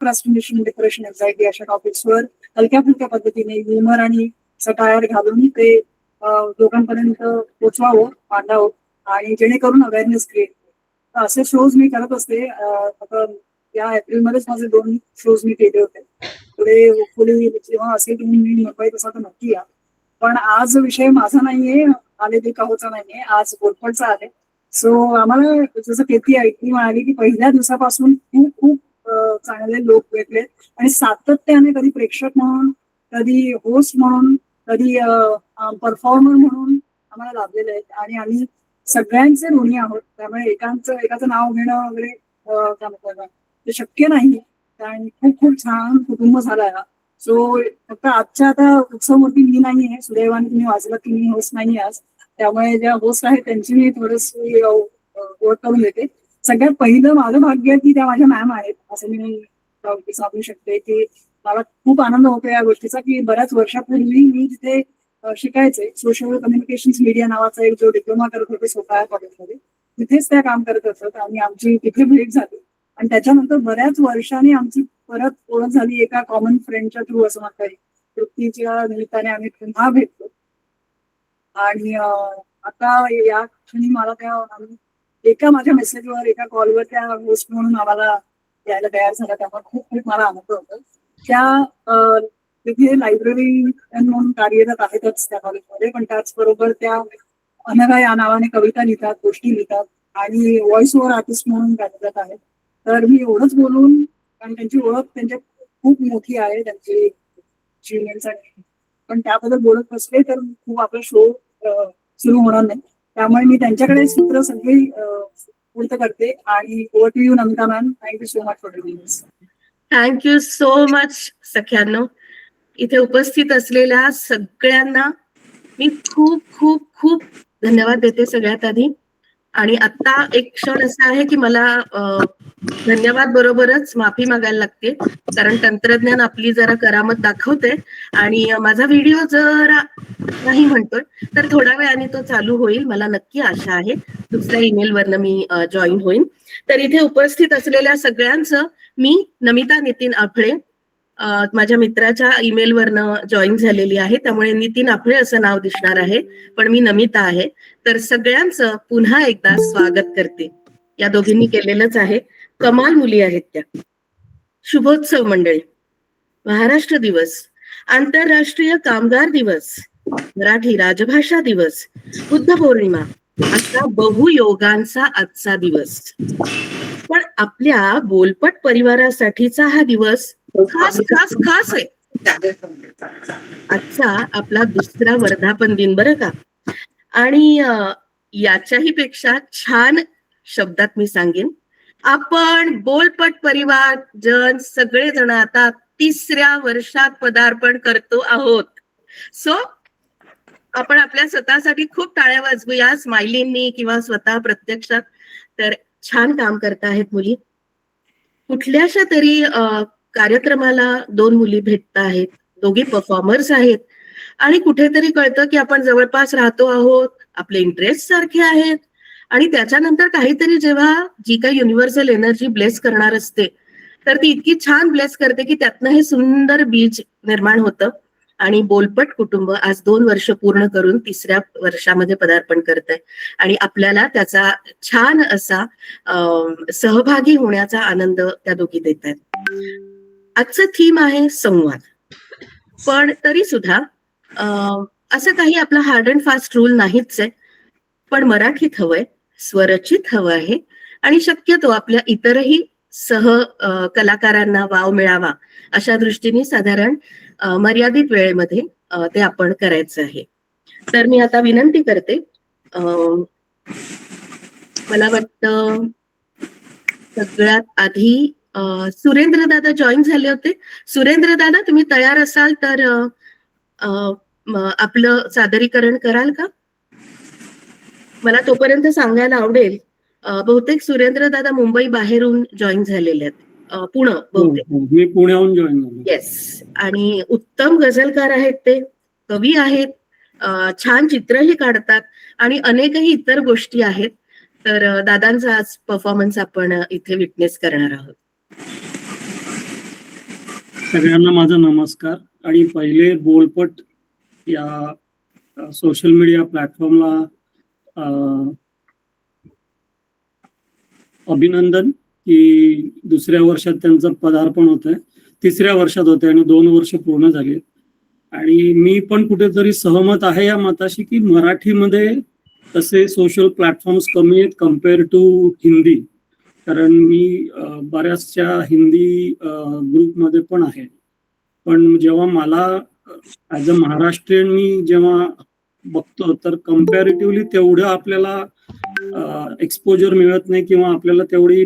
Procrastination, depression, anxiety अशा टॉपिक्सवर हलक्या फुलक्या पद्धतीने ह्युमर आणि सटायर घालून ते लोकांपर्यंत पोचवावं, मांडावं आणि जेणेकरून अवेअरनेस क्रिएट. असे शोज मी करत असते. आता या एप्रिलमध्येच माझे 2 शोज मी केले होते. पुढे होपफुली जेव्हा असेल तुम्ही मी मुंबई तसा तर नक्की या. पण आज विषय माझा नाहीये, आले ते काहोचा नाहीये, आज बोलपटचा आहे. सो आम्हाला जसं कीर्ती ऐकली म्हणाली की पहिल्या दिवसापासून खूप खूप चांगले लोक भेटले आणि सातत्याने कधी प्रेक्षक म्हणून, कधी होस्ट म्हणून, कधी परफॉर्मर म्हणून आम्हाला लाभलेले आहेत आणि आम्ही सगळ्यांचे ऋणी आहोत. त्यामुळे एकाचं नाव घेणं वगैरे काय म्हणतात ते शक्य नाही. आणि खूप खूप छान कुटुंब झालं आहे. सो फक्त आजच्या आता उत्सवमूर्ती मी नाही आहे. सुदैवाने तुम्ही वाचलं की मी होस्ट नाही आज, त्यामुळे ज्या होस्ट आहेत त्यांची मी थोडीशी ओळख करून देते. सगळ्यात पहिलं माझं भाग्य की त्या माझ्या मॅम आहेत असं मी सांगू शकते की मला खूप आनंद होतो या गोष्टीचा की बऱ्याच वर्षापूर्वी मी तिथे शिकायचे. सोशल कम्युनिकेशन मीडिया नावाचा एक जो डिप्लोमा करत होते सोपाया कॉलेजमध्ये, तिथेच त्या काम करत असत आणि आमची तिथे भेट झाली आणि त्याच्यानंतर बऱ्याच वर्षांनी आमची परत ओळख झाली एका कॉमन फ्रेंडच्या थ्रू असं म्हणता येईल. तृप्तीच्या निमित्ताने आम्ही पुन्हा भेटलो आणि आता या क्षणी मला आम्ही एका माझ्या मेसेजवर, एका कॉलवर त्या होस्ट म्हणून आम्हाला यायला तयार झाला. त्यामुळे खूप खूप मला आनंद होतो. त्या तिथे लायब्ररी म्हणून कार्यरत आहेतच त्या कॉलेजमध्ये, पण त्याचबरोबर त्या अनघा या नावाने कविता लिहितात, गोष्टी लिहितात आणि व्हॉइस ओव्हर आर्टिस्ट म्हणून कार्यरत आहेत. तर मी एवढंच बोलून, कारण त्यांची ओळख त्यांच्या खूप मोठी आहे, त्यांची अचिव्हमेंट्स आणि पण त्याबद्दल बोलत बसले तर खूप आपला शो सुरू होणार नाही. त्यामुळे मी त्यांच्याकडे सूत्र सगळी पूर्ण करते आणि over to you Namita ma'am. Thank you so much for doing this. Thank you so much सख्यांनो. इथे उपस्थित असलेल्या सगळ्यांना मी खूप खूप खूप धन्यवाद देते सगळ्यात आधी. आणि आता एक क्षण असा आहे की मला धन्यवाद बरोबरच माफी मागायला लागते, कारण तंत्रज्ञान आपली जरा करामत दाखवते आणि माझा व्हिडिओ जरा नाही म्हणतोय, तर थोड्या वेळाने तो चालू होईल. मला नक्की आशा आहे दुसऱ्या ईमेलवरनं मी जॉईन होईन. तर इथे उपस्थित असलेल्या सगळ्यांचं मी नमिता नितीन आफळे माझ्या मित्राच्या ईमेलवरनं जॉईन झालेली आहे, त्यामुळे नितीन आफळे असं नाव दिसणार आहे, पण मी नमिता आहे. तर सगळ्यांचं पुन्हा एकदा स्वागत करते. या दोघींनी केलेलंच आहे, कमाल मुली आहेत त्या. शुभोत्सव मंडळी, महाराष्ट्र दिवस, आंतरराष्ट्रीय कामगार दिवस, मराठी राजभाषा दिवस, बुद्ध पौर्णिमा असा बहुयोगांचा आजचा दिवस. पण आपल्या बोलपट परिवारासाठीचा हा दिवस खास खास खास आहे. आजचा आपला दुसरा वर्धापन दिन बरं का. आणि याच्याही पेक्षा छान शब्दात मी सांगेन, आपण बोलपट परिवार सगळेजण आता 3ऱ्या वर्षात पदार्पण करतो आहोत. सो आपण आपल्या स्वतःसाठी खूप टाळ्या वाजवूया, स्माइलींनी किंवा स्वतः प्रत्यक्षात. तर छान काम करत आहेत मुली. कुठल्याशा तरी कार्यक्रमाला 2 मुली भेटत आहेत, दोघी परफॉर्मर्स आहेत आणि कुठेतरी कळतं की आपण जवळपास राहतो आहोत, आपले इंटरेस्ट सारखे आहेत. आणि त्याच्यानंतर काहीतरी जेव्हा जी काही युनिव्हर्सल एनर्जी ब्लेस करणार असते, तर ती इतकी छान ब्लेस करते की त्यातनं हे सुंदर बीज निर्माण होतं. आणि बोलपट कुटुंब आज 2 वर्ष पूर्ण करून 3ऱ्या वर्षामध्ये पदार्पण करत आहे आणि आपल्याला त्याचा छान असा सहभागी होण्याचा आनंद त्या दोघी देत आहेत. आजचं थीम आहे संवाद. पण तरी सुद्धा असं काही आपला हार्ड अँड फास्ट रूल नाहीच आहे. पण मराठीत हवंय, स्वरचित हवं आहे आणि शक्यतो आपल्या इतरही कलाकारांना वाव मिळावा अशा दृष्टीने साधारण मर्यादित वेळेमध्ये ते आपण करायचं आहे. तर मी आता विनंती करते, मला वाटतं सगळ्यात आधी सुरेंद्र दादा जॉईन झाले होते. सुरेंद्र दादा, तुम्ही तयार असाल तर आपलं सादरीकरण कराल का? मला तोपर्यंत सांगायला आवडेल, बहुतेक सुरेंद्र दादा मुंबई बाहेरून जॉईन झालेले आहेत. पुणे बहुतेक. मी पुण्याहून जॉईन झालो. येस. आणि उत्तम गझलकार आहेत, ते कवी आहेत, छान चित्रही काढतात आणि अनेकही इतर गोष्टी आहेत. तर दादांचा आज परफॉर्मन्स आपण इथे विटनेस करणार आहोत. सगळ्यांना माझा नमस्कार. आणि पहिले बोलपट या सोशल मीडिया प्लॅटफॉर्मला अभिनंदन की दुसऱ्या वर्षात त्यांचं पदार्पण होत आहे. तिसऱ्या वर्षात होते आणि 2 वर्ष पूर्ण झाली. आणि मी पण कुठेतरी सहमत आहे या मताशी की मराठीमध्ये तसे सोशल प्लॅटफॉर्म्स कमी आहेत कम्पेअर टू हिंदी. कारण मी बऱ्याचशा हिंदी ग्रुपमध्ये पण आहे. पण जेव्हा मला ॲज अ महाराष्ट्रीयन मी जेव्हा बघतो तर कम्पॅरेटिव्हली तेवढं आपल्याला एक्सपोजर मिळत नाही किंवा आपल्याला तेवढी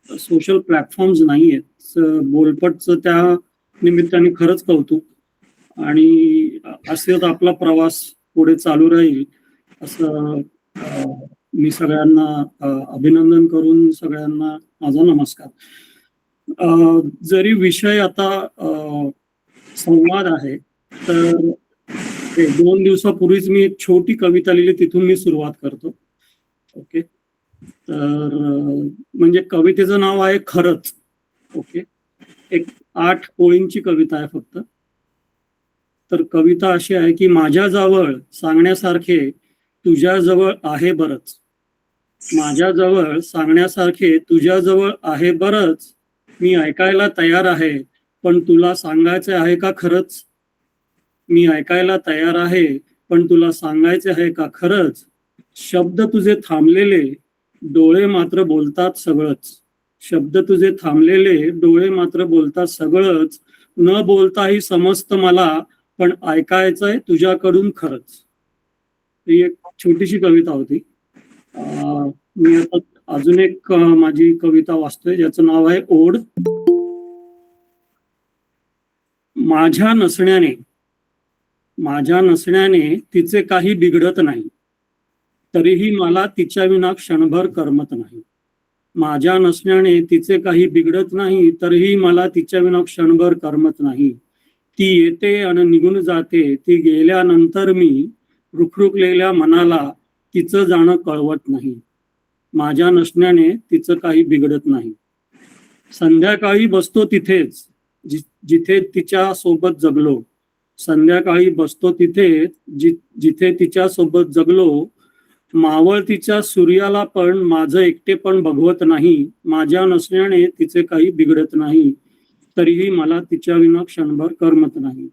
सोशल प्लॅटफॉर्म्स नाही आहेत. बोलपटचं त्या निमित्ताने खरंच कौतुक. आणि असंच आपला प्रवास पुढे चालू राहील असं मी सगळ्यांना अभिनंदन करून सगळ्यांना माझा नमस्कार. जरी विषय आता संवाद आहे तर 2 दिवसापूर्वीच मी एक छोटी कविता लिहिली, तिथून मी सुरुवात करतो. ओके. तर म्हणजे कवितेचं नाव आहे खरंच. ओके. एक 8 ओळींची कविता आहे फक्त. तर कविता अशी आहे की माझ्याजवळ सांगण्यासारखे तुझ्याजवळ आहे बरंच. माझ्याजवळ सांगण्यासारखे तुझ्याजवळ आहे बरंच. मी ऐकायला तयार आहे पण तुला सांगायचे आहे का खरंच. मी ऐकायला तयार आहे पण तुला सांगायचे आहे का खरंच. शब्द तुझे थांबलेले डोळे मात्र बोलतात सगळंच. शब्द तुझे थांबलेले डोळे मात्र बोलतात सगळंच. न बोलताही समजतं मला पण ऐकायचंय तुझ्याकडून खरंच. ही एक छोटीशी कविता होती. मी आता अजून एक माझी कविता वाचतोय ज्याचं नाव आहे ओढ. माझ्या नसण्याने तिचे काही बिघडत नाही तरीही मला तिच्या विना क्षणभर करमत नाही. माझ्या नसण्याने तिचे काही बिघडत नाही तरीही मला तिच्या विना क्षणभर करमत नाही. ती येते आणि निघून जाते, ती गेल्यानंतर मी रुखरुखलेल्या मनाला तिचं जाणं कळवत नाही. माझ्या नसण्याने तिचं काही बिघडत नाही. संध्याकाळी बसतो तिथेच जिथे तिच्या सोबत जगलो. संध्याकाळी बसतो तिथे जिथे तिच्या सोबत जगलो. मावळतीच्या सूर्याला पण माझं एकटेपण बघवत नाही. माझ्या नसण्याने तिचे काही बिघडत नाही तरीही मला तिच्या विना क्षणभर करमत नाही.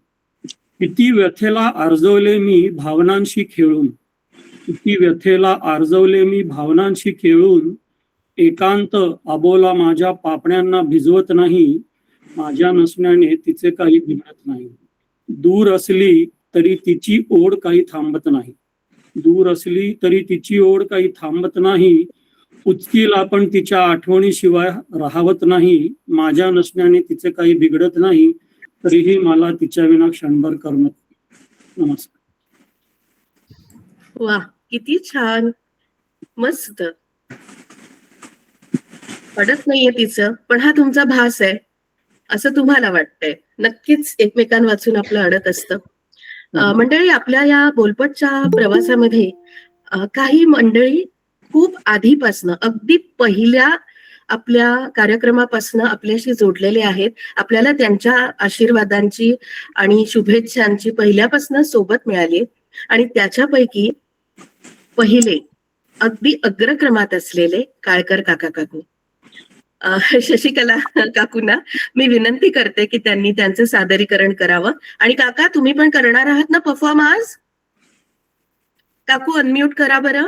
किती व्यथेला आर्जवले मी भावनांशी खेळून. किती व्यथेला आर्जवले मी भावनांशी खेळून. एकांत अबोला माझ्या पापण्यांना भिजवत नाही. माझ्या नसण्याने तिचे काही बिघडत नाही. दूर असली तरी तिची ओढ काही थांबत नाही. दूर असली तरी तिची ओढ काही थांबत नाही. उचकीला पण तिच्या आठवणीशिवाय राहवत नाही. माझ्या नसण्याने तिचे काही बिघडत नाही तरीही मला तिच्या विना क्षणभर करमत. नमस्कार. वा, किती छान, मस्त. पडत नाहीये तिचं पण हा तुमचा भास आहे असं तुम्हाला वाटतंय. नक्कीच एकमेकां वाचून आपलं अडत असतं. मंडळी, आपल्या या बोलपटच्या प्रवासामध्ये काही मंडळी खूप आधीपासनं, अगदी पहिल्या आपल्या कार्यक्रमापासनं आपल्याशी जोडलेले आहेत. आपल्याला त्यांच्या आशीर्वादांची आणि शुभेच्छांची पहिल्यापासून सोबत मिळाली. आणि त्याच्यापैकी पहिले अगदी अग्रक्रमात असलेले काळकर काका काकू, शशिकला काकूंना मी विनंती करते की त्यांनी त्यांचं सादरीकरण करावं. आणि काका, तुम्ही पण करणार आहात ना परफॉर्म आज? काकू अनम्यूट करा बरं.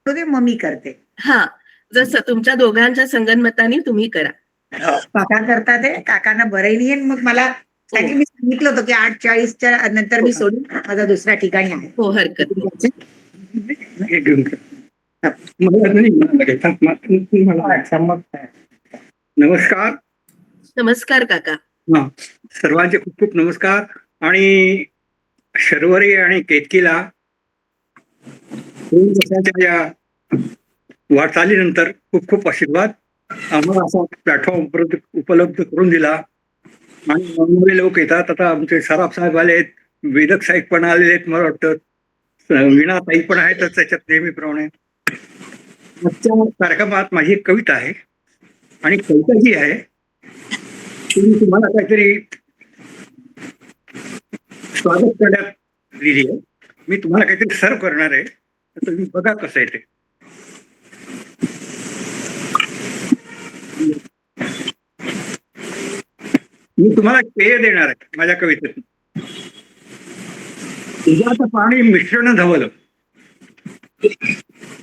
मग मी करते. हा, जसं तुमच्या दोघांच्या संगनमताने तुम्ही करा. काका करतात ते. काकांना बरंही नाही मग मला मी सांगितलं होतं की 8:40च्या नंतर मी सोडून माझा दुसऱ्या ठिकाणी आहे. हो, हरकत नाही. नमस्कार. नमस्कार काका. सर्वांचे खूप खूप नमस्कार. आणि शर्वरी आणि केतकीला 2 वर्षांच्या या वाटचालीनंतर खूप खूप आशीर्वाद. आम्हाला असा प्लॅटफॉर्म उपलब्ध करून दिला. आणि नवनवे लोक येतात. आता आमचे सराफ साहेब आले आहेत, वेदक साहेब पण आलेले आहेत, मला वाटतं वीणा ताई पण आहेतच त्याच्यात नेहमीप्रमाणे. आजच्या कार्यक्रमात माझी एक कविता आहे आणि कविता जी आहे मी तुम्हाला काहीतरी स्वागत करण्यात दिली आहे. मी तुम्हाला काहीतरी सर्व करणार आहे, तर तुम्ही बघा कसं आहे ते. मी तुम्हाला पेय देणार आहे माझ्या कवितेतून. तुझात पाणी मिश्रण धवलं,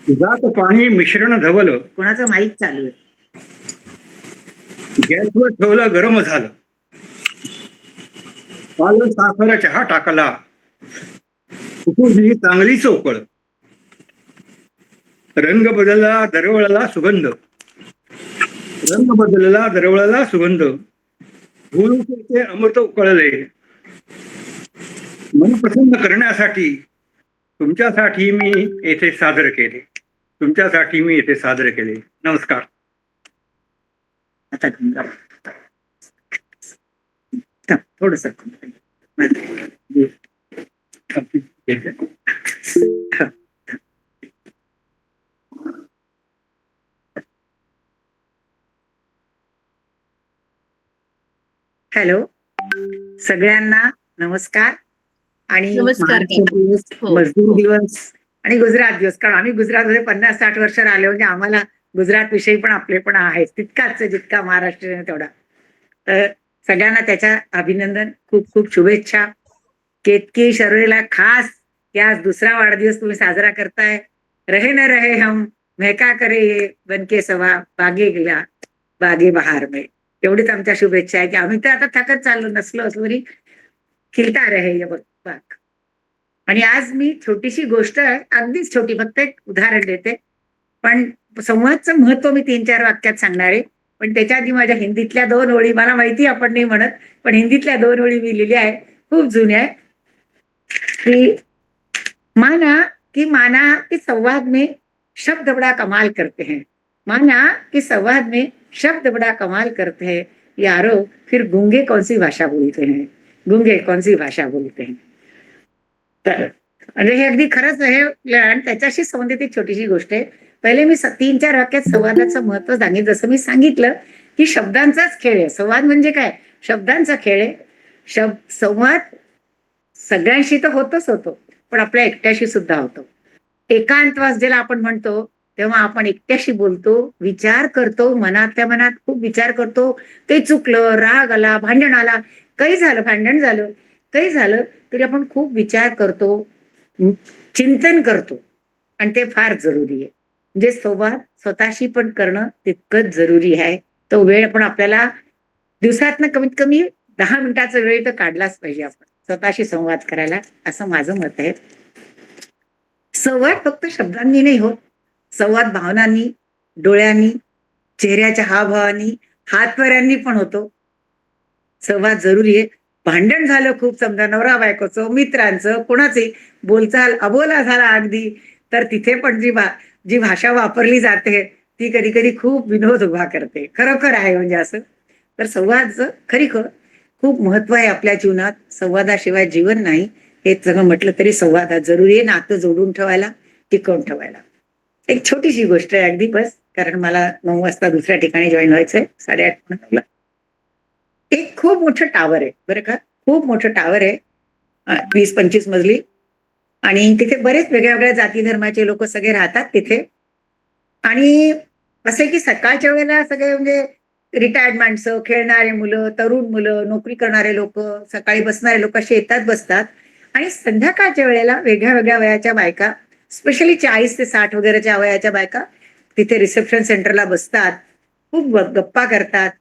तुझात पाणी मिश्रण धवलं, कोणाचं माईक चालू आहे? गॅसवर ठेवलं गरम झालं, पालं साखर चहा टाकला, उकळली चांगली चोकळ, रंग बदलला दरवळला सुगंध, रंग बदलला दरवळला सुगंध, भूलुकीचे अमृत उकळले, मन प्रसन्न करण्यासाठी तुमच्यासाठी मी येथे सादर केले, तुमच्यासाठी मी येथे सादर केले. नमस्कार. आता थोडस हॅलो, सगळ्यांना नमस्कार. आणि नमस्कार. महाराष्ट्र दिवस, हो. मजदूर दिवस आणि गुजरात दिवस, कारण आम्ही गुजरातमध्ये 50-60 वर्ष राहिले, म्हणजे आम्हाला गुजरात विषयी पण आपलेपणा आहे तितकाच जितका महाराष्ट्र तेवढा. तर सगळ्यांना त्याच्या अभिनंदन, खूप खूप शुभेच्छा. केतकी शर्वेला खास की आज दुसरा वाढदिवस तुम्ही साजरा करताय. रहे न रहे हम महका करे ये बनके सवा बागे गेला बागे बहार में. तेवढीच आमच्या शुभेच्छा आहे की आम्ही तर आता थकत चाललो नसलो असलो तरी खिलता रहे ये बाग. आणि आज मी छोटीशी गोष्ट आहे, अगदीच छोटी, फक्त एक उदाहरण देते, पण संवादचं महत्व मी 3-4 वाक्यात सांगणार आहे. पण त्याच्या आधी माझ्या हिंदीतल्या 2 ओळी, मला माहिती आपण नाही म्हणत, पण हिंदीतल्या 2 ओळी मी लिहिल्या आहे, खूप जुन्या आहे. की माना कि संवाद में शब्द बड़ा कमाल करते हैं, माना कि संवाद में शब्द बड़ा कमाल करते हैं, यारो फिर गूंगे कौन सी भाषा बोलते हैं, गूंगे कौन सी भाषा बोलते हैं. तर म्हणजे हे अगदी खरंच आहे आणि त्याच्याशी संबंधित एक छोटीशी गोष्ट आहे. पहिले मी 3-4 वाक्यात संवादाचं महत्व सांगितलं. जसं मी सांगितलं की शब्दांचाच खेळ आहे. संवाद म्हणजे काय? शब्दांचा खेळ आहे. संवाद सगळ्यांशी तर होतो, पण आपल्या एकट्याशी सुद्धा होतो. एकांतवास ज्याला आपण म्हणतो, तेव्हा आपण एकट्याशी बोलतो, विचार करतो, मनातल्या मनात खूप विचार करतो. ते चुकलं, राग आला, भांडण आला, काही झालं, भांडण झालं, काही झालं तरी आपण खूप विचार करतो, चिंतन करतो, आणि ते फार जरुरी आहे. म्हणजे संवाद स्वतःशी पण करणं तितकंच जरुरी आहे. तो वेळ पण आपल्याला दिवसातनं कमीत कमी 10 मिनिटाचा वेळ तर काढलाच पाहिजे आपण स्वतःशी संवाद करायला, असं माझं मत आहे. संवाद फक्त शब्दांनी नाही होत, संवाद भावनांनी, डोळ्यांनी, चेहऱ्याच्या हावभावांनी, हातवाऱ्यांनी पण होतो. संवाद जरुरी आहे. भांडण झालं खूप, समजा नवरा बायकोचं, मित्रांचं, कोणाचे बोलचाल अबोला झाला अगदी, तर तिथे पण जी भाषा वापरली जाते ती कधी कधी खूप विनोद उभा करते. खरोखर आहे म्हणजे असं. तर संवादाचं खरीखर खूप महत्व आहे आपल्या जीवनात. संवादाशिवाय जीवन नाही, हे सगळं म्हटलं तरी संवादात जरुरी आहे, नातं जोडून ठेवायला, टिकवून ठेवायला. एक छोटीशी गोष्ट आहे अगदी बस, कारण मला 9 वाजता दुसऱ्या ठिकाणी जॉईन व्हायचंय, 8:30. एक खूप मोठं टावर आहे बरं का, खूप मोठं टावर आहे, 20-25 मजली, आणि तिथे बरेच वेगळ्या वेगळ्या जाती धर्माचे लोक सगळे राहतात तिथे. आणि असं की सकाळच्या वेळेला सगळे म्हणजे रिटायर्ड माणसं, खेळणारे मुलं, तरुण मुलं, नोकरी करणारे लोक, सकाळी बसणारे लोक असे येतात बसतात. आणि संध्याकाळच्या वेळेला वेगळ्या वेगळ्या वयाच्या बायका, स्पेशली 40 ते 60 वगैरेच्या वयाच्या बायका तिथे रिसेप्शन सेंटरला बसतात, खूप गप्पा करतात.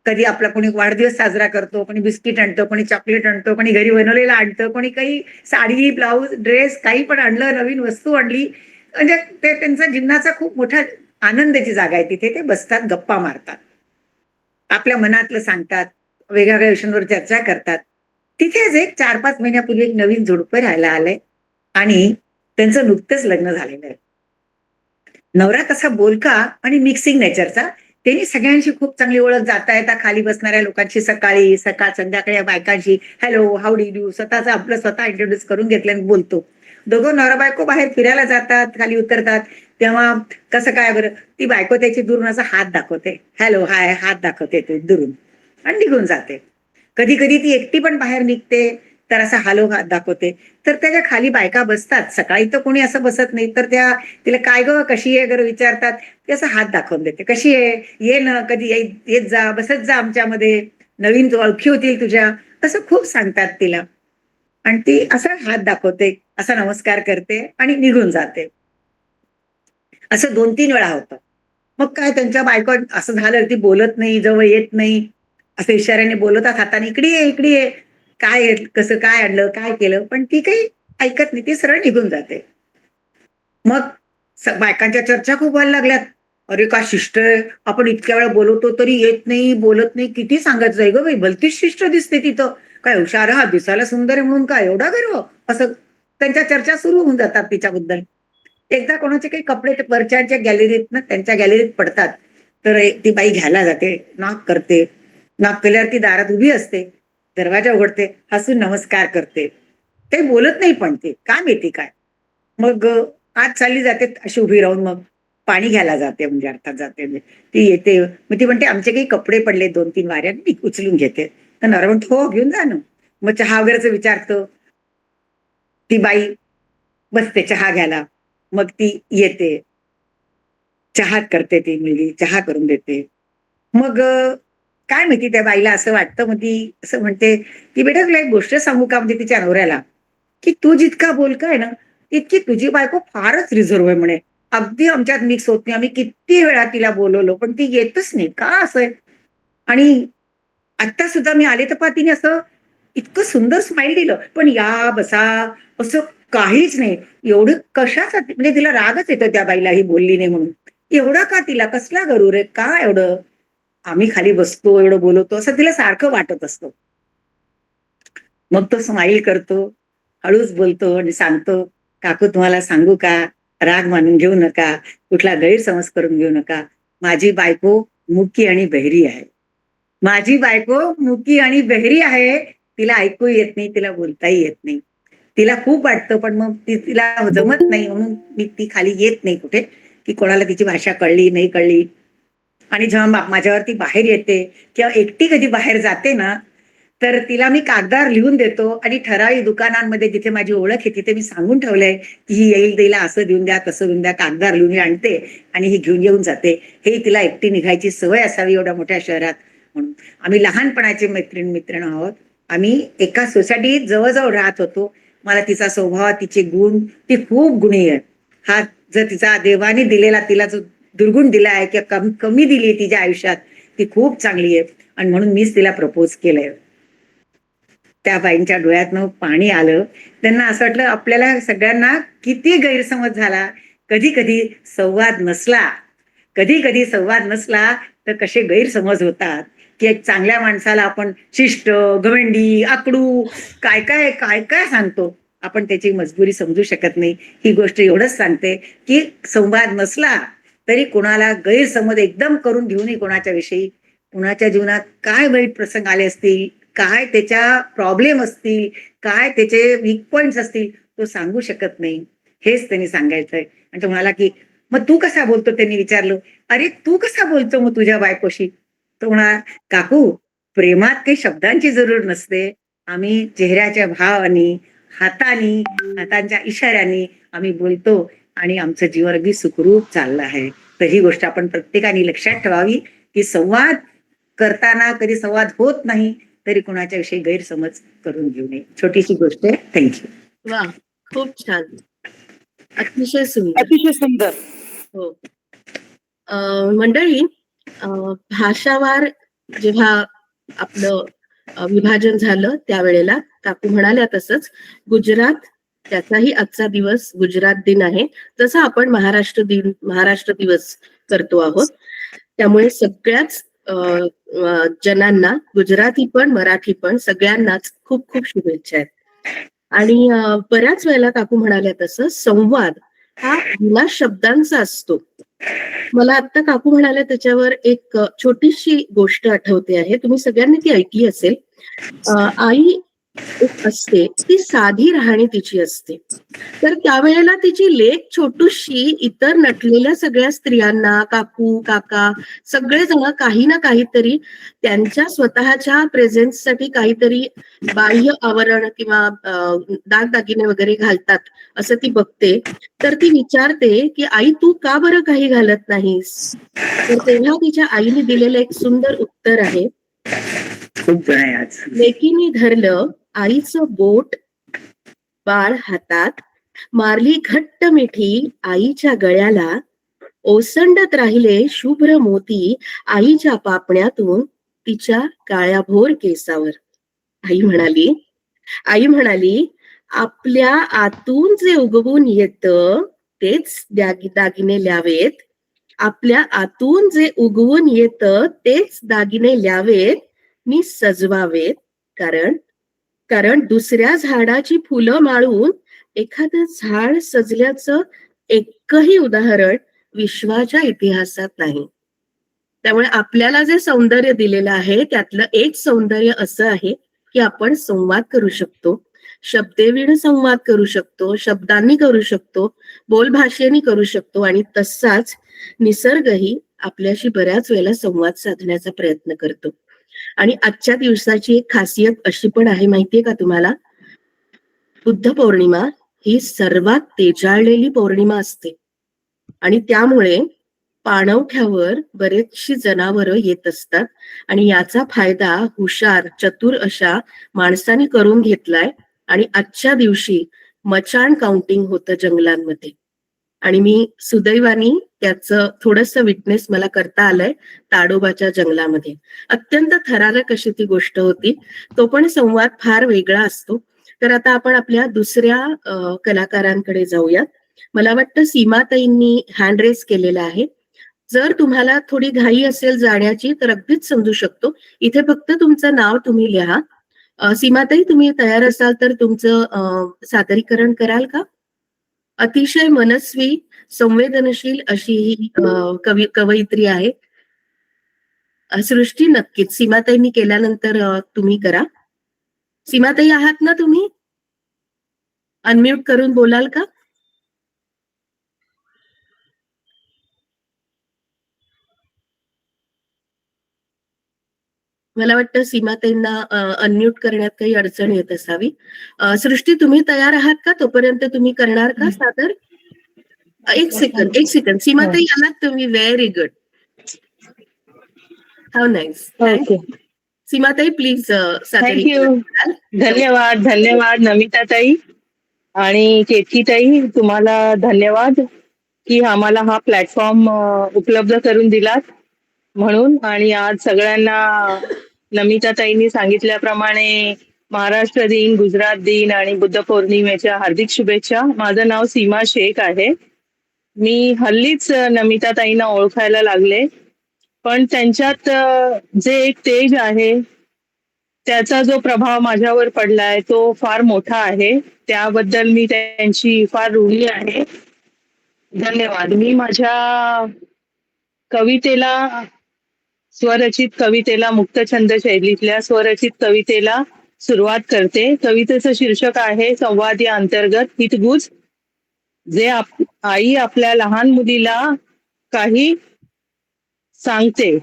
कधी आपला कोणी वाढदिवस साजरा करतो, कोणी बिस्किट आणतो, कोणी चॉकलेट आणतो, कोणी घरी बनवलेलं आणतं, कोणी काही साडी, ब्लाऊज, ड्रेस काही पण आणलं, नवीन वस्तू आणली. म्हणजे ते त्यांचा जीवनाचा खूप मोठा आनंदाची जागा आहे. तिथे ते बसतात, गप्पा मारतात, आपल्या मनातलं सांगतात, वेगवेगळ्या विषयांवर चर्चा करतात. तिथेच एक 4-5 महिन्यापूर्वी एक नवीन जोडपं राहायला आलंय आणि त्यांचं नुकतंच लग्न झालेलं आहे. नवरा तसा बोलका आणि मिक्सिंग नेचरचा, त्यांनी सगळ्यांशी खूप चांगली ओळख, जाता येता खाली बसणाऱ्या लोकांशी सकाळी सकाळ संध्याकाळी बायकांशी हॅलो, हाऊ डू यू, स्वतःचा आपलं स्वतः इंट्रोड्यूस करून घेतल्याने बोलतो. दोघं नवरा बायको बाहेर फिरायला जातात, खाली उतरतात, तेव्हा कसं काय बरं, ती बायको त्याची दुरून असा हात दाखवते, हॅलो हाय, हात दाखवते ते दुरून, आणि निघून जाते. कधी कधी ती एकटी पण बाहेर निघते, तर असा हालो हात दाखवते. तर त्याच्या खाली बायका बसतात. सकाळी तर कोणी असं बसत नाही, तर त्या तिला काय ग कशी आहे गर विचारतात. ती असं हात दाखवून देते, कशी आहे, ये ना, कधी येत जा, बसत जा आमच्यामध्ये, नवीन ओळखी होतील तुझ्या, असं खूप सांगतात तिला. आणि ती असा हात दाखवते, असा नमस्कार करते आणि निघून जाते. असं 2-3 वेळा होतं. मग काय त्यांच्या बायका असं झालं, ती बोलत नाही, जवळ येत नाही, असं इशाऱ्याने बोलवतात हाताने, इकडे ये, इकडे ये, काय आहे, कसं काय आणलं, काय केलं, पण ती काही ऐकत नाही, ती सरळ निघून जाते. मग बायकांच्या चर्चा खूप व्हायला लागल्यात. अरे का शिष्ट आहे, आपण इतक्या वेळा बोलवतो तरी येत नाही, बोलत नाही, किती सांगायचं आहे ग बाई, भलतीच शिष्ट दिसते तिथं, काय हुशार हा, दिसायला सुंदर आहे म्हणून काय एवढा गर्व, असं त्यांच्या चर्चा सुरू होऊन जातात तिच्याबद्दल. एकदा कोणाचे काही कपडे वरच्या गॅलरीत ना, त्यांच्या गॅलरीत पडतात, तर ती बाई घ्यायला जाते, नॉक करते. नॉक केल्यावर ती दारात उभी असते, दरवाजा उघडते, हसून नमस्कार करते. ते बोलत नाही, पण ते काय माहिती काय. मग आत चालली जाते अशी उभी राहून, मग पाणी घ्यायला जाते, म्हणजे अर्थात जाते, म्हणजे ती येते. मग ती म्हणते आमचे काही कपडे पडले 2-3 वाऱ्यात, मी उचलून घेते. तर नवरा म्हणतो हो घेऊन जा ना. मग चहा वगैरेच विचारतो. ती बाई बसते चहा घ्यायला, मग ती येते, चहा करते, ती मुलगी चहा करून देते. मग काय माहिती त्या बाईला असं वाटतं, मग ती असं म्हणते की बेटा तुला एक गोष्ट सांगू का, म्हणजे तिच्या नवऱ्याला, की तू जितका बोलका आहे ना, तितकी तुझी बायको फारच रिझर्व्ह आहे म्हणे. अगदी आमच्यात मिक्स होत नाही. आम्ही किती वेळा तिला बोलवलो, पण ती येतच नाही. का असं आहे? आणि आता सुद्धा मी आले तर पहा तिने असं इतकं सुंदर स्माईल दिलं, पण या बसा असं काहीच नाही. एवढं कशासाठी, म्हणजे तिला रागच येतो त्या बाईला ही बोलली नाही म्हणून. एवढा का, तिला कसला गरूर आहे का एवढं, आम्ही खाली बसतो एवढं बोलवतो असं तिला सारखं वाटत असतं. मग तो स्माईल करतो, हळूच बोलतो आणि सांगतो, काकू तुम्हाला सांगू का, राग मानून घेऊ नका, कुठला गैरसमज करून घेऊ नका, माझी बायको मुकी आणि बहिरी आहे. माझी बायको मुकी आणि बहिरी आहे. तिला ऐकू येत नाही, तिला बोलताही येत नाही. तिला खूप वाटतं, पण मग तिला जमत नाही, म्हणून मी ती खाली येत नाही कुठे, की कोणाला तिची भाषा कळली नाही कळली. आणि जेव्हा माझ्यावरती बाहेर येते किंवा एकटी कधी बाहेर जाते ना, तर तिला मी कागदावर लिहून देतो आणि ठराविक दुकानांमध्ये जिथे माझी ओळख आहे तिथे मी सांगून ठेवलंय की ही येईल, तिला असं देऊन द्या, तसं देऊन द्या, कागदावर लिहून आणते आणि ही घेऊन येऊन जाते. हे तिला एकटी निघायची सवय असावी एवढ्या मोठ्या शहरात म्हणून. आम्ही लहानपणाचे मित्र आहोत. आम्ही एका सोसायटीत जवळजवळ राहत होतो. मला तिचा स्वभाव, तिचे गुण, ती खूप गुणी आहे. हा जर तिचा देवाने दिलेला, तिला जो दुर्गुण दिला आहे किंवा कमी दिली आहे तिच्या आयुष्यात, ती खूप चांगली आहे आणि म्हणून मीच तिला प्रपोज केलंय. त्या बाईंच्या डोळ्यातनं पाणी आलं. त्यांना असं वाटलं आपल्याला सगळ्यांना किती गैरसमज झाला. कधी कधी संवाद नसला, कधी कधी संवाद नसला तर कसे गैरसमज होतात, की एक चांगल्या माणसाला आपण शिष्ट, गवंडी, आकडू, काय काय काय काय सांगतो, आपण त्याची मजबुरी समजू शकत नाही. ही गोष्ट एवढंच सांगते की संवाद नसला तरी कोणाला गैरसमज एकदम करून घेऊ नये कोणाच्या विषयी. कुणाच्या जीवनात काय वाईट प्रसंग आले असतील, काय त्याच्या प्रॉब्लेम असतील, काय त्याचे वीक पॉइंट्स असतील, तो सांगू शकत नाही. हेच त्यांनी सांगायचंय. आणि तो म्हणाला की मग तू कसा बोलतो, त्यांनी विचारलं, अरे तू कसा बोलतो मग तुझ्या बायकोशी. तो म्हणाला, काकू प्रेमात काही शब्दांची जरूर नसते, आम्ही चेहऱ्याच्या भावानी, हातांच्या इशाऱ्याने आम्ही बोलतो आणि आमचं जीवन अगदी सुखरूप चाललं आहे. तर ही गोष्ट आपण प्रत्येकाने लक्षात ठेवावी की संवाद करताना कधी संवाद होत नाही तरी कुणाच्या विषयी गैरसमज करून घेऊ नये. छोटीशी गोष्ट आहे. थँक्यू. वा, खूप छान, अतिशय सुंदर. अतिशय सुंदर. हो. मंडळी, भाषावार जेव्हा आपलं विभाजन झालं त्यावेळेला काकू म्हणाल्या तसंच गुजरात, त्याचाही आजचा दिवस गुजरात दिन आहे, जसं आपण महाराष्ट्र दिवस करतो आहोत. त्यामुळे सगळ्याच जनांना, गुजराती पण मराठी पण सगळ्यांनाच खूप खूप शुभेच्छा आहेत. आणि बऱ्याच वेळेला काकू म्हणाल्या तसं संवाद हा बिना शब्दांचा असतो. मला आता काकू म्हणाल्या त्याच्यावर एक छोटीशी गोष्ट आठवते आहे, तुम्ही सगळ्यांनी ती ऐकली असेल. आई एक असते ती साधी राहणी तिची असते. तर त्यावेळेला तिची लेक छोटूशी इतर नटलेल्या सगळ्या स्त्रियांना, काकू, काका सगळेजण काही ना काहीतरी त्यांच्या स्वतःच्या प्रेझेन्ससाठी काहीतरी बाह्य आवरण किंवा दागदागिने वगैरे घालतात असं ती बघते. तर ती विचारते की आई तू का बरं काही घालत नाहीस? तर तेव्हा तिच्या आईने दिलेलं एक सुंदर उत्तर आहे. खूप जण आहे आज. लेकीने धरलं आईचं बोट बाळ हातात, मारली घट्ट मिठी आईच्या गळ्याला, ओसंडत राहिले शुभ्र मोती आईच्या पापण्यातून तिच्या काळ्याभोर केसावर. आई म्हणाली आपल्या आतून जे उगवून येतं तेच दागिने ल्यावेत. आपल्या आतून जे उगवून येतं तेच दागिने ल्यावेत नि सजवावेत. कारण दुसऱ्या झाडाची फुलं माळून एखादं झाड सजल्याचं एकही उदाहरण विश्वाच्या इतिहासात नाही. त्यामुळे आपल्याला जे सौंदर्य दिलेलं आहे त्यातलं एक सौंदर्य असं आहे की आपण संवाद करू शकतो, शब्देविण संवाद करू शकतो, शब्दांनी करू शकतो, बोलभाषेने करू शकतो आणि तसाच निसर्गही आपल्याशी बऱ्याच वेळेला संवाद साधण्याचा प्रयत्न करतो. आणि आजच्या दिवसाची एक खासियत अशी पण आहे माहितीये का तुम्हाला? बुद्ध पौर्णिमा ही सर्वात तेजाळलेली पौर्णिमा असते आणि त्यामुळे पाणवठ्यावर बरेचशी जनावरं येत असतात आणि याचा फायदा हुशार चतुर अशा माणसाने करून घेतलाय आणि आजच्या दिवशी मचाण काउंटिंग होतं जंगलांमध्ये. आणि मी सुदैवाने त्याचं थोडंसं विटनेस मला करता आलंय ताडोबाच्या जंगलामध्ये. अत्यंत थरारक अशी ती गोष्ट होती. तो पण संवाद फार वेगळा असतो. तर आता आपण आपल्या दुसऱ्या कलाकारांकडे जाऊयात. मला वाटतं सीमाताईंनी हँड रेस केलेला आहे. जर तुम्हाला थोडी घाई असेल जाण्याची तर अगदीच समजू शकतो. इथे फक्त तुमचं नाव तुम्ही लिहा. सीमाताई तुम्ही तयार असाल तर तुमचं सादरीकरण कराल का? अतिशय मनस्वी संवेदनशील अशी ही कवयित्री आहे. सृष्टी नक्कीच सीमाताईंनी केल्यानंतर तुम्ही करा. सीमाताई आहात ना तुम्ही? अनम्यूट करून बोलाल का? मला वाटतं सीमाताईंना अनम्यूट करण्यात काही अडचण येत असावी. सृष्टी तुम्ही तयार आहात का? तोपर्यंत तुम्ही करणार का सादर? एक सेकंड सीमाताई आलात तुम्ही. Very good. How nice. Okay. Seematai please thank you. धन्यवाद नमिताताई आणि केतकीताई. तुम्हाला धन्यवाद की आम्हाला हा प्लॅटफॉर्म उपलब्ध करून दिलात म्हणून. आणि आज सगळ्यांना नमिताताईंनी सांगितल्याप्रमाणे महाराष्ट्र दिन, गुजरात दिन आणि बुद्ध पौर्णिमेच्या हार्दिक शुभेच्छा. माझं नाव सीमा शेख आहे. मी हल्लीच नमिताताईंना ओळखायला लागले, पण त्यांच्यात जे एक तेज आहे त्याचा जो प्रभाव माझ्यावर पडलाय तो फार मोठा आहे. त्याबद्दल मी त्यांची फार ऋणी आहे. धन्यवाद. मी माझ्या कवितेला स्वरचित कवितेला मुक्तछंद शैलीतल्या स्वरचित कवितेला सुरुवात करते. कवितेचं शीर्षक आहे संवाद या अंतर्गत हितगुज. जे आई आपल्या लहान मुलीला काही सांगते.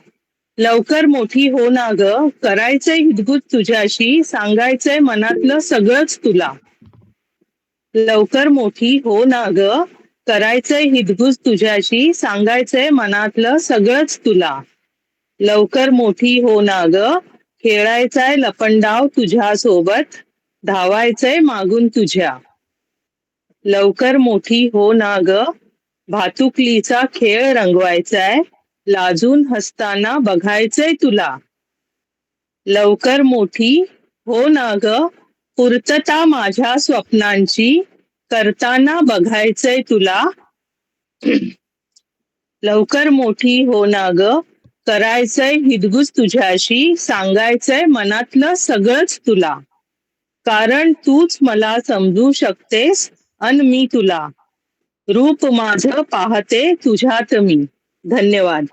लवकर मोठी हो ना ग, करायचंय हितगुज तुझ्याशी, सांगायचंय मनातलं सगळंच तुला. लवकर मोठी हो ना ग, करायचंय हितगुज तुझ्याशी, सांगायचंय मनातलं सगळंच तुला. लवकर मोठी हो ना ग, खेळायचाय लपंडाव तुझ्या सोबत, धावायचंय मागून तुझ्या. लवकर मोठी हो ना ग, भातुकलीचा खेळ रंगवायचाय, लाजून हसताना बघायचंय तुला. लवकर मोठी हो ना ग, पूर्तता माझ्या स्वप्नांची, करताना बघायचंय तुला. लवकर मोठी हो ना ग, करायचंय हितगुज तुझ्याशी, सांगायचंय मनातलं सगळंच तुला. कारण तूच मला समजू शकतेस अन मी तुला, रूप माझं पाहते तुझ्यात मी. धन्यवाद.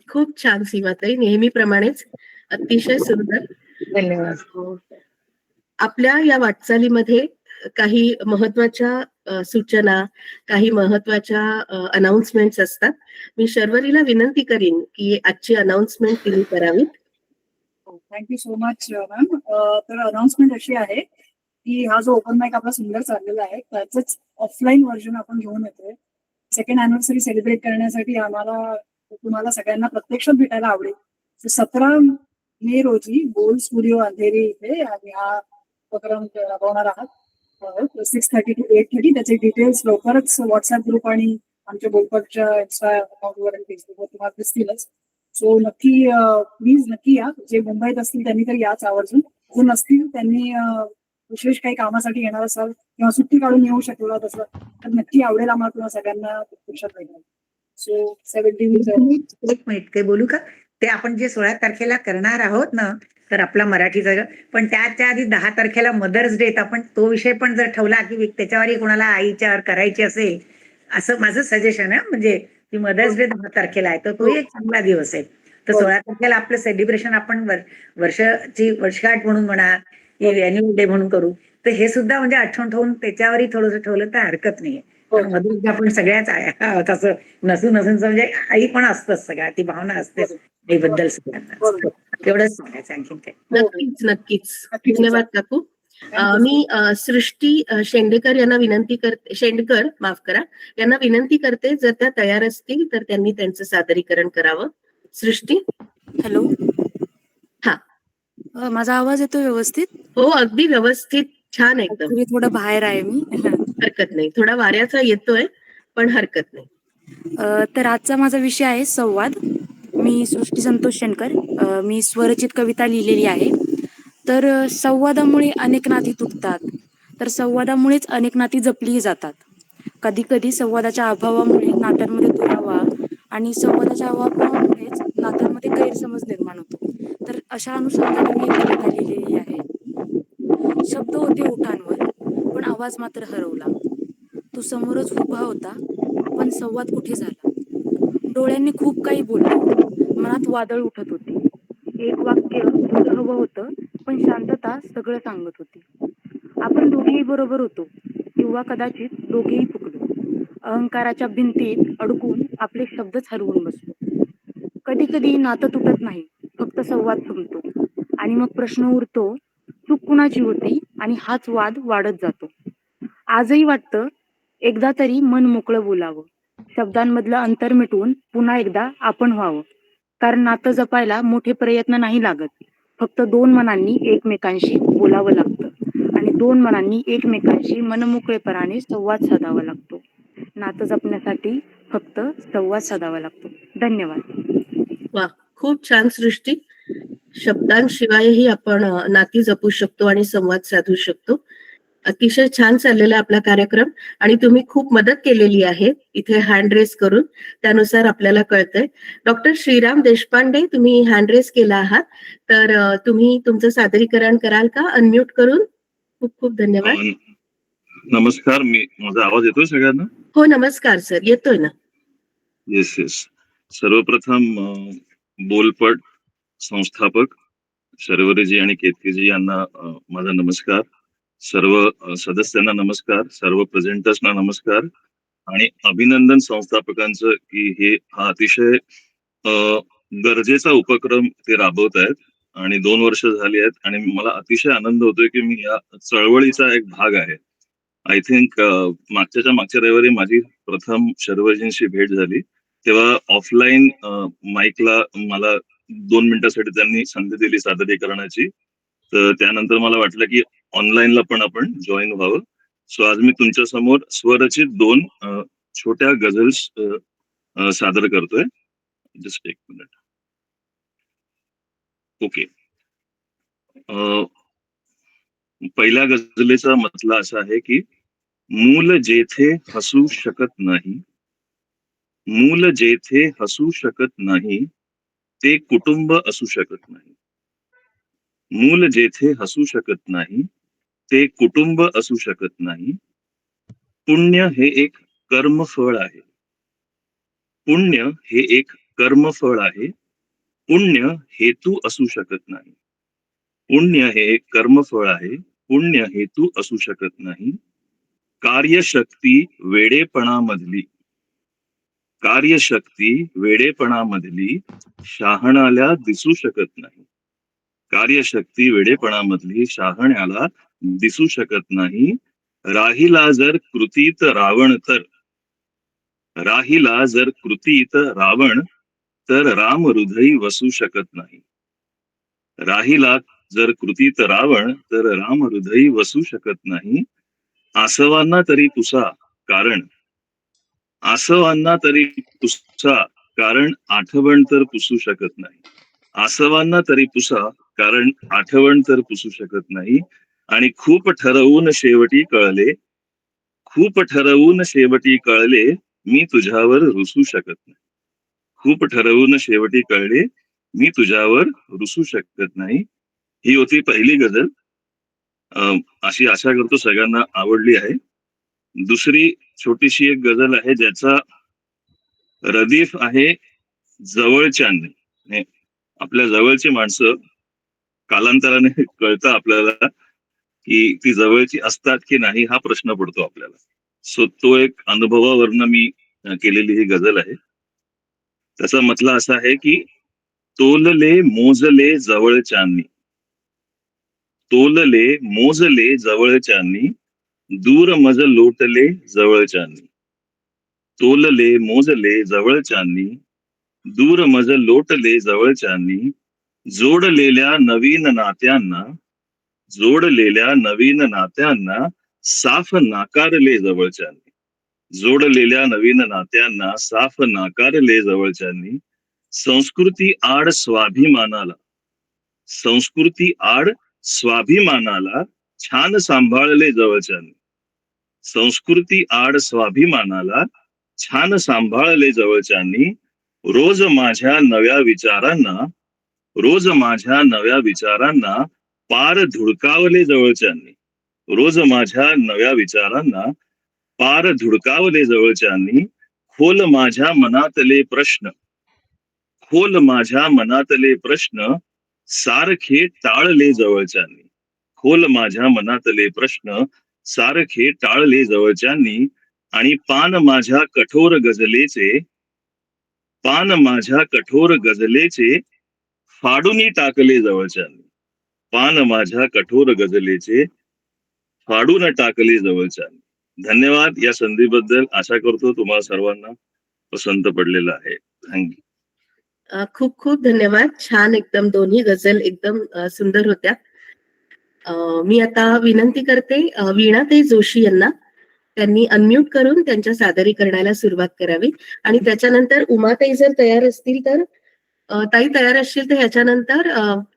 खूप छान सीमाताई, नेहमीप्रमाणेच अतिशय सुंदर. धन्यवाद. आपल्या या वाटचालीमध्ये काही महत्वाच्या सूचना, काही महत्वाच्या अनाउन्समेंट्स असतात. मी शर्वरीला विनंती करीन की आजची अनाउन्समेंट तिने करावी. Thank you so much ma'am. तर अनाउन्समेंट अशी आहे की हा जो ओपन माईक आपला सुंदर चाललेला आहे त्याचंच ऑफलाईन व्हर्जन आपण घेऊन येतोय. सेकंड अॅनिव्हर्सरी सेलिब्रेट करण्यासाठी आम्हाला तुम्हाला सगळ्यांना प्रत्यक्षात भेटायला आवडेल. 17 मे रोजी गोल्ड स्टुडिओ अंधेरी इथे आम्ही हा उपक्रम राबवणार आहात. 6:30 to 8:30. त्याचे डिटेल्स लवकरच व्हॉट्सअप ग्रुप आणि आमच्या बोलपटच्या इन्स्टा अकाउंटवर आणि फेसबुकवर तुम्हाला दिसतीलच. सो नक्की प्लीज नक्की या. जे मुंबईत असतील त्यांनी तर याच आवर्जून. जो नसतील त्यांनी विशेष काही कामासाठी येणार असाल किंवा सुट्टी काढून येऊ शकला तसं तर नक्की आवडेल आम्हाला तुम्हाला सगळ्यांना प्रत्यक्षात भेटायला. सो 70 एक मिनिट काही बोलू का? ते आपण जे 16 तारखेला करणार आहोत ना, तर आपला मराठीचा पण त्याच्या आधी 10 तारखेला मदर्स डे आपण तो विषय पण जर ठेवला की त्याच्यावरही कोणाला आईच्यावर करायची असेल असं माझं सजेशन आहे. म्हणजे की मदर्स डे 10 तारखेला आहे तर तो एक चांगला दिवस आहे. तर 16 तारखेला आपलं सेलिब्रेशन आपण वर्षाची वर्षगाठ म्हणून म्हणा की अॅन्युअल डे म्हणून करू. तर हे सुद्धा म्हणजे आठवण ठेवून त्याच्यावरही थोडंसं ठेवलं तर हरकत नाहीये. मदर्स डे आपण सगळ्याच आहोत असं नसून म्हणजे आई पण असतंच सगळ्या ती भावना असतेच आईबद्दल सगळ्यांना. तेवढंच सांगायचं आणखीन काय. नक्कीच नक्कीच. धन्यवाद काकू. मी सृष्टी शेंडेकर यांना विनंती करते, शेंडकर माफ करा, यांना विनंती करते जर त्या तयार असतील तर त्यांनी त्यांचं सादरीकरण करावं. सृष्टी. हॅलो. हा. माझा आवाज येतो व्यवस्थित? हो अगदी व्यवस्थित, छान एकदम. ऍक्च्युली थोडं बाहेर आहे मी. हरकत नाही, थोडा वाऱ्याचा येतोय पण हरकत नाही. तर आजचा माझा विषय आहे संवाद. मी सृष्टी संतोष शेंडकर. मी स्वरचित कविता लिहिलेली आहे. तर संवादामुळे अनेक नाती तुटतात, तर संवादामुळेच अनेक नाती जपलीही जातात. कधी कधी संवादाच्या अभावामुळे नात्यांमध्ये दुरावा आणि संवादाच्या अभावामुळेच नात्यांमध्ये गैरसमज निर्माण होतो. तर अशा अनुषंगाने मी एक कविता लिहिलेली आहे. शब्द होते ओठांवर पण आवाज मात्र हरवला. तू समोरच उभा होता पण संवाद कुठे झाला. डोळ्यांनी खूप काही बोलले, मनात वादळ उठत होती. एक वाक्य तुझं हवं होतं पण शांतता सगळं सांगत होती. आपण दोघेही बरोबर होतो किंवा कदाचित दोघेही चुकलो. अहंकाराच्या भिंतीत अडकून आपले शब्दच हरवून बसलो. कधी कधी नातं तुटत नाही, फक्त संवाद संपतो आणि मग प्रश्न उरतो चूक कुणाची होती आणि हाच वाद वाढत जातो. आजही वाटतं एकदा तरी मन मोकळं बोलावं, शब्दांमधलं अंतर मिटवून पुन्हा एकदा आपण व्हावं. कारण नातं जपायला मोठे प्रयत्न नाही लागत, फक्त 2 मनांनी एकमेकांशी बोलावं लागतं आणि 2 मनांनी एकमेकांशी मनमोकळेपणाने संवाद साधावा लागतो. नातं जपण्यासाठी फक्त संवाद साधावा लागतो. धन्यवाद. वा, खूप छान सृष्टी. शब्दांशिवायही आपण नाती जपू शकतो आणि संवाद साधू शकतो. अतिशय छान चाललेला आपला कार्यक्रम आणि तुम्ही खूप मदत केलेली आहे इथे हँड रेस करून, त्यानुसार आपल्याला कळतंय. डॉक्टर श्रीराम देशपांडे, तुम्ही हँड रेस केला आहात, तर तुम्ही तुमचं सादरीकरण कराल का अनम्यूट करून? खूप खूप धन्यवाद. नमस्कार, माझा आवाज येतोय सगळ्यांना? हो नमस्कार सर, येतोय ना. Yes yes. सर्वप्रथम बोलपट संस्थापक शर्वरीजी आणि केतकीजी यांना माझा नमस्कार. सर्व सदस्यांना नमस्कार, सर्व प्रेझेंटर्सना नमस्कार आणि अभिनंदन संस्थापकांचं की हा अतिशय गरजेचा उपक्रम ते राबवत आहेत आणि 2 वर्ष झाली आहेत आणि मला अतिशय आनंद होतोय की मी या चळवळीचा एक भाग आहे. आय थिंक मागच्या रविवारी माझी प्रथम शर्वरीजींशी भेट झाली तेव्हा ऑफलाईन माईकला मला 2 मिनिटासाठी त्यांनी संधी दिली सादरीकरणाची. तर त्यानंतर मला वाटलं की ऑनलाईनला पण आपण जॉईन व्हावं. सो आज मी तुमच्या समोर स्वरचित 2 छोट्या गझल्स सादर करतोय. जस्ट एक मिनिट. ओके. पहिल्या गझलेचा मतला असा आहे की मूल जेथे हसू शकत नाही, मूल जेथे हसू शकत नाही ते कुटुंब असू शकत नाही. मूल जेथे हसू शकत नाही ते कुटुंब असू शकत नाही. पुण्य हे एक कर्मफळ आहे. पुण्य हे एक कर्मफळ आहे. पुण्य हेतू असू शकत नाही. पुण्य हे कर्मफळ आहे. पुण्य हेतू असू शकत नाही. कार्यशक्ती वेडेपणामधली शहाण्याला दिसू शकत नाही. कार्यशक्ती वेडेपणामधली शहाण्याला दिसू शकत नाही. राहिला जर कृतीत रावण तर राम हृदयी वसू शकत नाही. राहिला जर कृतीत रावण तर राम हृदयी वसू शकत नाही. आसवांना तरी पुसा कारण आठवण तर पुसू शकत नाही. आसवांना तरी पुसा कारण आठवण तर पुसू शकत नाही. आणि खूप ठरवून शेवटी कळले मी तुझ्यावर रुसू शकत नाही. खूप ठरवून शेवटी कळले मी तुझ्यावर रुसू शकत नाही. ही होती पहिली गझल. अशी आशा करतो सगळ्यांना आवडली आहे. दुसरी छोटीशी एक गझल आहे ज्याचा रदीफ आहे जवळच्यांनी. आपल्या जवळची माणसं कालांतराने कळतं आपल्याला की ती जवळची असतात की नाही हा प्रश्न पडतो आपल्याला. सो तो एक अनुभवावरनं मी केलेली ही गझल आहे. त्याचा मतला असा आहे की तोलले मोजले जवळच्यांनी दूर मज लोटले जवळच्यांनी. तोलले मोजले जवळच्यांनी दूर मज लोटले जवळच्यांनी. जोडलेल्या नवीन नात्यांना साफ नाकारले जवळच्यांनी. जोडलेल्या नवीन नात्यांना साफ नाकारले जवळच्यांनी. संस्कृती आड स्वाभिमानाला छान सांभाळले जवळच्यांनी. संस्कृती आड स्वाभिमानाला छान सांभाळले जवळच्यांनी. रोज माझ्या नव्या विचारांना पार धुडकावले जवळच्यांनी. रोज माझ्या नव्या विचारांना पार धुडकावले जवळच्यांनी. खोल माझ्या मनातले प्रश्न सारखे टाळले जवळच्यांनी. खोल माझ्या मनातले प्रश्न सारखे टाळले जवळच्यांनी. आणि पान माझ्या कठोर गझलेचे फाडून टाकले जवळच्यांनी. पान माझ्या कठोर गझलेचे फाडून टाकले जवळच्यांनी. धन्यवाद या संधीबद्दल. आशा करतो तुम्हाला सर्वांना पसंत पडलेलं आहे. थँक्यू. खूप खूप धन्यवाद. छान एकदम दोन्ही गझल एकदम सुंदर होत्या. मी आता विनंती करते वीणाताई जोशी यांना त्यांनी अनम्यूट करून त्यांच्या सादरीकरणाला सुरुवात करावी. आणि त्याच्यानंतर उमाताई जर तयार असतील तर ताई तयार असतील तर ह्याच्यानंतर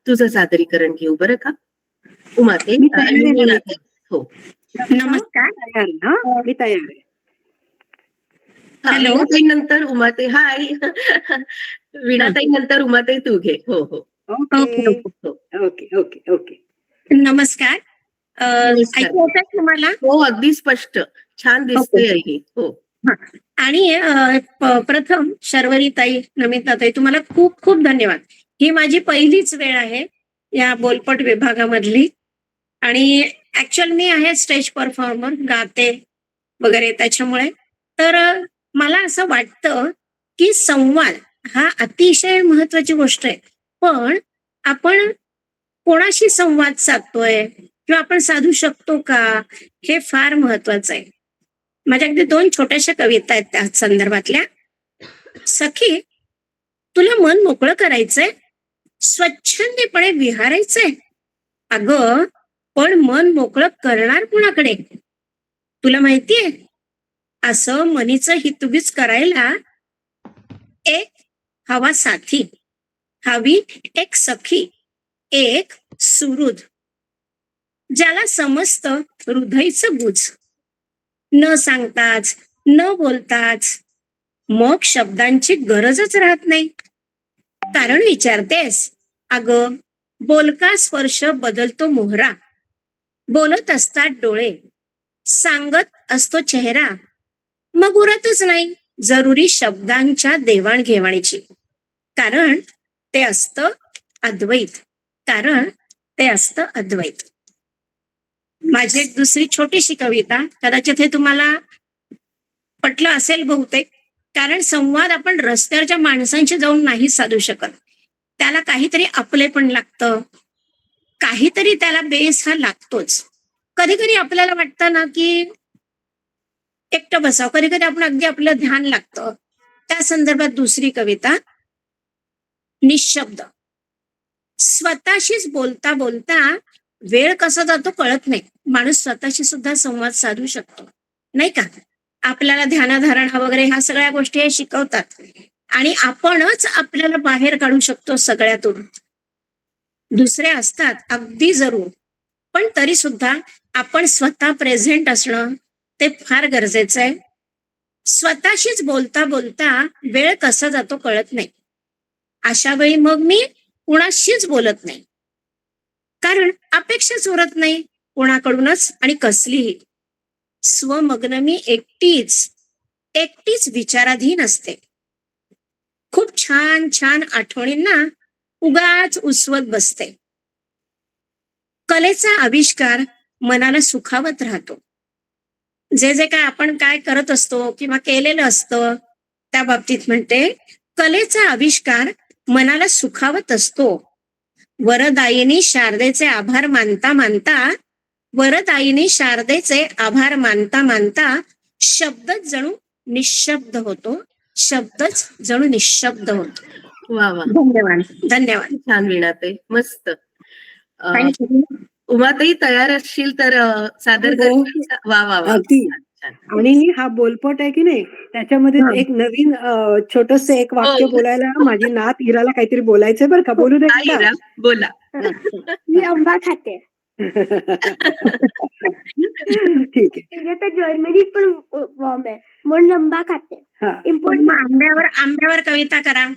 तुझं सादरीकरण घेऊ बरं का उमाताई. मी तयार आहे वीणाताई. हो नमस्कार. तयार आहे ना? मी तयार आहे. हॅलो. वीणाताई नंतर उमाताई. हाय. वीणाताई नंतर उमाताई तू घे. हो हो okay okay okay okay okay. नमस्कार. नमस्कार. ऐकू येतंय तुम्हाला? हो अगदी स्पष्ट. छान दिसते आई. हो. आणि प्रथम शर्वरीताई, नमिताताई तुम्हाला खूप खूप धन्यवाद. ही माझी पहिलीच वेळ आहे या बोलपट विभागामधली. आणि ऍक्च्युअल मी आहे स्टेज परफॉर्मर, गाते वगैरे. त्याच्यामुळे तर मला असं वाटतं की संवाद हा अतिशय महत्वाची गोष्ट आहे. पण आपण कोणाशी संवाद साधतोय किंवा आपण साधू शकतो का हे फार महत्वाचं आहे. माझ्या अगदी 2 छोट्याशा कविता आहेत त्या संदर्भातल्या. सखी, तुला मन मोकळं करायचंय, स्वच्छंदीपणे विहारायचंय. अगं पण मन मोकळं करणार कुणाकडे? तुला माहितीये, असं मनीचं हितगुज करायला एक हवा साथी, हवी एक सखी, एक सुहृद, ज्याला समजतं हृदयचं गुज. न सांगताच, न बोलताच मग शब्दांची गरजच राहत नाही. कारण विचारतेस, अगं बोलका स्पर्श बदलतो मोहरा, बोलत असतात डोळे, सांगत असतो चेहरा. मग उरतच नाही जरुरी शब्दांच्या देवाणघेवाणीची. कारण ते असतं अद्वैत. कारण ते असतं अद्वैत. माझी एक दुसरी छोटीशी कविता, कदाचित हे तुम्हाला पटलं असेल बहुतेक. कारण संवाद आपण रस्त्यावरच्या माणसांशी जाऊन नाही साधू शकत. त्याला काहीतरी आपलेपण लागतं, काहीतरी त्याला बेस हा लागतोच. कधी कधी आपल्याला वाटतं ना की एकटं बसावं, कधी कधी आपण अगदी आपलं ध्यान लागतं. त्या संदर्भात दुसरी कविता, निशब्द. स्वतःशीच बोलता बोलता वेळ कसा जातो कळत नाही. माणूस स्वतःशी सुद्धा संवाद साधू शकतो, नाही का? आपल्याला ध्यानधारणा वगैरे ह्या सगळ्या गोष्टी हे शिकवतात आणि आपणच आपल्याला बाहेर काढू शकतो सगळ्यातून. दुसरे असतात अगदी जरूर, पण तरी सुद्धा आपण स्वतः प्रेझेंट असणं ते फार गरजेचं आहे. स्वतःशीच बोलता बोलता वेळ कसा जातो कळत नाही. अशा वेळी मग मी कुणाशीच बोलत नाही, कारण अपेक्षाच उरत नाही कोणाकडूनच आणि कसलीही. स्वमग्न मी एकटीच विचाराधीन असते. खूप छान छान आठवणींना उगाच उसवत बसते. कलेचा आविष्कार मनाला सुखावत राहतो. जे जे काय आपण काय करत असतो किंवा केलेलं असतं त्या बाबतीत म्हणते, कलेचा आविष्कार मनाला सुखावत असतो. वरदायिनी शारदेचे आभार मानता मानता, वरदायिनी शारदेचे आभार मानता मानता शब्दच जणू निशब्द होतो, शब्दच जणू निशब्द होतो. वा वा, धन्यवाद. धन्यवाद. छान वीणाताई, मस्त. थँक्यू. उमाताई तयार असशील तर सादर हो. करशील? वा वा वा, अगदी. छान, छान. आणि हा बोलपट आहे की नाही, त्याच्यामध्ये हा. एक नवीन छोटस एक वाक्य हो. बोलायला माझी नात इराला काहीतरी बोलायचंय बरं का, बोलू दे काय का? इरा, बोला. मी आंबा खाते. ठीक आहे. तिथे तर जर्मनीत पण फॉर्म आहे म्हणून आंबा खाते. हा. पण इम्पॉर्टंट. मग आंब्यावर कविता करा.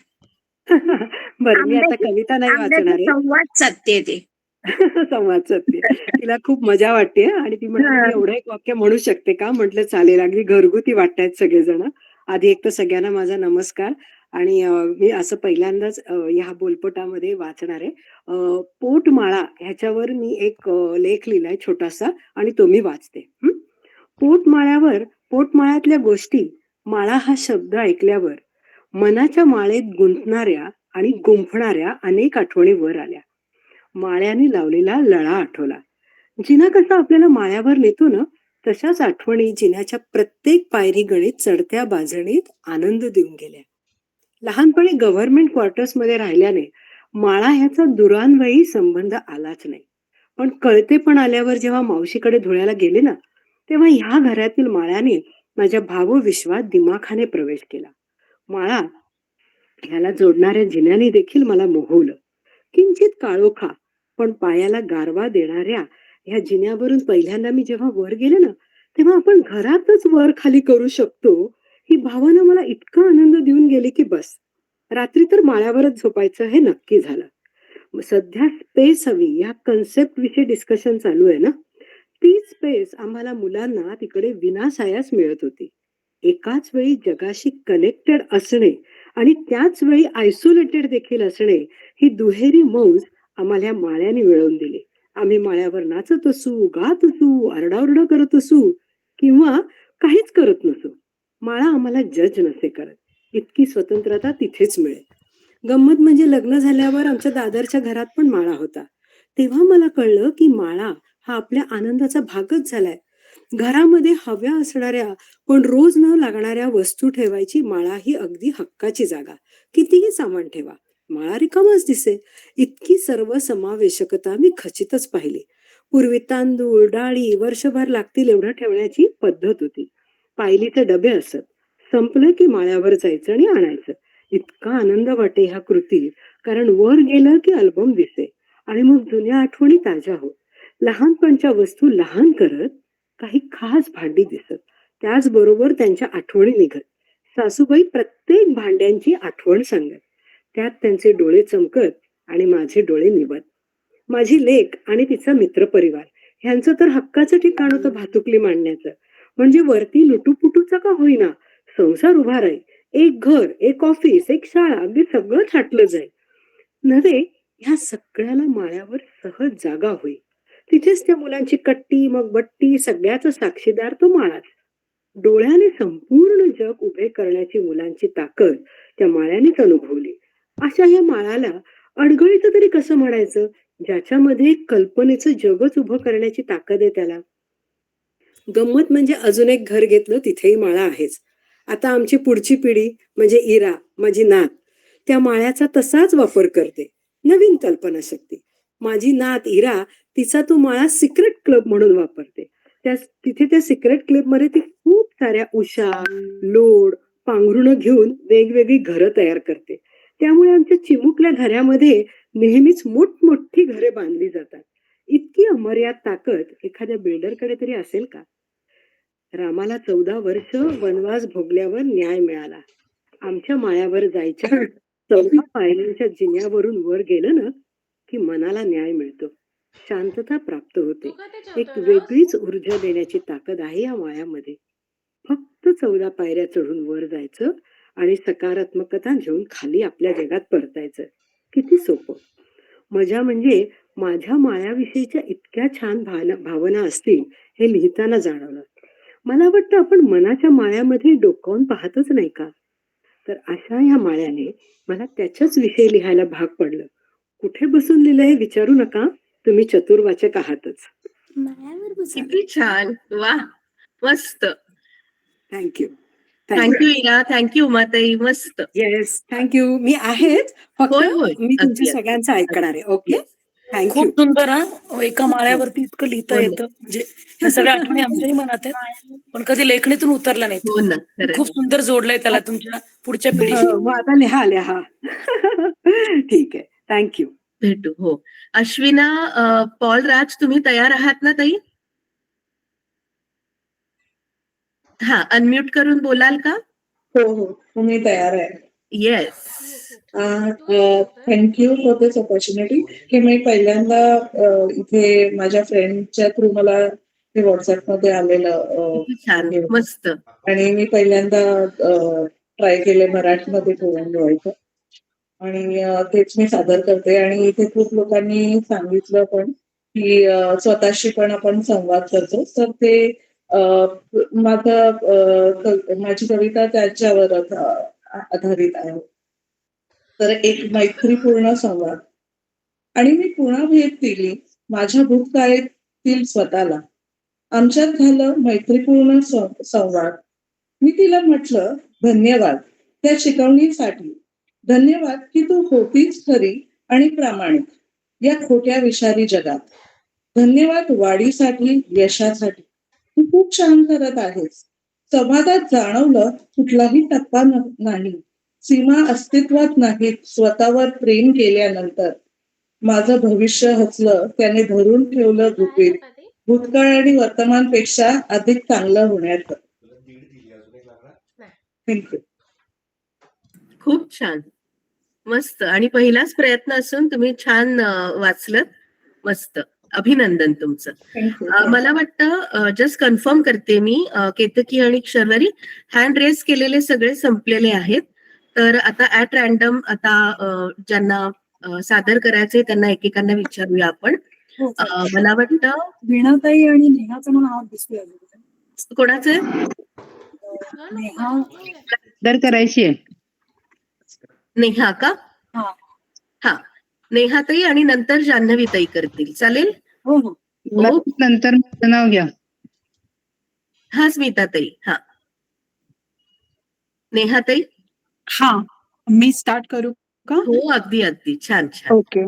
बरं, मी आता कविता नाही वाचणार आंब्याचा आहे. संवाद साधते ती. संवाद साधते. तिला खूप मजा वाटते आणि ती म्हणाली मी एवढं एक वाक्य म्हणू शकते का? म्हटलं चालेल. अगदी घरगुती वाटतायत सगळेजण. आधी एक तर सगळ्यांना माझा नमस्कार. आणि मी असं पहिल्यांदाच ह्या बोलपटामध्ये वाचणार आहे. पोटमाळा ह्याच्यावर मी एक लेख लिहिलाय छोटासा आणि तो मी वाचते. पोटमाळ्यातल्या गोष्टी, माळा हा शब्द ऐकल्यावर मनाच्या माळेत गुंतणाऱ्या आणि गुंफणाऱ्या अनेक आठवणी वर आल्या. माळ्याने लावलेला लळा आठवला. जिना कसा आपल्याला माळ्यावर नेतो ना, तशाच आठवणी जिन्याच्या प्रत्येक पायरी गणित चढत्या बाजणीत आनंद देऊन गेल्या. लहानपणी गव्हर्नमेंट क्वार्टर्स मध्ये राहिल्याने माळा ह्याचा दुरान्वयी संबंध आलाच नाही. पण कळतेपण आल्यावर जेव्हा मावशीकडे धुळ्याला गेले ना, तेव्हा ह्या घरातील माळ्याने माझ्या भावविश्वात दिमाखाने प्रवेश केला. माळा ह्याला जोडणाऱ्या जिन्याने देखील मला मोहवलं. किंचित काळोखा पण पायाला गारवा देणाऱ्या ह्या जिन्यावरून पहिल्यांदा मी जेव्हा वर गेले ना, तेव्हा आपण घरातच वर खाली करू शकतो ही भावना मला इतका आनंद देऊन गेली की बस, रात्री तर माळ्यावरच झोपायचं हे नक्की झालं. सध्या स्पेस हवी या कन्सेप्ट विषयी डिस्कशन चालू आहे ना, ती स्पेस आम्हाला मुलांना तिकडे विनासायास मिळत होती. एकाच वेळी जगाशी कनेक्टेड असणे आणि त्याच वेळी आयसोलेटेड देखील असणे ही दुहेरी मौज आम्हाला या माळ्याने मिळवून दिली. आम्ही माळ्यावर नाचत असू, गात असू, आरडाओरडा करत असू किंवा काहीच करत नसू, माळा आम्हाला जज नसे करत. इतकी स्वतंत्रता तिथेच मिळेल. गंमत म्हणजे लग्न झाल्यावर आमच्या दादरच्या घरात पण माळा होता. तेव्हा मला कळलं की माळा हा आपल्या आनंदाचा भागच झालाय. घरामध्ये हव्या असणाऱ्या पण रोज न लागणाऱ्या वस्तू ठेवायची माळा ही अगदी हक्काची जागा. कितीही सामान ठेवा, माळा रिकामाच दिसे. इतकी सर्व समावेशकता मी खचितच पाहिली. पूर्वी तांदूळ डाळी वर्षभर लागतील एवढं ठेवण्याची पद्धत होती. पायलीचे डबे असत, संपलं की माळ्यावर जायचं आणि आणायचं. इतका आनंद वाटे ह्या कृतीत, कारण वर गेलं की अल्बम दिसे आणि मग जुन्या आठवणी ताज्या होत. लहानपणच्या वस्तू लहान करत काही खास भांडी दिसत, त्याचबरोबर त्यांच्या आठवणी निघत. सासूबाई प्रत्येक भांड्यांची आठवण सांगत, त्यात त्यांचे डोळे चमकत आणि माझे डोळे निवत. माझी लेक आणि तिचा मित्रपरिवार ह्यांचं तर हक्काचं ठिकाण होतं भातुकली मांडण्याचं. म्हणजे वरती लुटूपुटूचा का होईना संसार उभा राहील. एक घर, एक ऑफिस, एक शाळा, अगदी सगळं थाटलं जाईल. नव्हे, ह्या सगळ्याला माळ्यावर सहज जागा होईल. तिथेच त्या मुलांची कट्टी मग बट्टी सगळ्याच साक्षीदार तो माळाच. डोळ्याने संपूर्ण जग उभे करण्याची मुलांची ताकद त्या माळ्यानेच अनुभवली. अशा या माळाला अडगळीचं तरी कसं म्हणायचं, ज्याच्यामध्ये कल्पनेचं जगच उभं करण्याची ताकद आहे त्याला. गंमत म्हणजे अजून एक घर घेतलं तिथेही माळा आहेच. आता आमची पुढची पिढी म्हणजे इरा माझी नात त्या माळ्याचा तसाच वापर करते. नवीन कल्पनाशक्ती. माझी नात इरा तिचा तो माळा सिक्रेट क्लब म्हणून वापरते. तिथे त्या सिक्रेट क्लब मध्ये ती खूप साऱ्या उषा, लोड, पांघरुणं घेऊन वेगवेगळी घरं तयार करते. त्यामुळे आमच्या चिमुकल्या घरामध्ये नेहमीच मोठमोठी घरे बांधली जातात. इतकी अमर्याद ताकद एखाद्या बिल्डरकडे तरी असेल का? रामाला 14 वर्ष वनवास भोगल्यावर न्याय मिळाला. आमच्या माळ्यावर जायच्या 14 पायऱ्यांच्या जिन्यावरून वर गेलं ना की मनाला न्याय मिळतो, शांतता प्राप्त होते. एक वेगळीच ऊर्जा देण्याची ताकद आहे या माळ्यामध्ये. फक्त 14 पायऱ्या चढून वर जायचं आणि सकारात्मकता घेऊन खाली आपल्या जगात परतायचं. किती सोपं. मजा म्हणजे माझ्या माळ्याविषयीच्या इतक्या छान भावना असतील हे लिहिताना जाणवलं. मला वाटतं आपण मनाच्या माळ्यामध्ये डोकावून पाहतच नाही का? तर अशा या माळ्याने मला त्याच्याच विषयी लिहायला भाग पडलं. कुठे बसून लिहिलं हे विचारू नका, तुम्ही चतुर्वाचक आहातच. माळ्यावर बसा. किती छान. वा, मस्त. थँक्यू. थँक्यू इरा, थँक्यू उमाताई, मस्त. Yes, thank you. मी आहेच, फक्त होय, होय. मी अगदी, तुमच्या सगळ्यांचं ऐकणार आहे. Okay, thank you. खूप सुंदर हा. एका माळ्यावरती इतकं लिहिता हो ना. येतं म्हणजे ह्या सगळ्या आठवणी आमच्याही मनात आहेत पण कधी लेखणीतून उतरल्या नाहीत. हो ना, खरं खूप आहे. सुंदर जोडलंय त्याला तुमच्या पुढच्या पिढीशी. मग आता लिहा लिहा. ठीक आहे, थँक्यू. भेटू. हो. अश्विना पॉल राज, तुम्ही तयार आहात ना ताई? हा, अनम्यूट करून बोलाल का? हो, मी तयार आहे. Yes. Thank you for this opportunity की मी पहिल्यांदा इथे माझ्या फ्रेंडच्या थ्रू मला हे व्हॉट्सअपमध्ये आलेलं किती छान, मस्त. आणि मी पहिल्यांदा ट्राय केले मराठीमध्ये पोएम लिहायचं आणि तेच मी सादर करते. आणि इथे खूप लोकांनी सांगितलं पण की स्वतःशी पण आपण संवाद करतो, तर ते माझी कविता त्याच्यावर आधारित आहे. तर एक मैत्रीपूर्ण संवाद. आणि मी पुन्हा भेट दिली माझ्या भूतकाळातील स्वतःला. आमच्यात झालं मैत्रीपूर्ण संवाद. मी तिला म्हटलं धन्यवाद त्या शिकवणीसाठी. धन्यवाद की तू होतीच खरी आणि प्रामाणिक या खोट्या विषारी जगात. धन्यवाद वाढीसाठी, यशासाठी. तू खूप छान करत आहेस. संवादात जाणवलं कुठलाही टप्पा नाही, सीमा अस्तित्वात नाहीत. स्वतःवर प्रेम केल्यानंतर माझं भविष्य हसलं, त्याने धरून ठेवलं गुपित. भूतकाळ आणि वर्तमानपेक्षा अधिक चांगलं होण्याचं. थँक्यू. खूप छान, मस्त. आणि पहिलाच प्रयत्न असून तुम्ही छान वाचलं. मस्त, अभिनंदन तुमचं. मला वाटतं जस्ट कन्फर्म करते मी, केतकी आणि शर्वरी हँड रेस केलेले सगळे संपलेले आहेत. तर आता ऍट रॅन्डम आता ज्यांना सादर करायचे त्यांना एकेकांना विचारूया आपण. मला वाटतं वीणाताई आणि नेहाचं मला नाव दिसतोय. कोणाचं? नेहा. सादर करायची आहे. नेहा का? हा. हा, नेहाताई आणि नंतर जान्हवीताई करतील. चालेल? हो हो. नंतर माझं नाव घ्या. हा, स्मिताताई. हा, नेहाताई. हा, मी स्टार्ट करू का? हो, अगदी अगदी. छान छान. ओके.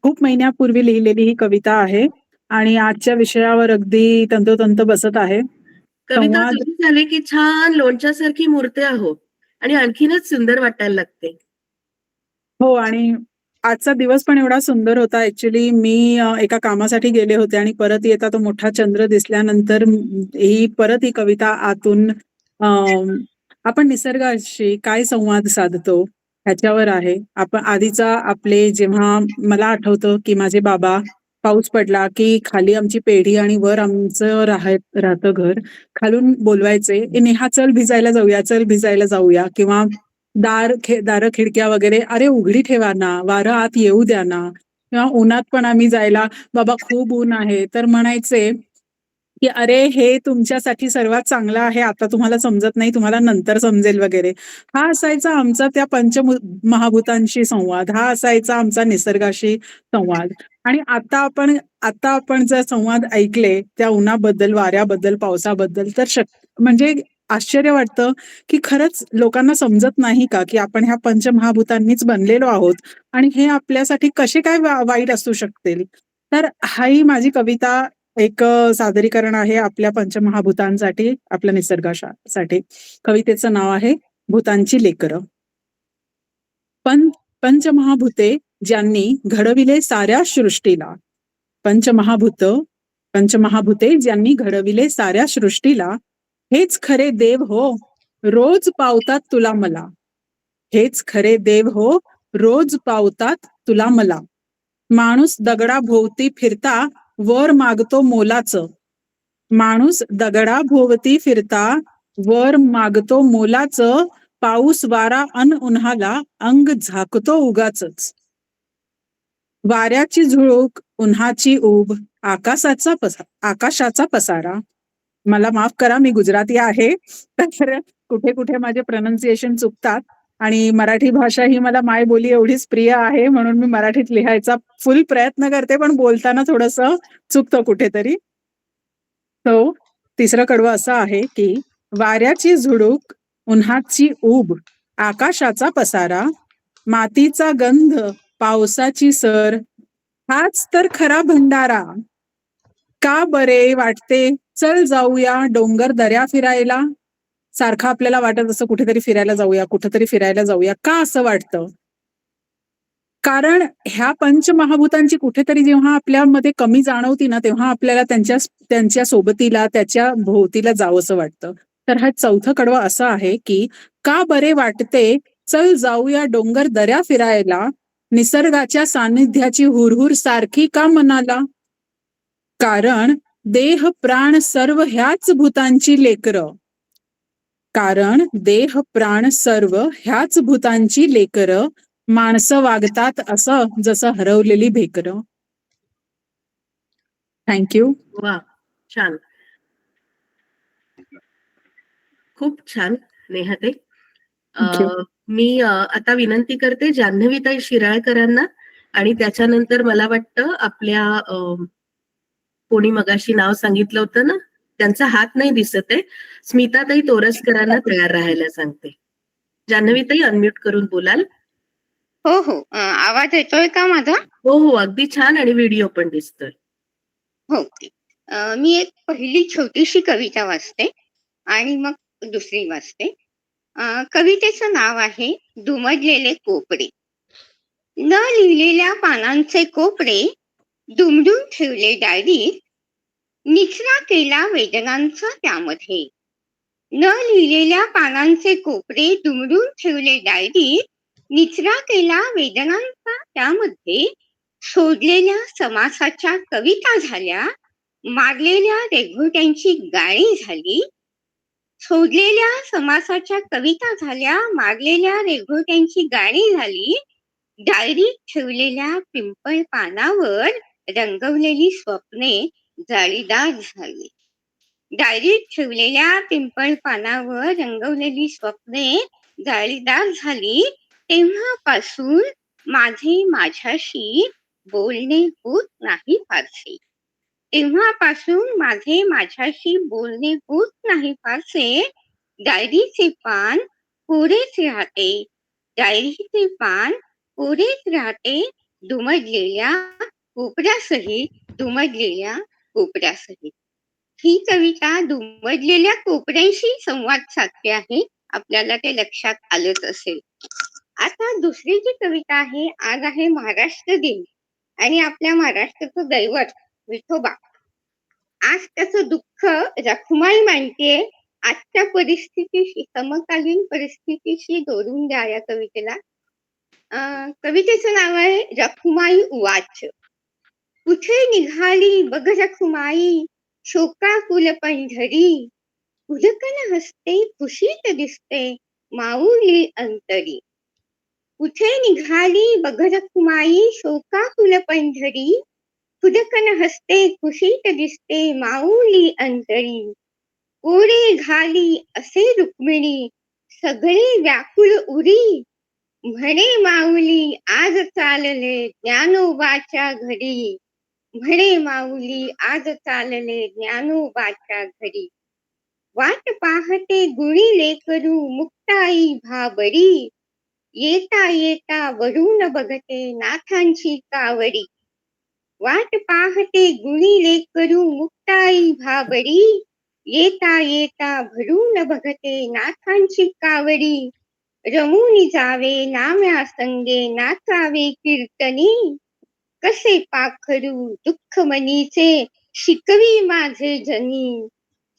खूप महिन्यापूर्वी लिहिलेली ही कविता आहे आणि आजच्या विषयावर अगदी तंतोतंत बसत आहे. कविता संवाद. सुरू झाली की छान लोणच्यासारखी मूर्ती आहो आणि आणखीनच सुंदर वाटायला लागते. हो, आणि आजचा दिवस पण एवढा सुंदर होता. ऍक्च्युली मी एका कामासाठी गेले होते आणि परत येता तो मोठा चंद्र दिसल्यानंतर परत ही कविता आतून आपण निसर्गाशी काय संवाद साधतो ह्याच्यावर आहे. आपण आधीचा आपले जेव्हा मला आठवतं की माझे बाबा पाऊस पडला की खाली आमची पेढी आणि वर आमचं राहतं घर. खालून बोलवायचे, "ए नेहा, चल भिजायला जाऊया, चल भिजायला जाऊया." किंवा दारं खिडक्या वगैरे अरे उघडी ठेवा ना, वारं आत येऊ द्या ना. किंवा उन्हात पण आम्ही जायला, बाबा खूप ऊन आहे, तर म्हणायचे की अरे हे तुमच्यासाठी सर्वात चांगलं आहे, आता तुम्हाला समजत नाही, तुम्हाला नंतर समजेल वगैरे. हा असायचा आमचा त्या महाभूतांशी संवाद, हा असायचा आमचा निसर्गाशी संवाद. आणि आता आपण जर संवाद ऐकले त्या उन्हाबद्दल, वाऱ्याबद्दल, पावसाबद्दल, तर म्हणजे आश्चर्य वाटतं की खरंच लोकांना समजत नाही का की आपण ह्या पंचमहाभूतांनीच बनलेलो आहोत आणि हे आपल्यासाठी कसे काय वाईट असू शकतील. तर ही माझी कविता एक सादरीकरण आहे आपल्या पंचमहाभूतांसाठी, आपल्या निसर्गासाठी. कवितेचं नाव आहे भूतांची लेकरं. पंचमहाभूते ज्यांनी घडविले साऱ्या सृष्टीला. पंचमहाभूते ज्यांनी घडविले साऱ्या सृष्टीला, हेच खरे देव हो, रोज पावतात तुला मला. हेच खरे देव हो, रोज पावतात तुला मला. माणूस दगडाभोवती फिरता वर मागतो मोलाचं. माणूस दगडाभोवती फिरता वर मागतो मोलाचं. पाऊस वारा अन उन्हाला अंग झाकतो उगाचच. वाऱ्याची झुळूक, उन्हाची ऊब, आकाशाचा पसारा. मला माफ करा, मी गुजराती आहे, तर कुठे कुठे माझे प्रोनाउन्सिएशन चुकतात. आणि मराठी भाषा ही मला मायबोली एवढीच प्रिय आहे, म्हणून मी मराठीत लिहायचा फुल प्रयत्न करते, पण बोलताना थोडंसं चुकतं कुठेतरी. तो तिसरं कडवं असं आहे की वाऱ्याची झुळूक, उन्हाची ऊब, आकाशाचा पसारा, मातीचा गंध, पावसाची सर, हाच तर खरा भंडारा. का बरे वाटते चल जाऊया डोंगर दऱ्या फिरायला. सारखं आपल्याला वाटत असं कुठेतरी फिरायला जाऊया, कुठेतरी फिरायला जाऊया. का असं वाटतं? कारण ह्या पंचमहाभूतांची कुठेतरी जेव्हा आपल्यामध्ये कमी जाणवती ना, तेव्हा आपल्याला त्यांच्या सोबतीला, त्याच्या भोवतीला जावंसं वाटतं. तर हा चौथं कडवं असं आहे की का बरे वाटते चल जाऊया डोंगर दऱ्या फिरायला, निसर्गाच्या सान्निध्याची हुरहुर सारखी का मनाला. कारण देह प्राण सर्व ह्याच भूतांची लेकरं. कारण देह प्राण सर्व ह्याच भूतांची लेकरं. माणसं वागतात असं जसं हरवलेली भेकरं. थँक्यू. वा, छान, खूप छान नेहाते. Thank you. मी आता विनंती करते जान्हवीताई शिराळकरांना, आणि त्याच्यानंतर मला वाटतं आपल्या कोणी मगाशी नाव सांगितलं होतं ना, त्यांचा हात नाही दिसत आहे, स्मिताताई तोरसकरांना तयार राहायला सांगते. जान्हवीताई अनम्यूट करून बोलाल. हो हो आवाज येतोय का माझा? हो हो, अगदी छान, आणि व्हिडिओ पण दिसतोय. हो. मी एक पहिली छोटीशी कविता वाचते आणि मग दुसरी वाचते. कवितेचं नाव आहे दुमडलेले कोपरे. न लिहिलेल्या पानांचे कोपरे दुमडून ठेवले डायरीत, निचरा केला वेदनांचा त्यामध्ये. न लिहिलेल्या पानांचे कोपरे दुमडून ठेवले डायरीत, निचरा केला वेदनांचा त्यामध्ये. सोडलेल्या समासाच्या कविता झाल्या, मारलेल्या रेघोट्यांची गाणी झाली. सोडलेल्या समासाच्या कविता झाल्या, मारलेल्या रेघोट्यांची गाणी झाली. डायरीत ठेवलेल्या पिंपळ पानावर रंगवलेली स्वप्ने जाळीदार झाली. डायरीत ठेवलेल्या पिंपळ पानावर रंगवलेली स्वप्ने जाळीदार झाली. तेव्हापासून माझे माझ्याशी बोलणे होत नाही फारसे. तेव्हापासून माझे माझ्याशी बोलणे होत नाही फारसे. डायरीचे पान कोरेच राहते, डायरीचे पान कोरेच राहते. दुमडलेल्या कोपऱ्यासहित, दुमडलेल्या कोपऱ्यासहित. ही कविता दुमडलेल्या कोपऱ्यांशी संवाद साधते आहे. आपल्याला ते लक्षात आलंच असेल. आता दुसरी जी कविता आहे, आज आहे महाराष्ट्र दिन आणि आपल्या महाराष्ट्राचं दैवत विठोबा. आज त्याचं दुःख रखुमाई मांडते. आजच्या परिस्थितीशी, समकालीन परिस्थितीशी जोडून द्या या कवितेला. कवितेचं नाव आहे रखुमाई उवाच. कुठे निघाली बघ रखुमाई, शोकाकुल पंढरी. उदकन हसते खुशीत दिसते, माऊली अंतरी. कुठे निघाली बघ रखुमाई शोकाकुल पंढरी. खुदकन हसते खुशीत दिसते माऊली अंतरी. कोडे घाली असे रुक्मिणी सगळे व्याकुळ उरी. म्हणे माऊली आज चालले ज्ञानोबाच्या घरी. म्हणे माऊली आज चालले ज्ञानोबाच्या घरी. वाट पाहते गुणी लेकरू मुक्ताई भाबरी. येता येता वरून बघते नाथांची कावडी. वाट पाहते गुणी लेकरू मुक्ताई भाबरी. येता येता भरून बघते नाथांची कावडी. रमुनी जावे नाम्या संगे नाचावे कीर्तनी. कसे पाखरू दुःख मनीचे शिकवी माझे जनी.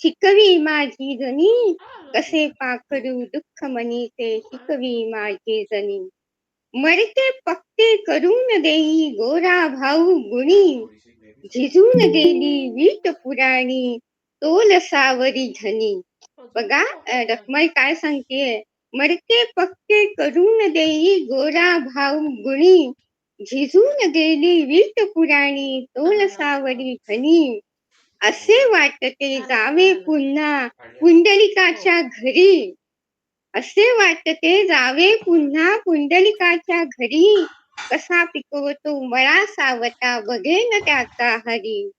शिकवी माझी जनी. कसे पाखरू दुःख मनीचे शिकवी माझी जनी. मरते पक्के करून देई गोरा भाऊ गुणी. झिजून गेली वीट पुराणी तोल सावरी धनी. बघा रखमाई काय सांगतेय. मरते पक्के करून देई गोरा भाऊ गुणी. झिजून गेली वीट पुराणी तोल सावरी धनी. असे वाटते जावे पुन्हा पुंडलिकाच्या घरी. असे वाटते जावे पुन्हा पुंडलिकाच्या घरी. कसा पिकवतो मळा सावता बघेन त्याचा हरी.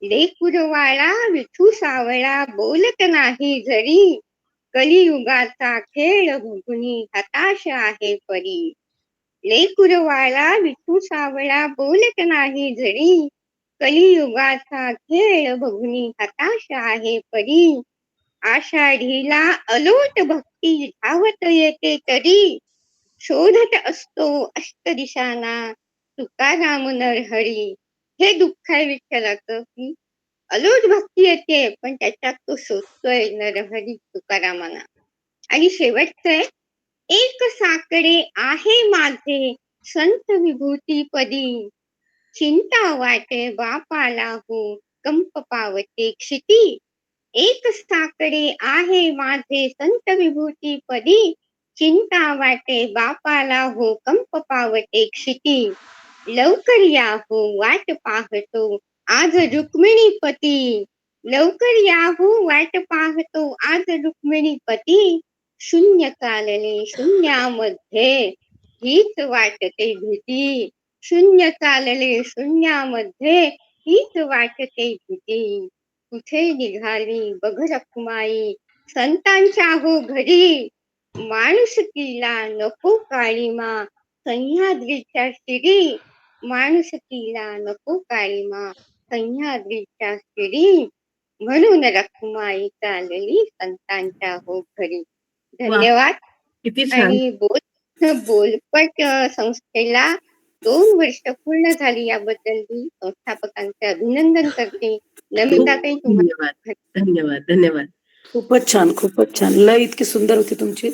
लेकुरवाळा विठू सावळा बोलत नाही जरी. कलियुगाचा खेळ भुगुनी हताश आहे परी. लेकुरवाळा विठू सावळा बोलत नाही जरी. कलियुगाचा खेळ बघुनी हताश आहे परी. आषाढीला अलोट भक्ती धावत येते तरी. शोधत असतो अष्टदिशांना तुकाराम नरहरी. हे दुःख आहे विठ्ठलाचं की अलोट भक्ती येते पण त्याच्यात तो शोधतोय नरहरी तुकारामांना. आणि शेवटचं एक साकडे आहे माझे संत विभूती पदी. चिंता वाटे बापाला हो कंप पावते क्षिती. एक साकडे आहे माझे संत विभूती पदी. चिंता वाटे बापाला हो कंप पावते क्षिती. लवकर या हो वाट पाहतो आज रुक्मिणीपती. लवकर या हो वाट पाहतो आज रुक्मिणीपती. शून्य चालले शून्यामध्ये हीच वाटते भीती. शून्य चालले शून्यामध्ये हीच वाटते भीती. कुठे निघाली बघ रखुमाई संतांच्या हो घरी. माणुसकीला नको काळीमा सह्याद्रीच्या शिरी. माणुसकीला नको काळीमा सह्याद्रीच्या शिरी. म्हणून रखुमाई चालली संतांच्या हो घरी. धन्यवाद. किती छान. आणि बोलपट संस्थेला 2 वर्ष पूर्ण झाली याबद्दल मी संस्थापकांचे अभिनंदन करते. नमिताताई तुम्हाला धन्यवाद धन्यवाद धन्यवाद. खूपच छान, खूपच छान. लय इतकी सुंदर होती तुमची.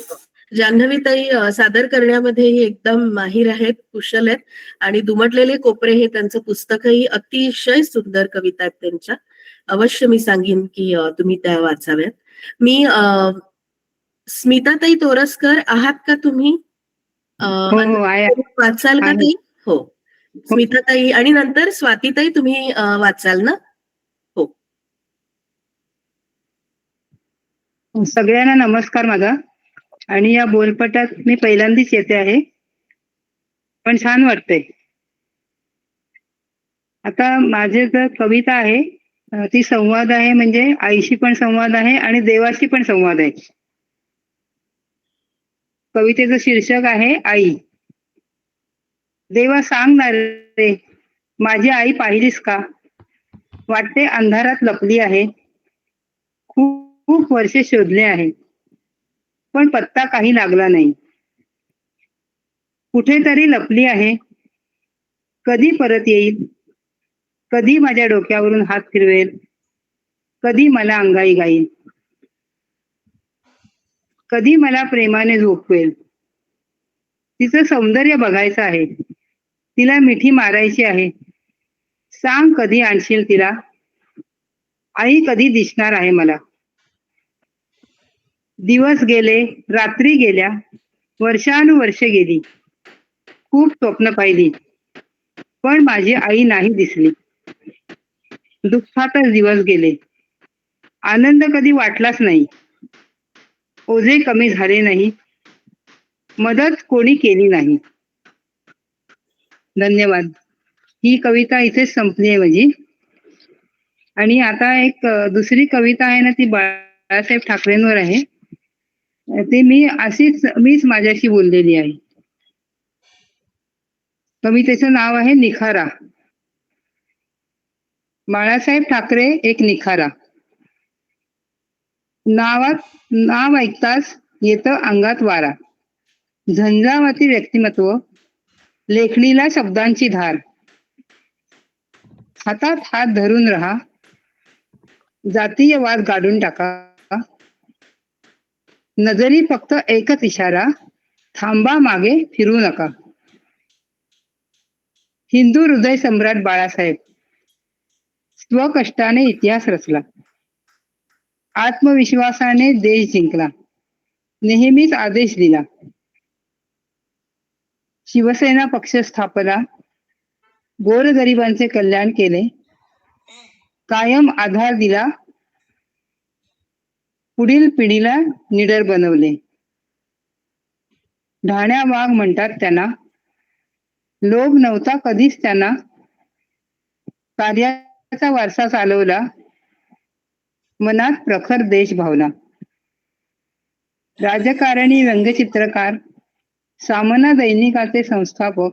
जान्हवीताई सादर करण्यामध्येही एकदम माहीर आहेत, कुशल आहेत. आणि दुमटलेले कोपरे हे त्यांचं पुस्तकही अतिशय सुंदर कविता आहेत त्यांच्या. अवश्य मी सांगेन की तुम्ही त्या वाचाव्यात. मी स्मिताताई तोरसकर आहात का तुम्ही? वाचाल का ताई? हो स्मिताताई आणि नंतर स्वातीताई तुम्ही वाचाल ना? हो. सगळ्यांना नमस्कार माझा. आणि या बोलपटात मी पहिल्यांदाच येते आहे पण छान वाटतंय. आता माझे जर कविता आहे ती संवाद आहे, म्हणजे आईशी पण संवाद आहे आणि देवाशी पण संवाद आहे. कवितेचं शीर्षक आहे आई. देवा सांग ना रे माझी आई पाहिलीस का. वाटते अंधारात लपली आहे. खूप वर्षे शोधले आहे पण पत्ता काही लागला नाही. कुठेतरी लपली आहे. कधी परत येईल. कधी माझ्या डोक्यावरून हात फिरवेल. कधी मला अंगाई गाईल. कधी मला प्रेमाने झोपवेल. तिचं सौंदर्य बघायचं आहे. तिला मिठी मारायची आहे. सांग कधी आणशील तिला. आई कधी दिसणार आहे मला. दिवस गेले, रात्री गेल्या, वर्षानुवर्षे गेली. खूप स्वप्न पाहिली, पण माझी आई नाही दिसली. दुःखातच दिवस गेले. आनंद कधी वाटलाच नाही. ओझे कमी झाले नाही. मदत कोणी केली नाही. धन्यवाद. ही कविता इथेच संपली आहे माझी. आणि आता एक दुसरी कविता आहे ना, ती बाळासाहेब ठाकरेंवर आहे. ते मीच माझ्याशी बोललेली आहे. कवितेचं नाव आहे निखारा. बाळासाहेब ठाकरे एक निखारा. नाव ऐकताच येतं अंगात वारा. झंझावाती व्यक्तिमत्व, लेखणीला शब्दांची धार. हातात हात धरून राहा, जातीयवाद गाडून टाका. नजरी फक्त एकच इशारा, थांबा मागे फिरू नका. हिंदू हृदय सम्राट बाळासाहेब स्वकष्टाने इतिहास रचला. आत्मविश्वासाने देश जिंकला. नेहमीच आदेश दिला. शिवसेना पक्ष स्थापना, गोरगरिबांचे कल्याण केले. कायम आधार दिला. पुढील पिढीला निडर बनवले. ढाण्या वाघ म्हणतात त्यांना, लोभ नव्हता कधीच त्यांना. कार्याचा वारसा चालवला, मनात प्रखर देश भावना. राजकारणी, व्यंगचित्रकार, सामना दैनिकाचे संस्थापक,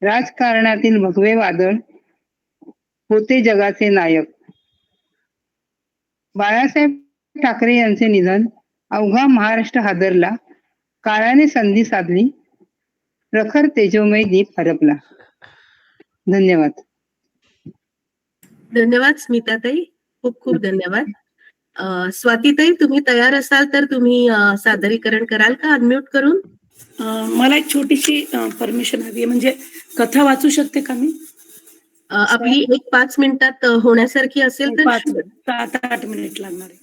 राजकारणातील भगवे वादळ, होते जगाचे नायक. बाळासाहेब ठाकरे यांचे निधन, अवघा महाराष्ट्र हादरला. काळाने संधी साधली, प्रखर तेजोमय दीप हरपला. धन्यवाद. धन्यवाद स्मिताताई, खूप खूप धन्यवाद. स्वातीताई, तुम्ही तयार असाल तर तुम्ही सादरीकरण कराल का अनम्यूट करून? मला एक छोटीशी परमिशन हवी आहे, म्हणजे कथा वाचू शकते का मी? आपली एक 5 मिनिटात होण्यासारखी असेल तर 7-8 मिनिट लागणार आहे.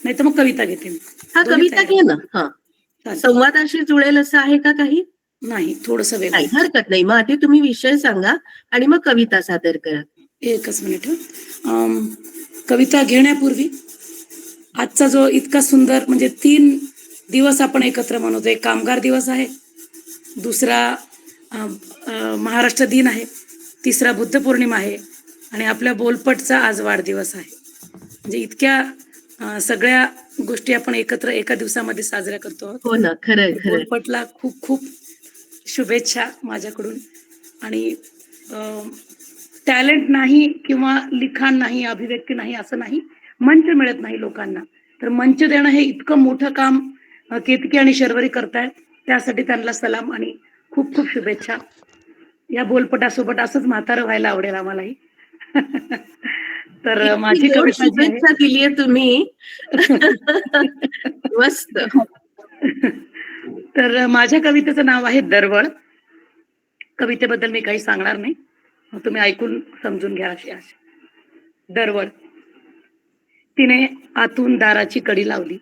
नाही तर मग कविता घेते मी. हा, कविता घे ना. हा, संवादाशी जुळेल असं आहे का काही? नाही, थोडस वेळ. नाही, हरकत नाही. मग आधी तुम्ही विषय सांगा आणि मग कविता सादर करा. एकच मिनिट. कविता घेण्यापूर्वी आजचा जो इतका सुंदर, म्हणजे 3 दिवस आपण एकत्र मनवतो. एक कामगार दिवस आहे, दुसरा महाराष्ट्र दिन आहे, तिसरा बुद्ध पौर्णिमा आहे आणि आपल्या बोलपटचा आज वाढदिवस आहे. म्हणजे इतक्या सगळ्या गोष्टी आपण एकत्र एका दिवसामध्ये साजऱ्या करतो. हो ना, खरंय खरंय. बोलपटला खूप खूप शुभेच्छा माझ्याकडून. आणि टॅलेंट नाही किंवा लिखाण नाही, अभिव्यक्ती नाही असं नाही, मंच मिळत नाही लोकांना, तर मंच देणं हे इतकं मोठं काम केतकी आणि शर्वरी करतायत. त्यासाठी त्यांना सलाम आणि खूप खूप शुभेच्छा. या बोलपटासोबत असंच म्हातारं व्हायला आवडेल आम्हालाही. तर माझी कविता शुभेच्छा दिलीये तुम्ही. मस्त. तर माझ्या कवितेचं नाव आहे दरवळ. कवितेबद्दल मी काही सांगणार नाही, तुम्ही ऐकून समजून घ्या अशी आशा. दरवळ. तिने आतून दाराची कडी लावली.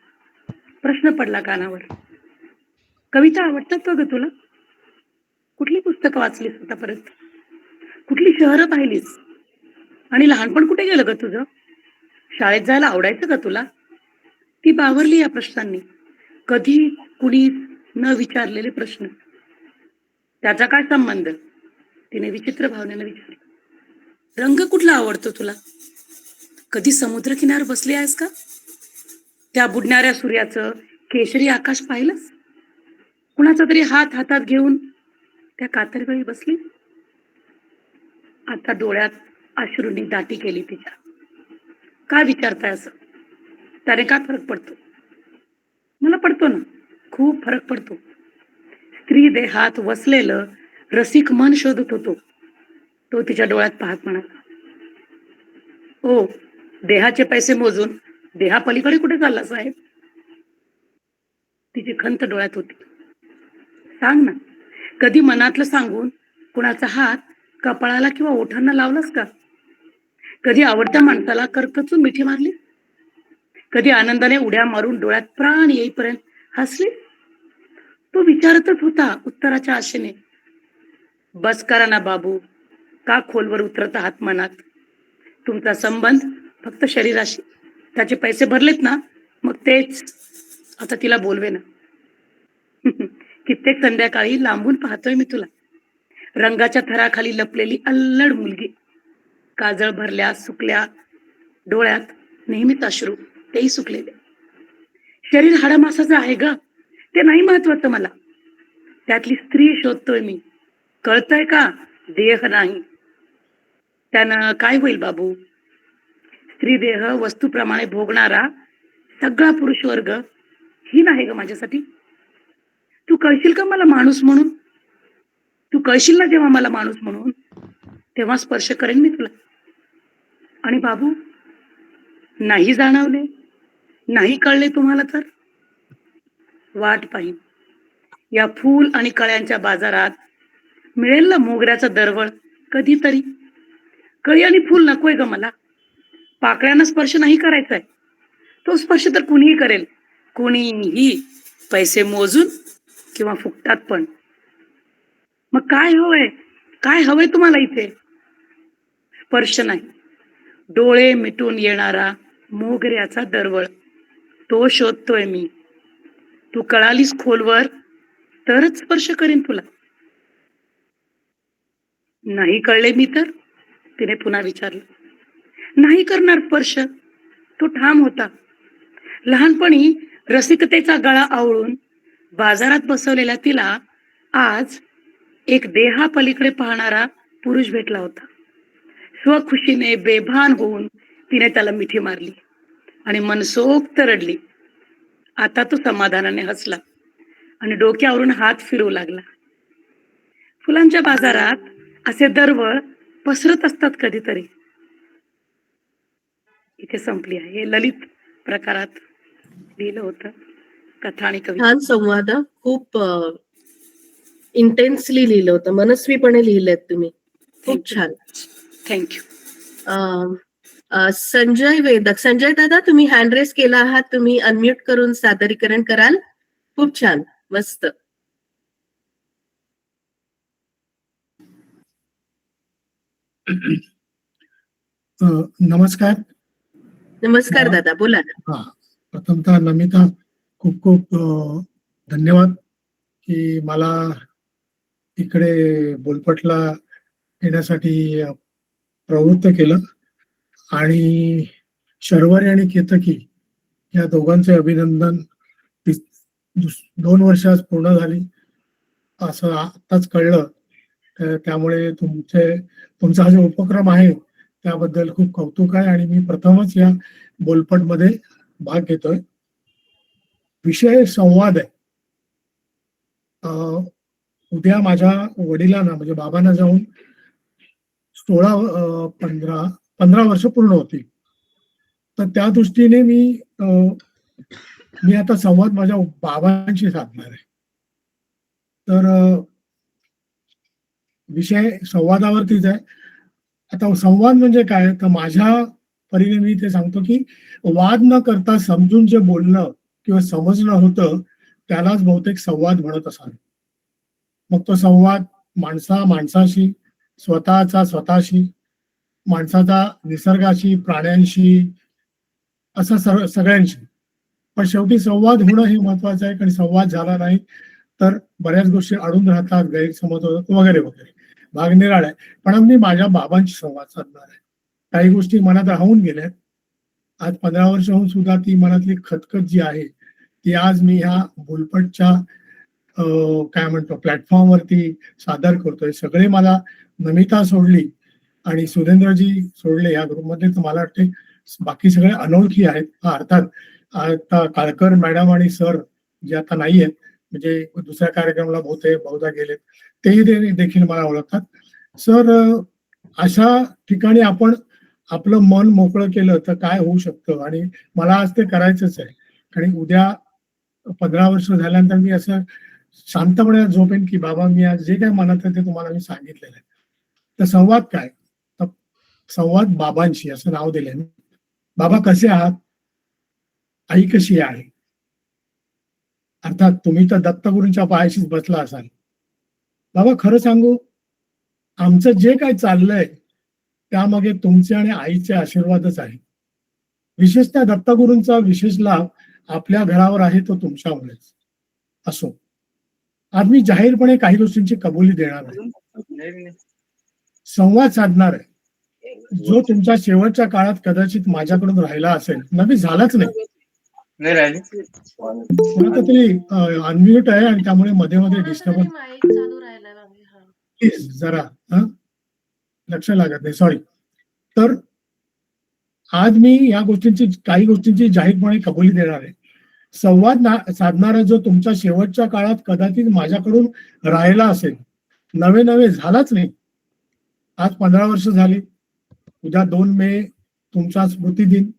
प्रश्न पडला कानावर, कविता आवडतात का ग तुला? कुठली पुस्तकं वाचलीस आतापर्यंत? कुठली शहरं पाहिलीस? आणि लहानपण कुठे गेलं ग तुझं? शाळेत जायला आवडायचं का तुला? ती बावरली या प्रश्नांनी. कधी कुणी न विचारलेले प्रश्न. त्याचा काय संबंध? तिने विचित्र भावनेनं विचारलं. रंग कुठला आवडतो तुला? कधी समुद्र किनार बसली आहेस का? त्या बुडणाऱ्या सूर्याचं केशरी आकाश पाहिलंस? कुणाचा तरी हात हातात घेऊन त्या कातरवेळी बसली. आता डोळ्यात अश्रूंनी दाटी केली तिच्या. काय विचारताय असं? त्याने काय फरक पडतो? मला पडतो ना, खूप फरक पडतो. स्त्री देहात वसलेलं रसिक मन शोधत होतो. तो तिच्या डोळ्यात पाहत म्हणाला, ओ, देहाचे पैसे मोजून देहापलीकडे कुठे चालला साहेब? तिची खंत डोळ्यात होती. सांग ना, कधी मनातलं सांगून कुणाचा हात कपाळाला किंवा ओठांना लावलास का? कधी आवडत्या माणसाला करकचून मिठी मारली? कधी आनंदाने उड्या मारून डोळ्यात प्राण येईपर्यंत हसले. तो विचारतच होता उत्तराच्या आशेने, बस करा ना बाबू, का खोलवर उतरत आहात मनात? तुमचा संबंध फक्त शरीराशी, त्याचे पैसे भरलेत ना, मग तेच. आता तिला बोलवे ना. कित्येक संध्याकाळी लांबून पाहतोय मी तुला, रंगाच्या थराखाली लपलेली अल्लड मुलगी, काजळ भरल्या सुकल्या डोळ्यात, नेहमीच अश्रू, तेही सुकलेले. शरीर हाडामासाचं आहे ग, ते नाही महत्वाचं मला. त्यातली स्त्री शोधतोय मी, कळतंय का? देह नाही. त्यानं काय होईल बाबू? स्त्री देह वस्तूप्रमाणे भोगणारा सगळा पुरुष वर्ग ही नाही ग माझ्यासाठी. तू कळशील का मला माणूस म्हणून? तू कळशील ना जेव्हा मला माणूस म्हणून, तेव्हा स्पर्श करेन मी तुला. आणि बाबू, नाही जाणवले, नाही कळले तुम्हाला तर वाट पाहीन. या फूल आणि कळ्यांच्या बाजारात मिळेल ना मोगऱ्याचा दरवळ कधीतरी. कळी आणि फूल नकोय ग मला, पाकळ्यांना स्पर्श नाही करायचाय. तो स्पर्श तर कुणीही करेल, कुणीही, पैसे मोजून किंवा फुकटात पण. मग काय हवंय, काय हवंय तुम्हाला इथे? स्पर्श नाही, डोळे मिटून येणारा मोगऱ्याचा दरवळ, तो शोधतोय मी. तू कळालीस खोलवर तरच स्पर्श करीन तुला. नाही कळले मी तर, तिने पुन्हा विचारलं. नाही करणार स्पर्श, तो ठाम होता. लहानपणी रसिकतेचा गळा आवळून बाजारात बसवलेला तिला आज एक देहापलीकडे पाहणारा पुरुष भेटला होता. स्वखुशीने बेभान होऊन तिने त्याला मिठी मारली आणि मनसोक्त रडली. आता तो समाधानाने हसला आणि डोक्यावरून हात फिरवू लागला. फुलांच्या बाजारात असे दरवळ पसरत असतात कधीतरी. इथे संपली आहे. हे ललित प्रकारात लिहिलं होतं, कथा आणि कविता. छान संवाद, खूप इंटेन्सली लिहिलं होतं, मनस्वीपणे लिहिलेत तुम्ही, खूप छान. थँक्यू. संजय वेदक, संजय दादा तुम्ही हँड रेस केला आहात, तुम्ही अनम्यूट करून सादरीकरण कराल. खूप छान, मस्त. नमस्कार. नमस्कार दादा, बोला ना. हा, प्रथमतः नमिता खूप खूप धन्यवाद की मला इकडे बोलपटला येण्यासाठी प्रवृत्त केलं. आणि शर्वरी आणि केतकी या दोघांचे अभिनंदन. 2 वर्ष आज पूर्ण झाली असं आताच कळलं. त्यामुळे तुमचा हा जो उपक्रम आहे त्याबद्दल खूप कौतुक आहे आणि मी प्रथमच या बोलपटमध्ये भाग घेतोय. विषय संवाद आहे. उद्या माझ्या वडिलांना म्हणजे बाबांना जाऊन 15 वर्ष पूर्ण होतील. तर त्या दृष्टीने मी आता संवाद माझ्या बाबांशी साधणार आहे. तर विषय संवादावरतीच आहे. आता संवाद म्हणजे काय, तर माझ्या परीने मी ते सांगतो की वाद न करता समजून जे बोलणं किंवा समजणं होतं त्यालाच बहुतेक संवाद म्हणत असावे. मग तो संवाद माणसाशी, स्वतःशी, माणसाचा निसर्गाशी, प्राण्यांशी, असं सगळ्यांशी. पण शेवटी संवाद होणं हे महत्वाचं आहे, कारण संवाद झाला नाही तर बऱ्याच गोष्टी अडून राहतात, गैरसमज होतात वगैरे वगैरे. भाग निराळा आहे. पण मी माझ्या बाबांशी संवाद साधणार आहे. काही गोष्टी मनात राहून गेल्यात. आज 15 वर्ष होऊन सुद्धा ती मनातली खतखत जी आहे ती आज मी ह्या बोलपटच्या काय म्हणतो प्लॅटफॉर्मवरती सादर करतोय. सगळे मला, नमिता सोडली आणि सुरेंद्रजी सोडले या ग्रुपमध्ये, तर मला वाटते बाकी सगळे अनोळखी आहेत. अर्थात आता काळकर मॅडम आणि सर जे आता नाही आहेत, म्हणजे दुसऱ्या कार्यक्रमाला बहुधा गेलेत, तेही देखील मला ओळखतात. सर, अशा ठिकाणी आपण आपलं मन मोकळं केलं तर काय होऊ शकतं, आणि मला आज ते करायचंच आहे. आणि उद्या 15 वर्ष झाल्यानंतर मी असं शांतपणे झोपेन की बाबा मी आज जे काय मनात आहे ते तुम्हाला मी सांगितलेलं आहे. तर संवाद काय, तर संवाद बाबांशी असं नाव दिलंय. बाबा कसे आहात? आई कशी आहे? अर्थात तुम्ही तर दत्तगुरूंच्या पायाशीच बसला असाल. बाबा खरं सांगू, आमचं जे काही चाललंय त्यामागे तुमचे आणि आईचे आशीर्वादच आहे. विशेषतः दत्तगुरूंचा विशेष लाभ आपल्या घरावर आहे तो तुमच्यामुळेच. असो, आज मी जाहीरपणे काही गोष्टींची कबुली देणार आहे, संवाद साधणार आहे. जो तुमच्या शेवटच्या काळात कदाचित माझ्याकडून राहिला असेल, नक्की झालाच नाही, कोणाचा तरी अनम्यूट आहे आणि त्यामुळे मध्ये मध्ये डिस्टर्बन्स. प्लीज जरा लक्ष लागत नाही, सॉरी. तर आज मी या गोष्टींची काही गोष्टींची जाहीरपणे कबुली देणार आहे. संवाद साधणारा जो तुमच्या शेवटच्या काळात कदाचित माझ्याकडून राहिला असेल, नवे नवे झालाच नाही. आज 15 वर्ष झाली, उद्या 2 मे तुमचा स्मृती दिन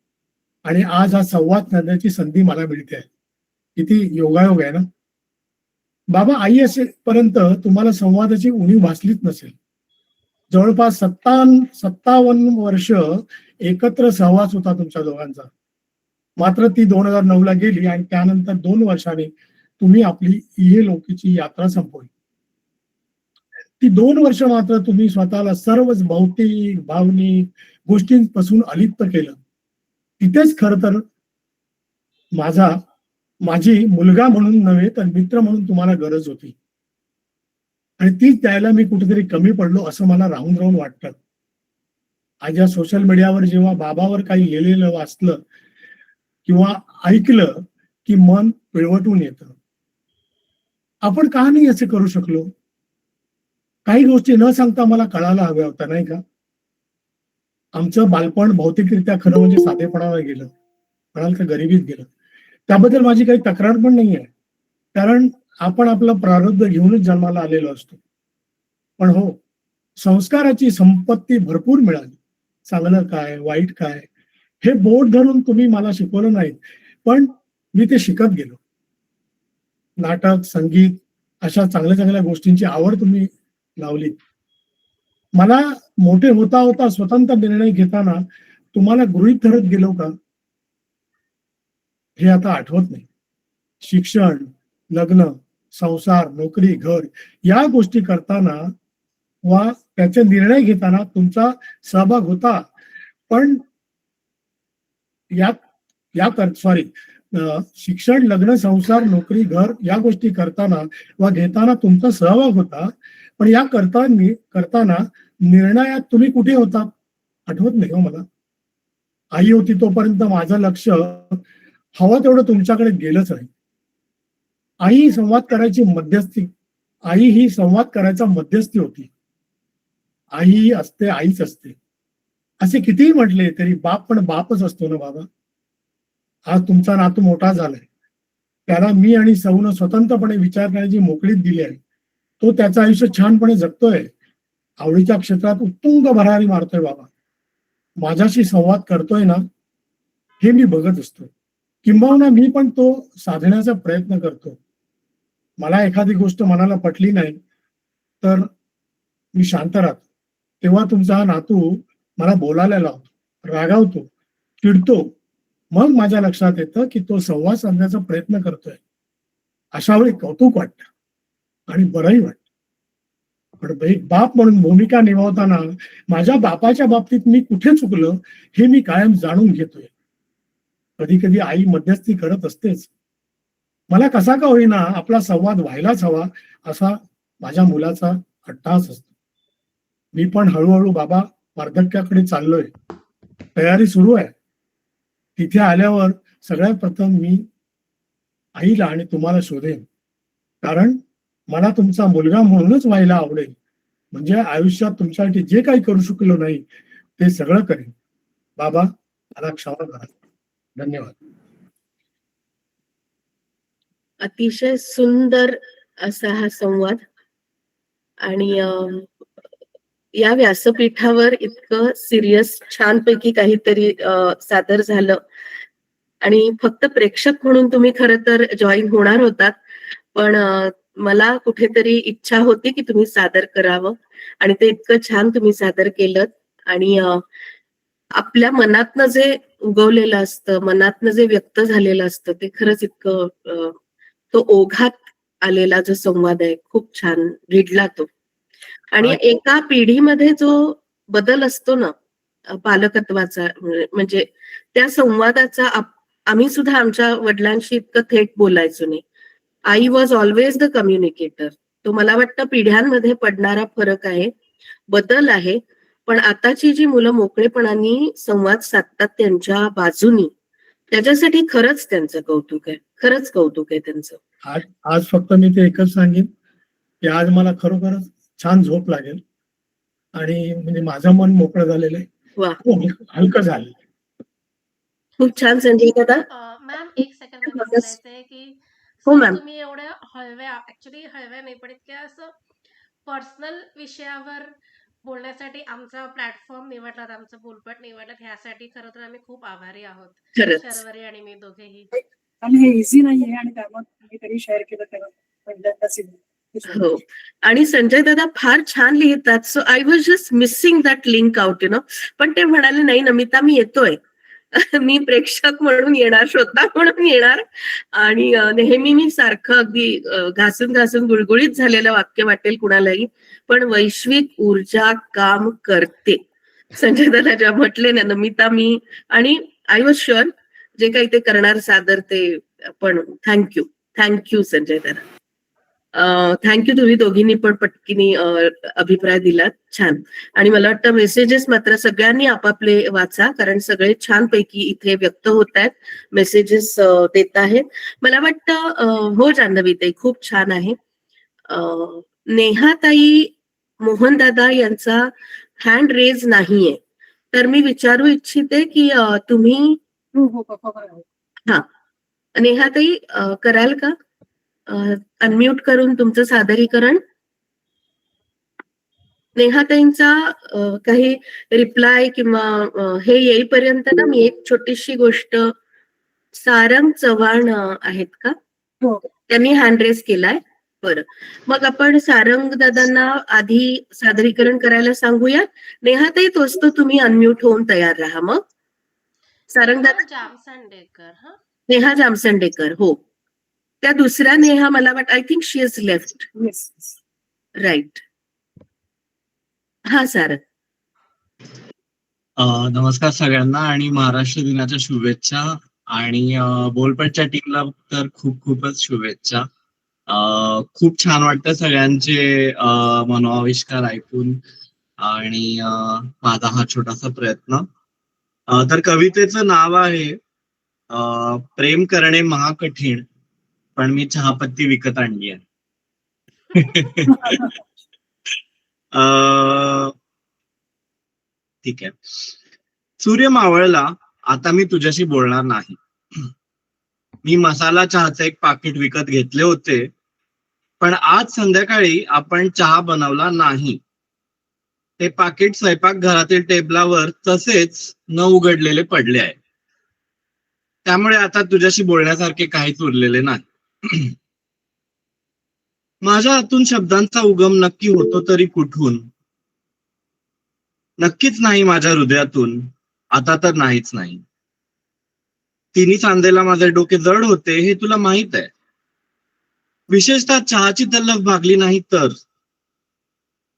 आणि आज हा संवाद साधण्याची संधी मला मिळते आहे. किती योगायोग आहे ना बाबा. आई असेपर्यंत तुम्हाला संवादाची उणीव भासलीच नसेल. जवळपास 57 वर्ष एकत्र सहवास होता तुमच्या दोघांचा. मात्र ती 2009 गेली आणि त्यानंतर 2 वर्षांनी तुम्ही आपली इहलोकीची यात्रा संपवली. ती 2 वर्ष मात्र तुम्ही स्वतःला सर्वच भौतिक भावनिक गोष्टींपासून अलिप्त केलं. तिथेच खरं तर माझी मुलगा म्हणून नव्हे तर मित्र म्हणून तुम्हाला गरज होती आणि तीच द्यायला मी कुठेतरी कमी पडलो असं मला राहून राहून वाटतं. आज या सोशल मीडियावर जेव्हा बाबावर काही लिहिलेलं वाचलं किंवा ऐकलं की मन पिळवटून येतं. आपण का नाही असे करू शकलो? काही गोष्टी न सांगता मला कळायला हव्या होत्या, नाही का? आमचं बालपण भौतिकरित्या खरं म्हणजे साधेपणाला गेलं, म्हणाल तर गरिबीत गेलं. त्याबद्दल माझी काही तक्रार पण नाही आहे, कारण आपण आपलं प्रारब्ध घेऊनच जन्माला आलेलो असतो. पण हो, संस्काराची संपत्ती भरपूर मिळाली. चांगलं काय वाईट काय हे बोट धरून तुम्ही मला शिकवलं नाही, पण मी ते शिकत गेलो. नाटक, संगीत अशा चांगल्या चांगल्या गोष्टींची आवड तुम्ही लावली. मला मोठे होता होता स्वतंत्र निर्णय घेताना तुम्हाला गृहीत धरत गेलो का हे आता आठवत नाही. शिक्षण, लग्न, संसार, नोकरी, घर या गोष्टी करताना वा त्याचे निर्णय घेताना तुमचा सहभाग होता, पण शिक्षण, लग्न, संसार, नोकरी, घर या गोष्टी करताना वा घेताना तुमचा सहभाग होता, पण या करताना निर्णयात तुम्ही कुठे होता आठवत नाही हो मला. आई होती तोपर्यंत माझं लक्ष हवं तेवढं तुमच्याकडे गेलंच नाही. आई ही संवाद करायचा मध्यस्थी होती. आई असते, आईच असते. असे कितीही म्हटले तरी बाप पण बापच असतो ना बाबा. आज तुमचा नातू मोठा झालाय, त्याला मी आणि सौनं स्वतंत्रपणे विचार करण्याची मोकळीक दिली आहे. तो त्याचं आयुष्य छानपणे जगतोय, आवडीच्या क्षेत्रात उत्तुंग भरारी मारतोय बाबा. माझ्याशी संवाद करतोय ना हे मी बघत असतो. किंबहुना मी पण तो साधण्याचा प्रयत्न करतो. मला एखादी गोष्ट मनाला पटली नाही तर मी शांत राहतो. तेव्हा तुमचा हा नातू मला बोलायला लावतो, रागावतो, चिडतो. मग माझ्या लक्षात येतं की तो संवाद साधण्याचा प्रयत्न करतोय. अशा वेळी कौतुक वाटतं आणि बरंही वाटतं. पण एक बाप म्हणून भूमिका निभावताना माझ्या बापाच्या बाबतीत मी कुठे चुकलं हे मी कायम जाणून घेतोय. कधी कधी आई मध्यस्थी करत असतेच. मला कसा का होईना आपला संवाद व्हायलाच हवा असा माझ्या मुलाचा अट्टहास असतो. मी पण हळूहळू बाबा वार्धक्याकडे चाललोय, तयारी सुरू आहे. तिथे आल्यावर सगळ्यात प्रथम मी आईला आणि तुम्हाला शोधेन, कारण मला तुमचा मुलगा म्हणूनच व्हायला आवडेल. म्हणजे आयुष्यात तुमच्यासाठी जे काही करू शकलो नाही ते सगळं करेन. बाबा मला क्षमा करा. धन्यवाद. अतिशय सुंदर असा हा संवाद आणि या व्यासपीठावर इतकं सिरियस छानपैकी काहीतरी सादर झालं आणि फक्त प्रेक्षक म्हणून तुम्ही खरं तर जॉईन होणार होतात, पण मला कुठेतरी इच्छा होती की तुम्ही सादर करावं आणि ते इतकं छान तुम्ही सादर केलं. आणि आपल्या मनातनं जे उगवलेलं असतं, मनातनं जे व्यक्त झालेलं असतं ते खरंच इतकं तो ओघात आलेला जो संवाद आहे खूप छान रिडला तो. आणि एका पिढीमध्ये जो बदल असतो ना पालकत्वाचा, म्हणजे त्या संवादाचा आम्ही सुद्धा आमच्या वडिलांशी इतकं थेट बोलायचो नाही. I was always the communicator. तो मला वाटतं पिढ्यांमध्ये पडणारा फरक आहे, बदल आहे. पण आताची जी मुलं मोकळेपणाने संवाद साधतात त्यांच्या बाजूनी, त्याच्यासाठी खरंच त्यांचं कौतुक आहे, खरंच कौतुक आहे त्यांचं. आज फक्त मी ते एकच सांगेन की आज मला खरोखरच छान झोप लागेल आणि म्हणजे माझं मन मोकळं झालेलं आहे, वा, हलकं झालं. खूप छान संजय दादा. मॅम एक सेकंड मला बोलायचंय की हो सर मॅम. तुम्ही एवढ्या हळव्या ऍक्च्युली हळव्या नाही पण इतक्या असं पर्सनल विषयावर बोलण्यासाठी आमचा प्लॅटफॉर्म निवडलात, आमचं बोलपट निवडलात, ह्यासाठी खरं तर आम्ही खूप आभारी आहोत, खरंच. शर्वरी आणि मी दोघेही. आणि हे इझी नाहीये आणि त्यामुळे तुम्ही तरी शेअर केलं तेव्हा पहिल्यांदाच हो, आणि संजय दादा फार छान लिहितात. So I was just missing that link out you know. पण ते म्हणाले नाही नमिता मी येतोय. मी प्रेक्षक म्हणून येणार, श्रोता म्हणून येणार. आणि नेहमी मी सारखं अगदी घासून घासून गुळगुळीत झालेलं वाक्य वाटेल कुणालाही, पण वैश्विक ऊर्जा काम करते. संजय दादा जेव्हा म्हटले ना नमिता मी, आणि आय वॉज शुअर जे काही ते करणार सादर ते. पण थँक्यू संजय दादा. थँक्यू तुम्ही दोघींनी पण पटकीनी अभिप्राय दिलात, छान. आणि मला वाटतं मेसेजेस मात्र सगळ्यांनी आपापले वाचा, कारण सगळे छानपैकी इथे व्यक्त होत आहेत, मेसेजेस देत आहेत. मला वाटतं हो जान्हवीताई खूप छान आहे. नेहाताई मोहनदादा यांचा हँड रेज नाहीये, तर मी विचारू इच्छिते की तुम्ही हा नेहाताई कराल का अनम्यूट करून तुमचं सादरीकरण? नेहाताईंचा काही रिप्लाय किंवा हे येईपर्यंत ना मी एक छोटीशी गोष्ट, सारंग चव्हाण आहेत का? हो, त्यांनी हँड रेस केलाय. बरं, मग आपण सारंग दादांना आधी सादरीकरण करायला सांगूया. नेहाताई तोच तो तुम्ही अनम्यूट होऊन तयार राहा. मग सारंग दादा, जामसंडेकर. हा, नेहा जामसंडेकर. हो, त्या दुसऱ्या नेहा मला वाटतं I think she is left. Right. हा सारंग. नमस्कार सगळ्यांना आणि महाराष्ट्र दिनाच्या शुभेच्छा. आणि बोलपटच्या टीमला तर खूपच शुभेच्छा. खूप छान वाटतं सगळ्यांचे मनोआविष्कार ऐकून. आणि माझा हा छोटासा प्रयत्न. तर कवितेचं नाव आहे प्रेम करणे महाकठीण पण मी चहापत्ती विकत आणली आहे. ठीक आहे. सूर्य मावळला, आता मी तुझ्याशी बोलणार नाही. मी मसाला चहाचे एक पाकिट विकत घेतले होते, पण आज संध्याकाळी आपण चहा बनवला नाही. ते पाकिट स्वयंपाकघरातील टेबलावर तसेच न उघडलेले पडले आहे. त्यामुळे आता तुझ्याशी बोलण्यासारखे काहीच उरलेले नाही. माझ्या हातून शब्दांचा उगम नक्की होतो तरी कुठून? नक्कीच नाही माझ्या हृदयातून, आता तर नाहीच नाही. तिन्ही सांधेला माझे डोके जड होते हे तुला माहित आहे. विशेषतः चहाची तल्लफ भागली नाही तर.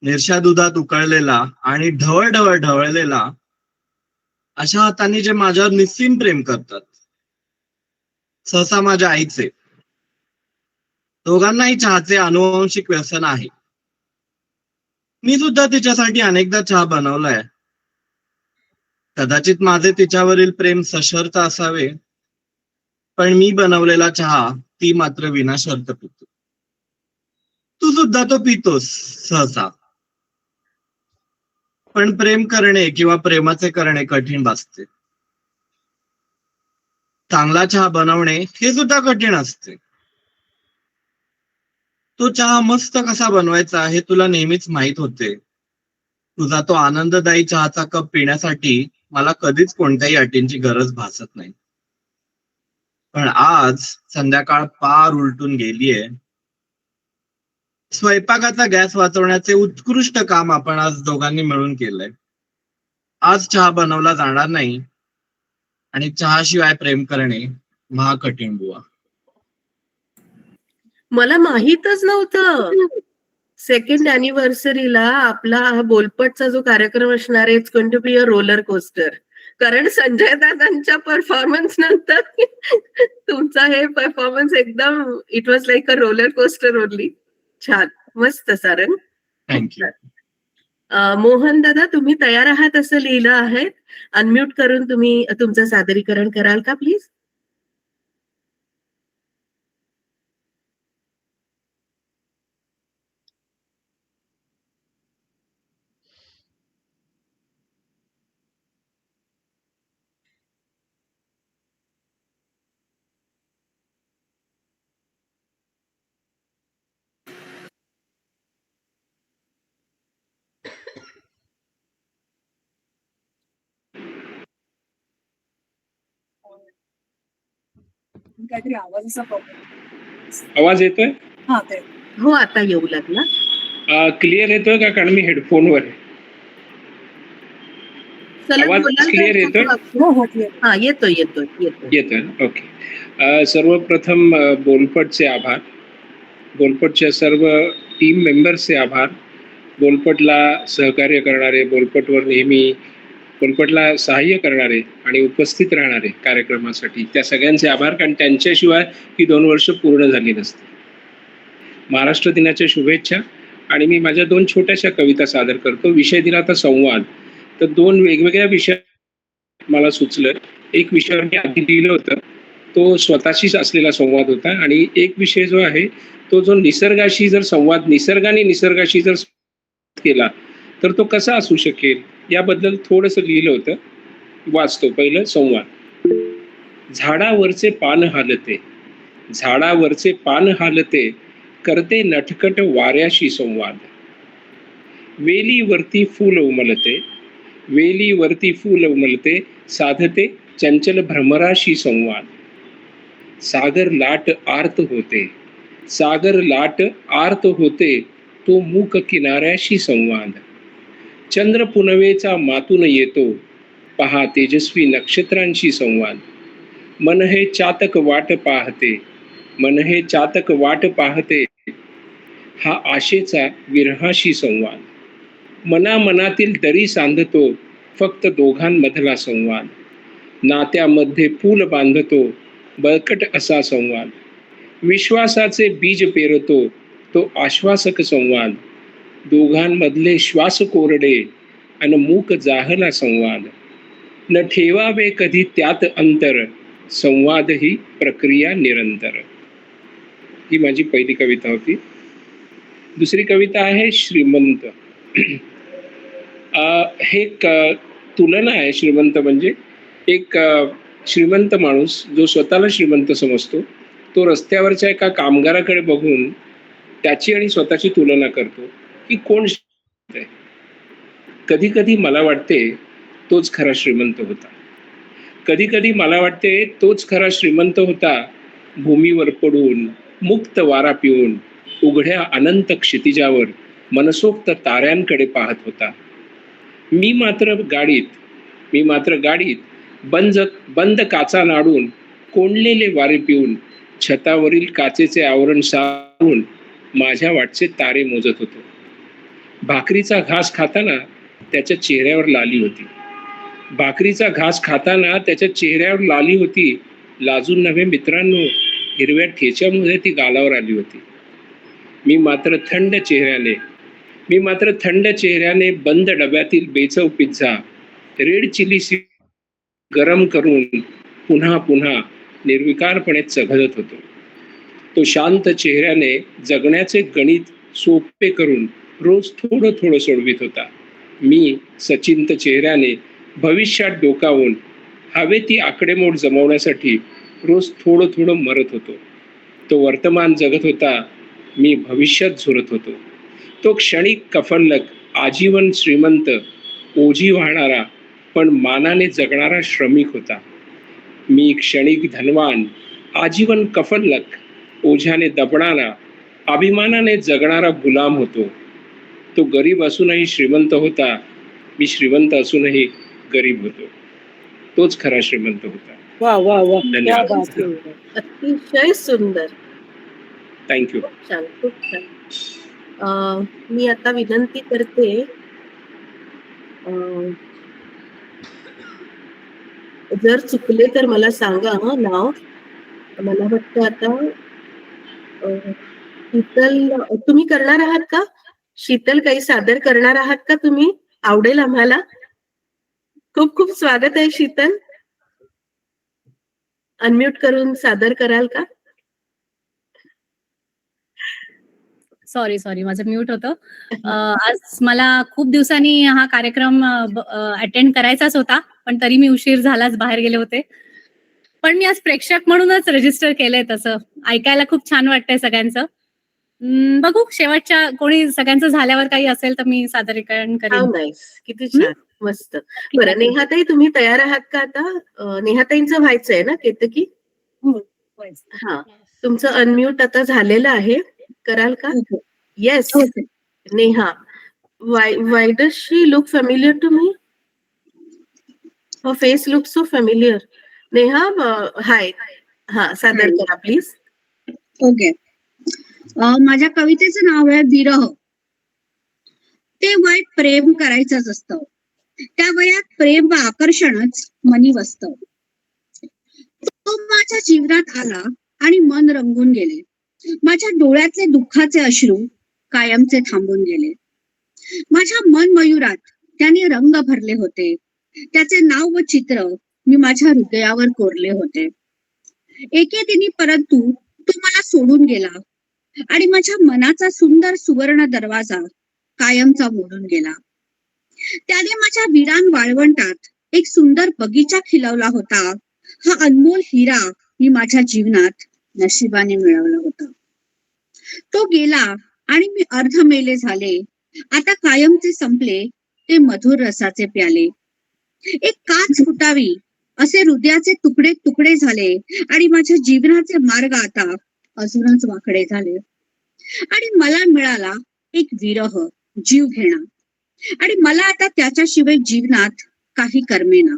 निरशा दुधात उकळलेला आणि ढवळ ढवळलेला अशा हाताने जे माझ्यावर निस्सीम प्रेम करतात, सहसा माझ्या आईचे. दोघांनाही चहाचे अनुवांशिक व्यसन आहे. मी सुद्धा तिच्यासाठी अनेकदा चहा बनवलाय. कदाचित माझे तिच्यावरील प्रेम सशर्त असावे, पण मी बनवलेला चहा ती मात्र विनाशर्त पितो. तू सुद्धा तो पितोस सहसा. पण प्रेम करणे किंवा प्रेमाचे करणे कठीण भासते. चांगला चहा बनवणे हे सुद्धा कठीण असते. तो चहा मस्त कसा बनवायचा हे तुला नेहमीच माहित होते. तुझा तो आनंददायी चहाचा कप पिण्यासाठी मला कधीच कोणत्याही अटींची गरज भासत नाही. पण आज संध्याकाळ पार उलटून गेलीये. स्वयंपाकाचा गॅस वाचवण्याचे उत्कृष्ट काम आपण आज दोघांनी मिळून केलंय. आज चहा बनवला जाणार नाही, आणि चहाशिवाय प्रेम करणे महाकठीण बुवा. मला माहीतच नव्हतं 2nd अॅनिव्हर्सरीला आपला हा बोलपटचा जो कार्यक्रम असणार आहे, it's going to be a roller coaster. कारण संजय दादांच्या परफॉर्मन्स नंतर तुमचा हे परफॉर्मन्स एकदम it was like a roller coaster only. छान, मस्त सारंग. थँक्यू. मोहन दादा, तुम्ही तयार आहात असं लिहिलं आहे. अनम्यूट करून तुम्ही तुमचं सादरीकरण कराल का प्लीज? काहीतरी आवाजाचा प्रॉब्लेम. आवाज येतोय? हा, ते हो, आता येऊ लागला. क्लिअर येतोय का? कारण मी हेडफोनवर आहे. सलग आवाज बोलाल का? क्लिअर येतोय? हो हो क्लिअर. हा, येतोय येतोय येतोय. येतोय ना? ओके. सर्वप्रथम बोलपटचे आभार, बोलपटच्या सर्व टीम मेंबर्सचे आभार, बोलपटला सहकार्य करणारे, बोलपटवर नेहमी बोलपटला सहाय्य करणारे आणि उपस्थित राहणारे कार्यक्रमासाठी, त्या सगळ्यांचे आभार. कारण त्यांच्याशिवाय ही 2 वर्ष पूर्ण झाली नसती. महाराष्ट्र दिनाच्या शुभेच्छा. आणि मी माझ्या 2 छोट्याशा कविता सादर करतो. विषय दिला होता संवाद, तर 2 वेगवेगळ्या विषय मला सुचलं. एक विषयावर मी आधी लिहिलं होतं, तो स्वतःशीच असलेला संवाद होता. आणि एक विषय जो आहे तो जो निसर्गाशी जर संवाद, निसर्गाने निसर्गाशी जर केला तर तो कसा असू शकेल याबद्दल थोडंसं लिहिलं होतं. वाचतो. पहिलं संवाद. झाडावरचे पान हालते, झाडावरचे पान हालते, करते नटखट वाऱ्याशी संवाद. वेलीवरती फूल उमलते, वेलीवरती फूल उमलते, साधते चंचल भ्रमराशी संवाद. सागर लाट आर्त होते, सागर लाट आर्त होते, तो मूक किनाऱ्याशी संवाद. चंद्र पुनवेचा मातून येतो, पहा तेजस्वी नक्षत्रांशी संवाद. मन हे चातक वाट पाहते, मन हे चातक वाट पाहते, हा आशेचा विरहाशी संवाद. मनामनातील दरी सांधतो, फक्त दोघांमधला संवाद. नात्यामध्ये पूल बांधतो, बळकट असा संवाद. विश्वासाचे बीज पेरतो, तो आश्वासक संवाद. दोघांमधले श्वास कोरडे अन मूक जाहला संवाद. न ठेवावे कधी त्यात अंतर, संवाद ही प्रक्रिया निरंतर. ही माझी पहिली कविता होती. दुसरी कविता आहे श्रीमंत. हे तुलना आहे. श्रीमंत म्हणजे एक श्रीमंत माणूस जो स्वतःला श्रीमंत समजतो, तो रस्त्यावरच्या एका कामगाराकडे बघून त्याची आणि स्वतःची तुलना करतो की कोण श्रीमंत आहे. कधी कधी मला वाटते तोच खरा श्रीमंत होता. कधी कधी मला वाटते तोच खरा श्रीमंत होता, भूमीवर पडून मुक्त वारा पिऊन उघड्या अनंत क्षितिजावर मनसोक्त ताऱ्यांकडे पाहत होता. मी मात्र गाडीत बंद काचा नाडून कोंडलेले वारे पिऊन छतावरील काचेचे आवरण सारून माझ्या वाटचे तारे मोजत होतो. भाकरीचा घास खाताना त्याच्या चेहऱ्यावर लाली होती, भाकरीचा घास खाताना त्याच्या चेहऱ्यावर लाली होती. लाजून नव्हे मित्रांनो, हिरव्या ठेच्यामुळे ती गालावर आली होती. मी मात्र थंड चेहऱ्याने बंद डब्यातील बेचव पिझ्झा, रेड चिली गरम करून पुन्हा पुन्हा निर्विकारपणे चघळत होतो. तो शांत चेहऱ्याने जगण्याचे गणित सोपे करून रोज थोडं थोडं सोडवित होता. मी सचिंत चेहऱ्याने भविष्यात डोकावून हवे ती आकडेमोड जमवण्यासाठी रोज थोडं थोडं मरत होतो. तो वर्तमान जगत होता, मी भविष्यात झुरत होतो. तो क्षणिक कफल्लक, आजीवन श्रीमंत, ओझी वाहणारा पण मानाने जगणारा श्रमिक होता. मी क्षणिक धनवान, आजीवन कफल्लक, ओझ्याने दबणारा, अभिमानाने जगणारा गुलाम होतो. तो गरीब असूनही श्रीमंत होता, मी श्रीमंत असूनही गरीब होतो. तोच खरा श्रीमंत होता. वा वा वा, क्या धन्यवाद. बात आहे. अतिशय सुंदर. थँक्यू. खूप छान, खूप छान. मी आता विनंती करते जर चुकले तर मला सांगा नाव. मला वाटतं आता शीतल तुम्ही करणार आहात का? शीतल काही सादर करणार आहात का तुम्ही? आवडेल आम्हाला. खूप खूप स्वागत आहे शीतल. अनम्यूट करून सादर कराल का? सॉरी माझं म्यूट होतं. आज मला खूप दिवसांनी हा कार्यक्रम अटेंड करायचाच होता, पण तरी मी उशीर झालाच, बाहेर गेले होते. पण मी आज प्रेक्षक म्हणूनच रजिस्टर केलंय. तसं ऐकायला खूप छान वाटतंय सगळ्यांचं. बघू शेवटच्या कोणी सगळ्यांचं झाल्यावर काही असेल तर मी सादरीकरण करेन. How nice. किती छान. मस्त. बरं नेहाताई तुम्ही तयार आहात का आता? नेहाताईंचं व्हायचंय ना केतकी? हा. तुमचं अनम्यूट आता झालेलं आहे. कराल का? Yes. Neha. Why does she look familiar to me? Her face looks so familiar. Neha hi. हा सादर करा प्लीज. ओके. माझ्या कवितेचं नाव आहे विरह. ते वय प्रेम करायचंच असतं. त्या वयात प्रेम व आकर्षणच मनी वसतं. तो माझ्या जीवनात आला आणि मन रंगून गेले. माझ्या डोळ्यातले दुःखाचे अश्रू कायमचे थांबून गेले. माझ्या मन मयुरात त्याने रंग भरले होते. त्याचे नाव व चित्र मी माझ्या हृदयावर कोरले होते. एके दिनी परंतु तो मला सोडून गेला आणि माझ्या मनाचा सुंदर सुवर्ण दरवाजा कायमचा मोडून गेला. त्याने माझ्या विरान वाळवंटात एक सुंदर बगीचा खिलवला होता. हा अनमोल हिरा मी माझ्या जीवनात नशिबाने मिळवला होता. तो गेला आणि मी अर्धमेले झाले. आता कायमचे संपले ते मधुर रसाचे प्याले. एक काच फुटावी असे हृदयाचे तुकडे तुकडे झाले आणि माझ्या जीवनाचे मार्ग आता अजूनच वाकडे झाले. आणि मला मिळाला एक विरह, जीव घेणा. आणि मला आता त्याच्याशिवाय जीवनात काही करमेना.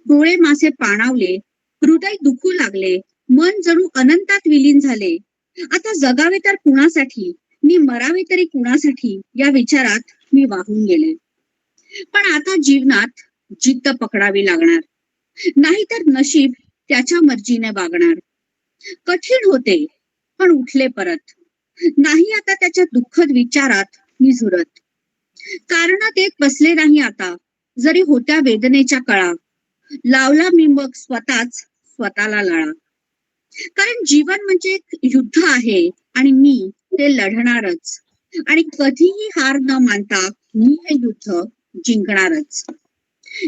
डोळे माझे पाणावले, हृदय दुखू लागले, मन जणू अनंतात विलीन झाले. आता जगावे तर कुणासाठी, मी मरावे तरी कुणासाठी या विचारात मी वाहून गेले. पण आता जीवनात जिद्द पकडावी लागणार, नाहीतर नशीब त्याच्या मर्जीने वागणार. कठीण होते पण उठले परत. नाही आता त्याच्या दुःखद विचारात मी झुरत. कारण देत बसले नाही आता, जरी होत्या वेदनेच्या कळा. लावला मी मग स्वतःला लळा. कारण जीवन म्हणजे एक युद्ध आहे आणि मी ते लढणारच. आणि कधीही हार न मानता मी हे युद्ध जिंकणारच.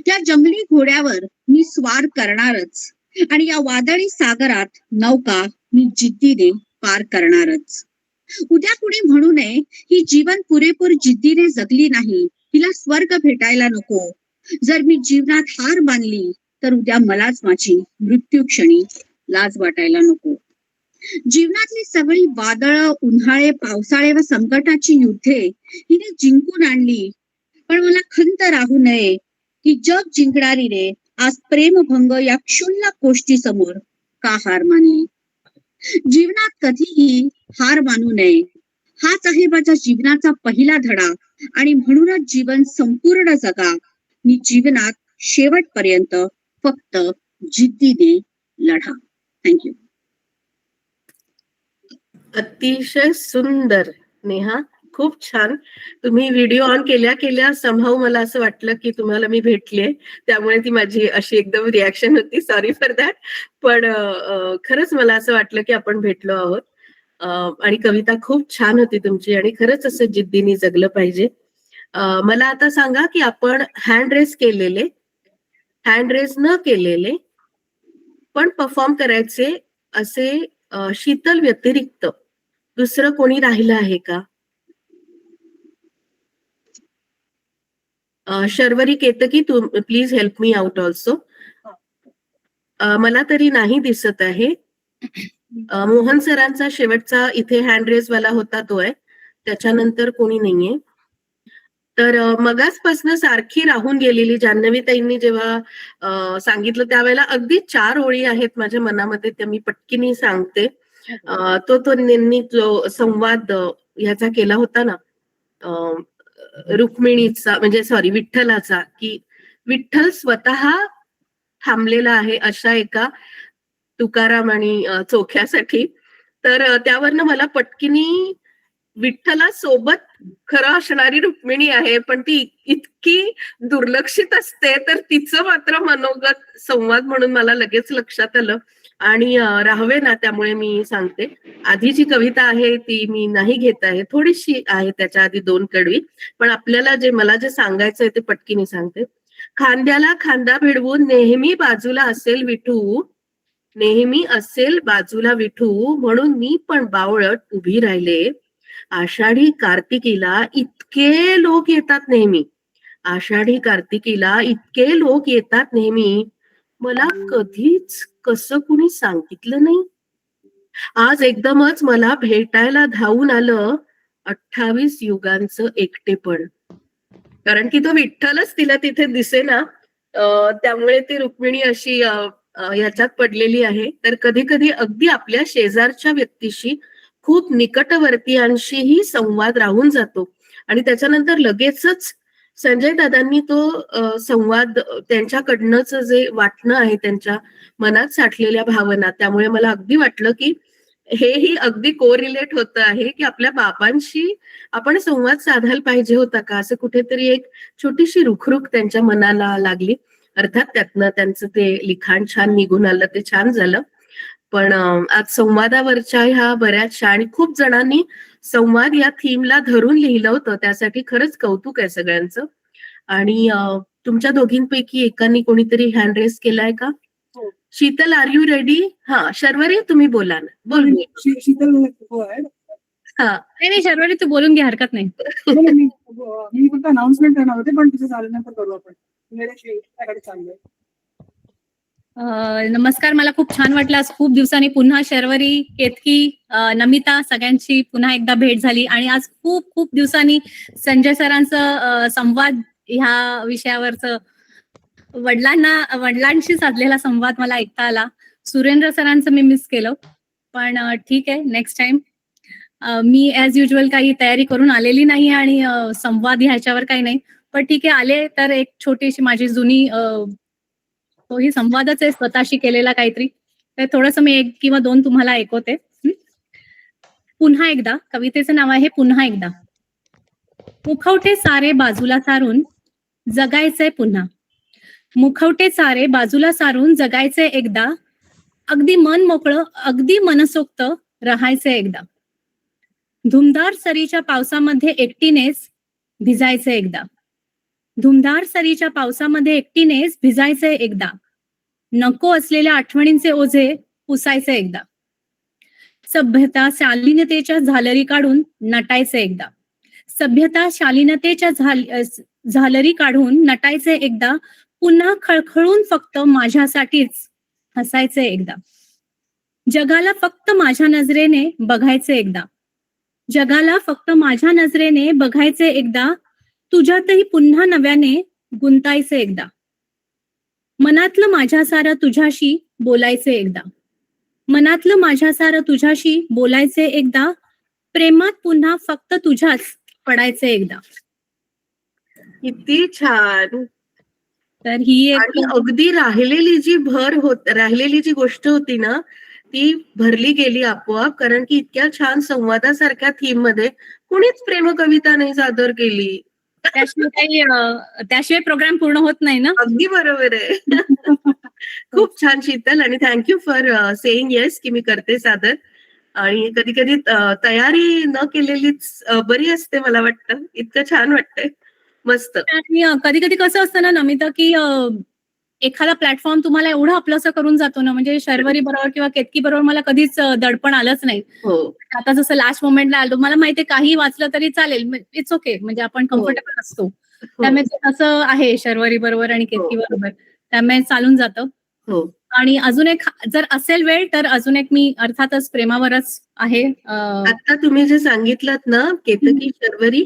या जंगली घोड्यावर मी स्वार करणारच आणि या वादळी सागरात नौका मी जिद्दीने पार करणारच. उद्या कुणी म्हणू नये ही जीवन पुरेपूर जिद्दीने जगली नाही, तिला स्वर्ग भेटायला नको. जर मी जीवनात हार मानली तर उद्या मलाच माझी मृत्यू क्षणी लाज वाटायला नको. जीवनातली सगळी वादळ, उन्हाळे, पावसाळे व संकटाची युद्धे हिने जिंकून आणली. पण मला खंत राहू नये की जग जिंकणारी रे आज प्रेमभंग या क्षुल्लक गोष्टी समोर का हार मानली. जीवनात कधीही हार मानू नये, हाच आहे माझ्या जीवनाचा पहिला धडा. आणि म्हणूनच जीवन संपूर्ण जगा. मी जीवनात शेवटपर्यंत फक्त जिद्दीने लढा. थँक्यू. अतिशय सुंदर नेहा. खूप छान. तुम्ही व्हिडिओ ऑन केल्या समहाऊ मला असं वाटलं की तुम्हाला मी भेटले, त्यामुळे ती माझी अशी एकदम रिॲक्शन होती. Sorry for that. पण खरंच मला असं वाटलं की आपण भेटलो आहोत. आणि कविता खूप छान होती तुमची आणि खरंच असं जिद्दीने जगलं पाहिजे. मला आता सांगा की आपण हँड रेस केलेले, हँड रेस न केलेले पण परफॉर्म करायचे असे शीतल व्यतिरिक्त दुसरं कोणी राहिलं आहे का? Sharvari Ketaki, please help me out also. मला तरी नाही दिसत आहे. मोहन सरांचा शेवटचा इथे हँड रेस वाला होता तो आहे, त्याच्यानंतर कोणी नाहीये. तर मगाचपासून सारखी राहून गेलेली जान्हवीताईंनी जेव्हा सांगितलं त्यावेळेला अगदी 4 ओळी आहेत माझ्या मनामध्ये, त्या मी पटकीने सांगते. त्यांनी जो संवाद ह्याचा केला होता ना, रुक्मिणीचा म्हणजे सॉरी विठ्ठलाचा, की विठ्ठल स्वतः थांबलेला आहे अशा एका तुकाराम आणि चोख्यासाठी. तर त्यावरनं मला पटकीनी विठ्ठला सोबत खरं असणारी रुक्मिणी आहे, पण ती इतकी दुर्लक्षित असते, तर तिचं मात्र मनोगत संवाद म्हणून मला लगेच लक्षात आलं आणि राहावे ना, त्यामुळे मी सांगते. आधी जी कविता आहे ती मी नाही घेत आहे, थोडीशी आहे त्याच्या आधी 2 कडवी, पण आपल्याला मला जे सांगायचंय ते पटकीने सांगते. खांद्याला खांदा भिडवून नेहमी बाजूला असेल विठू, नेहमी असेल बाजूला विठू, म्हणून मी पण बावळट उभी राहिले. आषाढी कार्तिकीला इतके लोक येतात नेहमी, आषाढी कार्तिकीला इतके लोक येतात नेहमी, मला कधीच कसं कुणी सांगितलं नाही. आज एकदमच मला भेटायला धावून आलं 28 युगांचं एकटेपण. कारण की तो विठ्ठलच तिला तिथे दिसेना, त्यामुळे ती रुक्मिणी अशी ह्याच्यात पडलेली आहे. तर कधी कधी अगदी आपल्या शेजारच्या व्यक्तीशी खूप निकटवर्तीयांशीही संवाद राहून जातो आणि त्याच्यानंतर लगेचच संजय दादांनी तो संवाद त्यांच्याकडनंच जे वाटणं आहे त्यांच्या मनात साठलेल्या भावना, त्यामुळे मला अगदी वाटलं की हेही अगदी कोरिलेट होत आहे की आपल्या बाबांशी आपण संवाद साधायला पाहिजे होता का, असं कुठेतरी एक छोटीशी रुखरुख त्यांच्या मनाला लागली. अर्थात त्यातनं त्यांचं ते लिखाण छान निघून आलं, ते छान झालं. पण आज संवादावरच्या ह्या बऱ्याचशा आणि खूप जणांनी संवाद या थीमला धरून लिहिलं होतं, त्यासाठी खरंच कौतुक आहे सगळ्यांचं. आणि तुमच्या दोघींपैकी एकांनी कोणीतरी हँड रेस केलाय का? Sheetal, are you ready? हा, शर्वरी तुम्ही बोला ना. बोल. शीतल हा, नाही शर्वरी तू बोलून घे, हरकत नाही. मी फक्त अनाउन्समेंट करणार होते, पण तुझं झाल्यानंतर करू आपण. चाललंय. नमस्कार, मला खूप छान वाटलं आज खूप दिवसांनी पुन्हा शर्वरी, केतकी, नमिता सगळ्यांची पुन्हा एकदा भेट झाली आणि आज खूप खूप दिवसांनी संजय सरांचं संवाद ह्या विषयावरचं वडिलांशी साधलेला संवाद मला ऐकता आला. सुरेंद्र सरांचं मी मिस केलं, पण ठीक आहे, नेक्स्ट टाइम. मी ऍज युजल काही तयारी करून आलेली नाही आणि संवाद ह्याच्यावर काही नाही, पण ठीक आहे, आले तर एक छोटीशी माझी जुनी तोही संवादच आहे स्वतःशी केलेला काहीतरी, तर थोडस मी 1 किंवा 2 तुम्हाला ऐकवते. पुन्हा एकदा, कवितेचं नाव आहे पुन्हा एकदा. मुखवटे सारे बाजूला सारून जगायचंय पुन्हा, मुखवटे सारे बाजूला सारून जगायचंय एकदा, अगदी मन मोकळं अगदी मनसोक्त राहायचंय एकदा. धुमधार सरीच्या पावसामध्ये एकटीनेच भिजायचंय एकदा, धुमधार सरीच्या पावसामध्ये एकटीनेच भिजायचंय एकदा. नको असलेल्या आठवणींचे ओझे पुसायचे एकदा, सभ्यता शालीनतेच्या झालरी काढून नटायचे एकदा, सभ्यता शालीनतेच्या झालरी काढून नटायचे एकदा. पुन्हा खळखळून फक्त माझ्यासाठीच हसायचे एकदा, जगाला फक्त माझ्या नजरेने बघायचे एकदा, जगाला फक्त माझ्या नजरेने बघायचे एकदा. तुझ्यातही पुन्हा नव्याने गुंतायचे एकदा, मनातलं माझ्या सारं तुझ्याशी बोलायचे एकदा, मनातलं माझ्या सारं तुझ्याशी बोलायचे एकदा. प्रेमात पुन्हा फक्त तुझ्याच पडायचे एकदा. किती छान. तर ही एक अगदी राहिलेली जी गोष्ट होती ना, ती भरली गेली आपोआप, कारण की इतक्या छान संवादासारख्या थीम मध्ये कुणीच प्रेम कविता नाही सादर केली. त्याशिवाय प्रोग्राम पूर्ण होत नाही ना. अगदी बरोबर आहे. खूप छान शीतल, आणि थँक्यू फॉर सेइंग येस की मी करते सादर. आणि कधी कधी तयारी न केलेलीच बरी असते, मला वाटतं. इतकं छान वाटतंय, मस्त. आणि कधी कधी कसं असतं ना नमिता, की एखादा प्लॅटफॉर्म तुम्हाला एवढं आपलंसं करून जातो ना, म्हणजे शर्वरी बरोबर किंवा केतकी बरोबर मला कधीच दडपण आलंच नाही. आता जसं लास्ट मोमेंटला आलो, मला माहितीये काही वाचलं तरी चालेल, इट्स ओके, म्हणजे आपण कम्फर्टेबल असतो. त्यामुळे असं आहे शर्वरी बरोबर आणि केतकी बरोबर, त्यामुळे चालून जातं. आणि अजून एक जर असेल वेळ तर अजून एक मी अर्थातच प्रेमावरच आहे. आता तुम्ही जे सांगितलं ना Ketaki, Sharvari,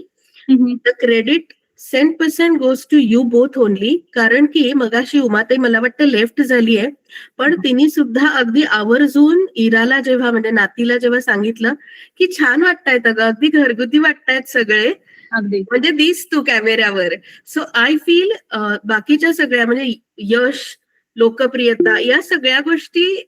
the credit 100% goes to you both only. कारण की मगाशी उमाताई मला वाटतं लेफ्ट झाली आहे, पण तिने सुद्धा अगदी आवर्जून इराला जेव्हा म्हणजे नातीला जेव्हा सांगितलं की छान वाटतायत अगं, अगदी घरगुती वाटतायत सगळे, अगदी म्हणजे दिस तू कॅमेऱ्यावर. सो आय फील बाकीच्या सगळ्या म्हणजे यश, लोकप्रियता या सगळ्या गोष्टी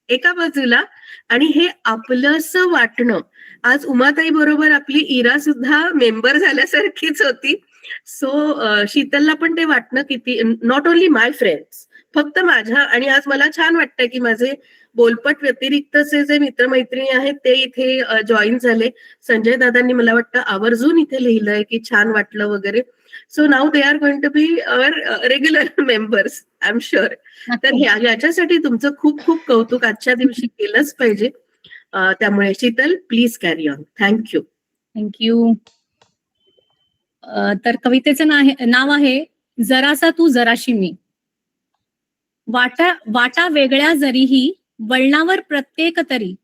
एका बाजूला आणि हे आपलंसं वाटणं. आज उमाताई बरोबर आपली इरा सुद्धा मेंबर झाल्यासारखीच होती. सो शीतलला पण ते वाटणं किती, नॉट ओनली माय फ्रेंड्स, फक्त माझ्या. आणि आज मला छान वाटतं की माझे बोलपट व्यतिरिक्तचे जे मित्रमैत्रिणी आहेत ते इथे जॉईन झाले. संजय दादांनी मला वाटतं आवर्जून इथे लिहिलंय की छान वाटलं वगैरे. So now they are going to be our regular members, I am sure. तर याच्यासाठी तुमचं खूप खूप कौतुक आजच्या दिवशी केलंच पाहिजे. त्यामुळे Sheetal, please carry on. Thank you. Thank you. तर कवितेचं नाव आहे जरासा तू जराशी मी. वाटा वेगळ्या जरीही वळणावर प्रत्येक तरी,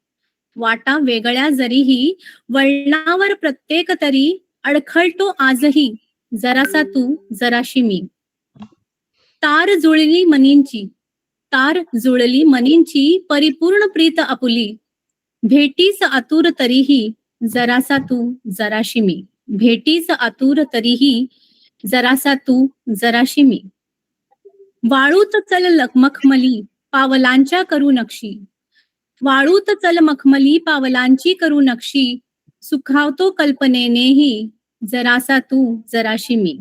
वाटा वेगळ्या जरीही वळणावर प्रत्येक तरी, अडखळतो आजही जरासा तू जराशी मी. तार जुळली मनींची परिपूर्ण प्रीत आपुली, भेटीस आतुर तरीही जरासा तू जराशी मी. भेटीस आतुर तरीही जरासा तू जराशी मी. वाळूत चल मखमली पावलांच्या करू नक्षी, वाळूत चल मखमली पावलांची करू नक्षी, सुखावतो कल्पनेनेही जरासा तू जराशी मी.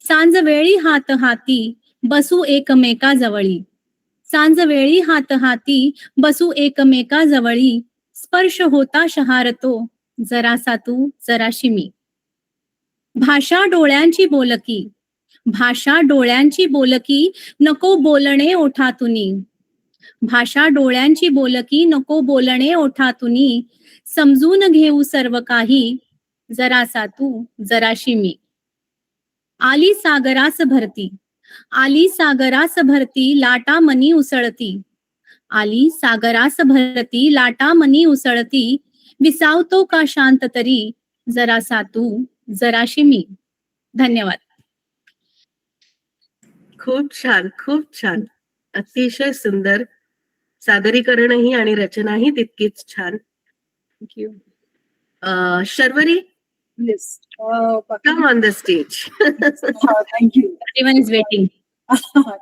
सांज वेळी हात हाती बसू एकमेका जवळी, सांज वेळी हात हाती बसू एकमेका जवळी, स्पर्श होता शहारतो जरासा तू जराशी मी. भाषा डोळ्यांची बोलकी नको बोलणे ओठातुनी, भाषा डोळ्यांची बोलकी नको बोलणे ओठातुनी, समजून घेऊ सर्व काही जरासा तू जराशी मी. आली सागरास भरती लाटा मनी उसळती, आली सागरास भरती लाटा मनी उसळती, विसावतो का शांत तरी जरासा तू जराशी मी. धन्यवाद. खूप छान, खूप छान. अतिशय सुंदर सादरीकरणही आणि रचनाही तितकीच छान. Thank you. Sharvari, yes, come on the stage. Thank you. Everyone is waiting.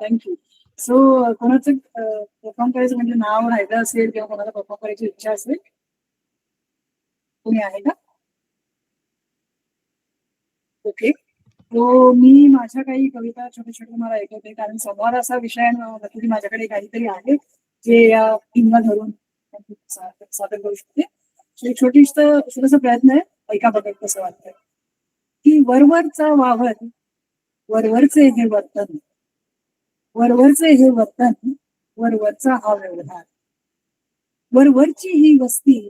Thank you. So कोणाचं परफॉर्म करायचं म्हणजे नाव राहिलं असेल किंवा कोणाला परफॉर्म करायची इच्छा असेल, कोणी आहे का? ओके. तो मी माझ्या काही कविता छोटे छोटे मला ऐकवते, कारण संवाद असा विषय नक्की माझ्याकडे काहीतरी आहे जे या थीमला धरून सादर करू शकते. एक छोटासा प्रयत्न आहे, ऐका बघत कसं वाटतं. की वरवरचा वावर, वरवरचे हे वर्तन, वरवरचे हे वर्तन, वरवरचा हा व्यवहार, वरवरची ही वस्ती,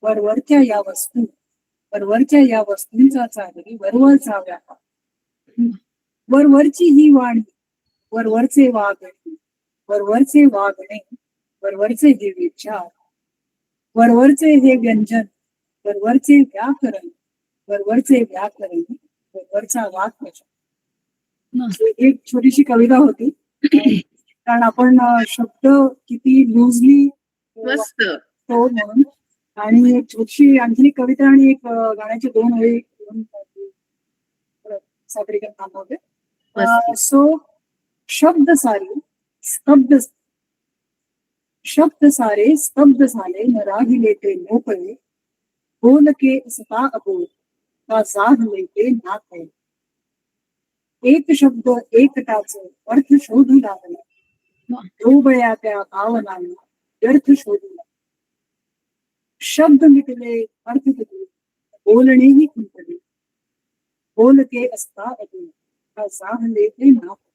वरवरच्या या वस्तू, वरवरच्या या वस्तूंचा चालली वरवरचा व्यापार, वरवरची ही वाणी, वरवरचे वागणे, वरवरचे वागणे, वरवरचे हे विचार, वरवरचे हे व्यंजन, वरवरचे व्याकरण, वरवरचे व्याकरण, वरवरचा वाक्प्रचार. एक छोटीशी कविता होती, कारण आपण शब्द किती लूजली तो म्हणून. आणि एक छोटीशी आणखी एक कविता आणि एक गाण्याची 2 ओळी सादरीकरण थांबवते. सो शब्द सारे स्तब्ध झाले, न राहिले ते मोकळे, बोल के असता अबोल, का जाहले ते नाकळे. एक शब्द एकटाच अर्थ शोधू लागला, डोबळ्या त्या भावनांना व्यर्थ शोधू लागला. शब्द मिटले अर्थ तुटले, बोलणेही खुंटले, बोल के असता अबोल, का जाहले ते नाकळे.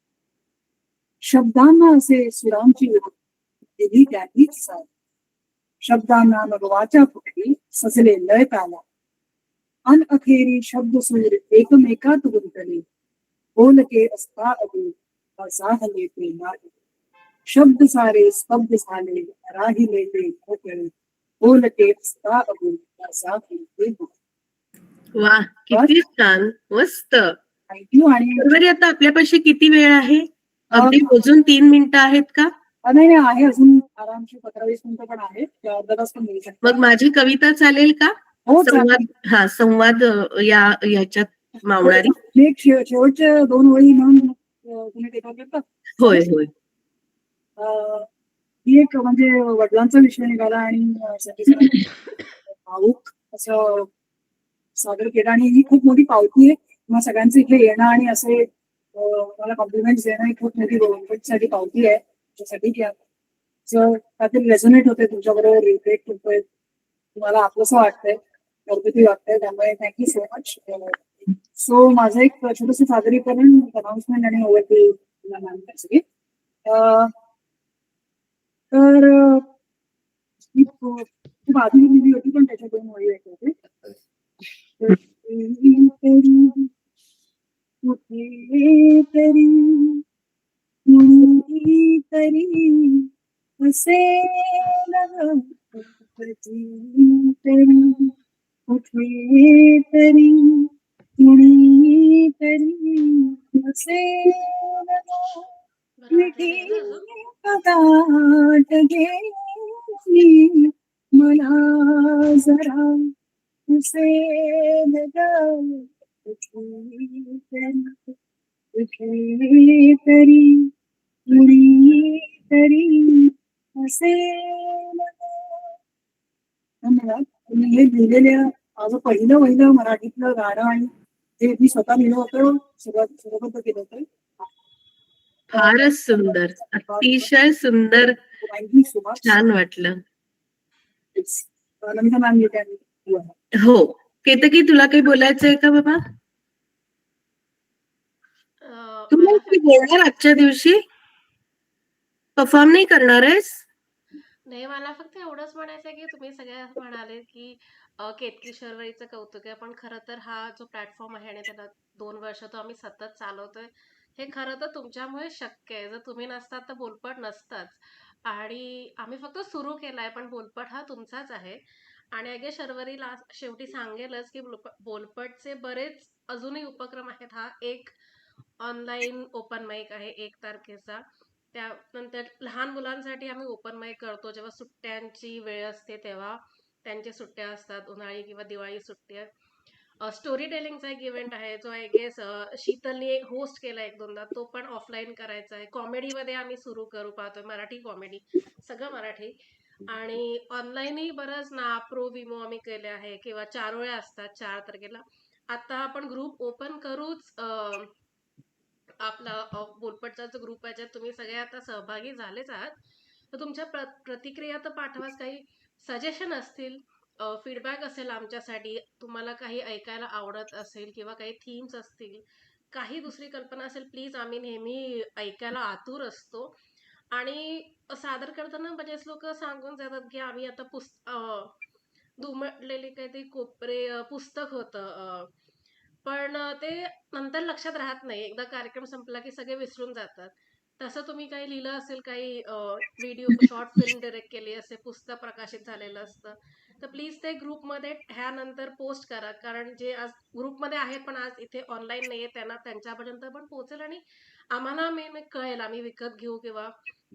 शब्दांना असे सुरांची दिली त्याहीच साथ, शब्दांना मगवाच्या फुटली सजले लय ताला. अन अखेरी शब्द सूर एकमेकात गुंतले, बोल के असता अबोल, का जाहले ते नाकळे. शब्द सारे स्तब्ध झाले, राहिले ते मोकळे, बोल के असता अबोल, का जाहले ते नाकळे. वा, किती छान, मस्त. थँक्यू. आणि बरोबर, आता आपल्यापाशी किती वेळ आहे? अगदी मोजून 3 मिनिटं आहेत का? नाही आहे अजून आरामची 15-20 मिनिटं पण आहेत. अर्धा तास पण मिळू शकतो. मग माझी कविता चालेल का? हो, संवाद, हा संवाद याच्यात मावणारी. मी एक शेवटच्या 2 ओळी म्हणून तुम्ही ते करता. होय होय. ही एक म्हणजे वडिलांचा विषय निघाला आणि भावूक असं सादर केलं आणि ही खूप मोठी पावती आहे. मग सगळ्यांचं इथे येणं आणि असे मला कॉम्प्लिमेंट देणं ही खूप मोठी गव्हर्नमेंटसाठी पावती आहे. त्यासाठी की जर त्यातील रेझोनेट होते तुमच्याबरोबर, रिलेट होतोय, तुम्हाला आपलंसं वाटतंय, घरगुती वाटतंय, त्यामुळे थँक्यू सो मच. सो माझं एक छोटंसं सादरीकरण, अनाउन्समेंट आणि ओव्हर सगळी. तर मी खूप आधी लिहिली होती पण त्याच्या 2 ओळी ऐकले होते. मला जरा धन्यवाद. तुम्ही हे लिहिलेल्या माझं पहिलं मराठीतलं गाणं आणि जे मी स्वतः लिहिलं होतं सुरुवात केलं होतं. फारच सुंदर, अतिशय सुंदर, थँक्यू सो मच. छान वाटलं. नमिता मॅम येते. हो, केतकी तुला काही बोलायचंय का बाबा? तुम्ही काही बोलणार आजच्या दिवशी? परफॉर्म नाही करणार आहेस? नाही, मला फक्त एवढंच म्हणायचं आहे की तुम्ही सगळे म्हणाले की केतकी शर्वरीचं कौतुक आहे, पण खरं तर हा जो प्लॅटफॉर्म आहे आणि त्याला 2 वर्ष तो आम्ही सतत चालवतोय, हे खरं तर तुमच्यामुळे शक्य आहे. जर तुम्ही नसतात तर बोलपट नसताच. आणि आम्ही फक्त सुरू केलाय, पण बोलपट हा तुमचाच आहे. आणि अगे शर्वरीला शेवटी सांगेलच की बोलपटचे बरेच अजूनही उपक्रम आहेत. हा एक ऑनलाईन ओपन माईक आहे 1 तारखेचा. त्यानंतर लहान मुलांसाठी आम्ही ओपन माईक करतो जेव्हा सुट्ट्यांची वेळ असते, तेव्हा त्यांच्या सुट्ट्या असतात, उन्हाळी किंवा दिवाळी सुट्ट्या. स्टोरी टेलिंगचा एक इव्हेंट आहे जो आय गेस शीतलनी एक होस्ट केला 1-2दा, तो पण ऑफलाईन करायचा आहे. कॉमेडीमध्ये आम्ही सुरू करू पाहतोय, मराठी कॉमेडी, सगळं मराठी. आणि ऑनलाईनही बरंच ना प्रो विमो आम्ही केले आहे किंवा 4 ओळ्या असतात 4 तारखेला. आता आपण ग्रुप ओपन करूच. आपला बोलपटचा जो ग्रुप आहे ज्यात तुम्ही सगळे आता सहभागी झालेच आहात, तर तुमच्या प्रतिक्रिया तर पाठवाच. काही सजेशन असतील, फीडबॅक असेल आमच्यासाठी, तुम्हाला काही ऐकायला आवडत असेल किंवा काही थीम्स असतील, काही दुसरी कल्पना असेल, प्लीज आम्ही नेहमी ऐकायला आतुर असतो. आणि सादर करताना बरेच लोक सांगून जातात की आम्ही आता दुमडलेली काहीतरी कोपरे पुस्तक होतं, पण ते नंतर लक्षात राहत नाही. एकदा कार्यक्रम संपला की सगळे विसरून जातात. तसं तुम्ही काही लिहिलं असेल, काही व्हिडिओ शॉर्ट फिल्म डायरेक्ट केली असेल, पुस्तक प्रकाशित झालेलं असतं, तर प्लीज ते ग्रुपमध्ये ह्यानंतर पोस्ट करा. कारण जे आज ग्रुपमध्ये आहेत पण आज इथे ऑनलाईन नाहीये, त्यांना त्यांच्यापर्यंत पण पोहोचेल आणि आम्हाला मेन कळेल. आम्ही विकत घेऊ किंवा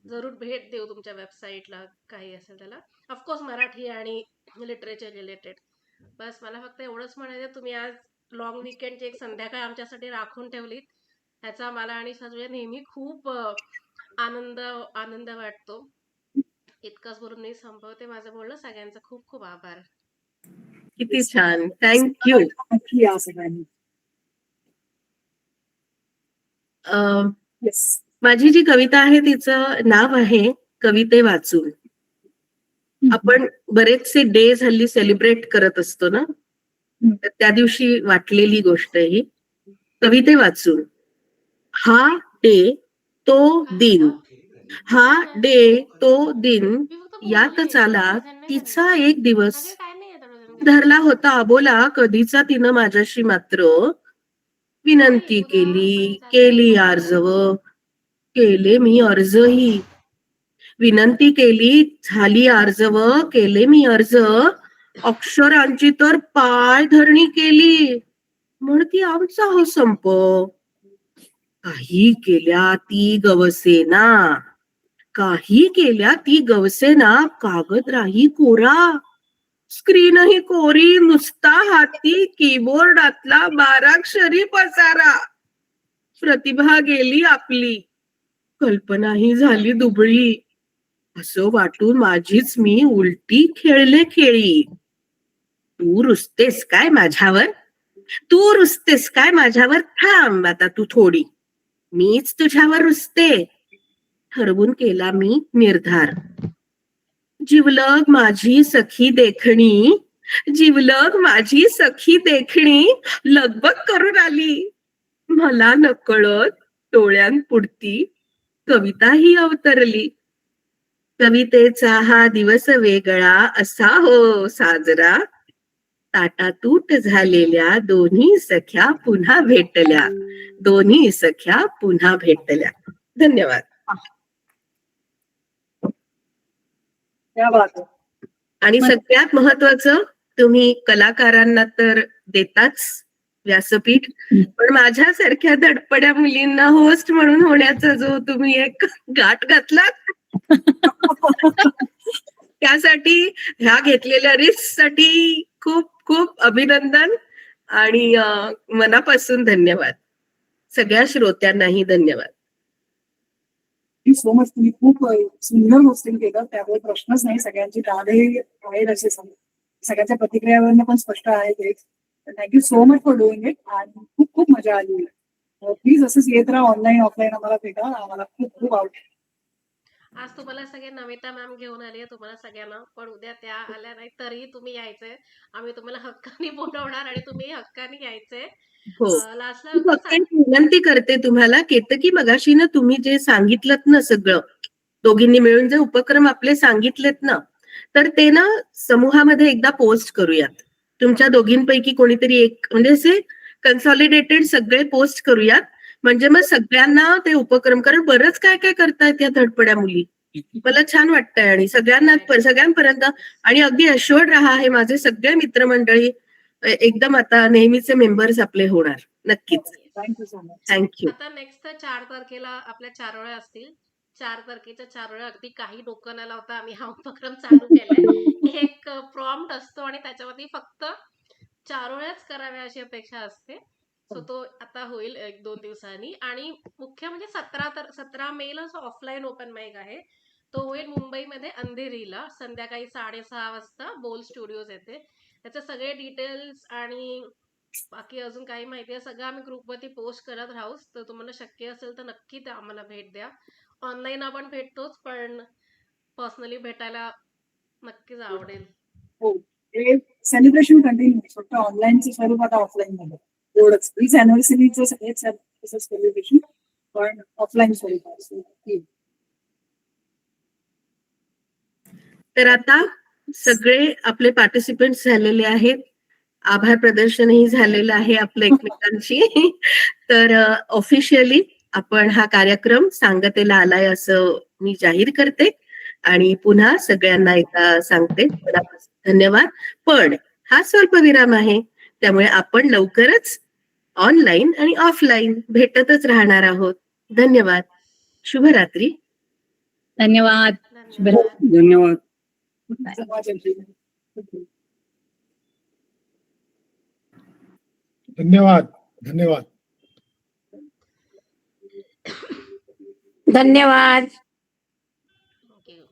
जरूर भेट देऊ तुमच्या वेबसाईटला, काही असेल त्याला. ऑफकोर्स मराठी आणि लिटरेचर रिलेटेड. बस मला फक्त एवढंच म्हणायचं, तुम्ही आज लॉंग वीकेंडची एक संध्याकाळ आमच्यासाठी राखून ठेवलीत, ह्याचा मला आणि सगळे नेहमी खूप आनंद वाटतो. इतकंच बोलून मी संपवते माझं बोलणं. सगळ्यांचा खूप खूप आभार. किती छान, थँक्यू. माझी जी कविता आहे तिचं नाव आहे कविते वाचून. आपण बरेचसे डेज हल्ली सेलिब्रेट करत असतो ना, तर त्या दिवशी वाटलेली गोष्ट ही. कविते वाचून. हा डे तो दिन, हा डे तो दिन, यात चाला तिचा एक दिवस. धरला होता अबोला कधीचा तिनं माझ्याशी, मात्र विनंती केली आर्जव, केले मी अर्जही. विनंती केली, झाली आर्जव, केले मी अर्ज, अक्षरांची तर पाय धरणी केली. म्हणती आमचा हो संप. काही केल्या ती गवसेना, काही केल्या ती गवसेना, कागद राही कोरा, स्क्रीनही कोरी, नुसता हाती कीबोर्डातला 12 अक्षरी पसारा. प्रतिभा गेली आपली, कल्पनाही झाली दुबळी, असं वाटून माझीच मी उलटी खेळले खेळी. तू रुसतेस काय माझ्यावर, तू रुसतेस काय माझ्यावर, थांब आता तू थोडी, मीच तुझ्यावर रुसते. ठरवून केला मी निर्धार. जिवलग माझी सखी देखणी, जिवलग माझी सखी देखणी, लगबग करून आली. मला नकळत डोळ्यांपुढती कविताही अवतरली. कवितेचा हा दिवस वेगळा असा हो साजरा, ताटातूट झालेल्या दोन्ही सख्या पुन्हा भेटल्या, दोन्ही सख्या पुन्हा भेटल्या. धन्यवाद. त्या बात आहे. आणि सगळ्यात महत्वाचं, तुम्ही कलाकारांना तर देताच व्यासपीठ, पण माझ्यासारख्या धडपड्या मुलींना होस्ट म्हणून होण्याचा जो तुम्ही एक गाठ घातलात, त्यासाठी, ह्या घेतलेल्या रिस्क साठी खूप खूप अभिनंदन आणि मनापासून धन्यवाद. सगळ्या श्रोत्यांनाही धन्यवाद. So much. तुम्ही खूप सुंदर होस्टिंग केलं, त्यामुळे प्रश्नच नाही. सगळ्यांची दादही आहेत असे सगळ्यांच्या प्रतिक्रियावरनं पण स्पष्ट आहे. Thank you so much for doing it. आणि खूप खूप मजा आली. प्लीज असंच येत राहा, ऑनलाईन ऑफलाईन आम्हाला भेटा, आम्हाला खूप खूप आवडतं. आज तुम्हाला सगळे नमिता मॅम घेऊन आली तुम्हाला सगळ्यांना, पण उद्या त्या आल्या नाही तरी तुम्ही यायचंय. आम्ही तुम्हाला हक्काने बोलवणार आणि तुम्ही हक्काने यायचंय. हो, लास्टला फक्त एक विनंती करते तुम्हाला, केतकी मगाशी ना तुम्ही जे सांगितलं ना सगळं, दोघींनी मिळून जे उपक्रम आपले सांगितलेत ना, तर ते ना समूहामध्ये एकदा पोस्ट करूयात. तुमच्या दोघींपैकी कोणीतरी एक, म्हणजे असे कन्सॉलिडेटेड सगळे पोस्ट करूयात, म्हणजे मग सगळ्यांना ते उपक्रम, कारण बरंच काय काय करतायत या धडपड्या मुली. मला छान वाटतंय आणि सगळ्यांपर्यंत. आणि अगदी अश्युअर्ड राहा, हे माझे सगळे मित्रमंडळी एकदम आता नेहमीचे मेंबर्स आपले होणार नक्कीच. Thank you so much. थँक्यू. आता नेक्स्ट 4 तारखेला आपल्या चारोळ्या असतील. 4 तारखेच्या चारोळ्या अगदी काही डोकं न लावता आम्ही हा उपक्रम चालू केलाय. एक प्रॉम्प्ट असतो आणि त्याच्यावरती फक्त चारोळ्याच कराव्या अशी अपेक्षा असते. सो तो आता होईल 1-2 दिवसांनी. आणि मुख्य म्हणजे 17 मेला जो ऑफलाईन ओपन माईक आहे तो होईल मुंबईमध्ये अंधेरीला संध्याकाळी 6:30 वाजता बोल स्टुडिओज येथे. त्याचे सगळे डिटेल्स आणि बाकी अजून काही माहिती आहे सगळं आम्ही ग्रुपवरती पोस्ट करत राहू. तर तुम्हाला शक्य असेल तर नक्की त्या आम्हाला भेट द्या. ऑनलाईन आपण भेटतोच, पण पर्सनली भेटायला नक्कीच आवडेल. हो, हे सेलिब्रेशन कंटिन्यू, फक्त ऑनलाईनचं स्वरूप आता ऑफलाईन मध्ये एवढंच. 20 अॅनिव्हर्सरीचं सगळेच सेलिब्रेशन, पण ऑफलाईन स्वरूप. तर आता सगळे आपले पार्टिसिपेंट्स झालेले आहेत, आभार प्रदर्शनही झालेलं आहे आपलं एकमेकांची. तर ऑफिशियली आपण हा कार्यक्रम सांगतेला आलाय असं मी जाहीर करते आणि पुन्हा सगळ्यांना एकदा सांगते धन्यवाद. पण हा स्वल्पविराम आहे, त्यामुळे आपण लवकरच ऑनलाईन आणि ऑफलाईन भेटतच राहणार आहोत. धन्यवाद. शुभरात्री. धन्यवाद. धन्यवाद. धन्यवाद. धन्यवाद. धन्यवाद. थँक्यू.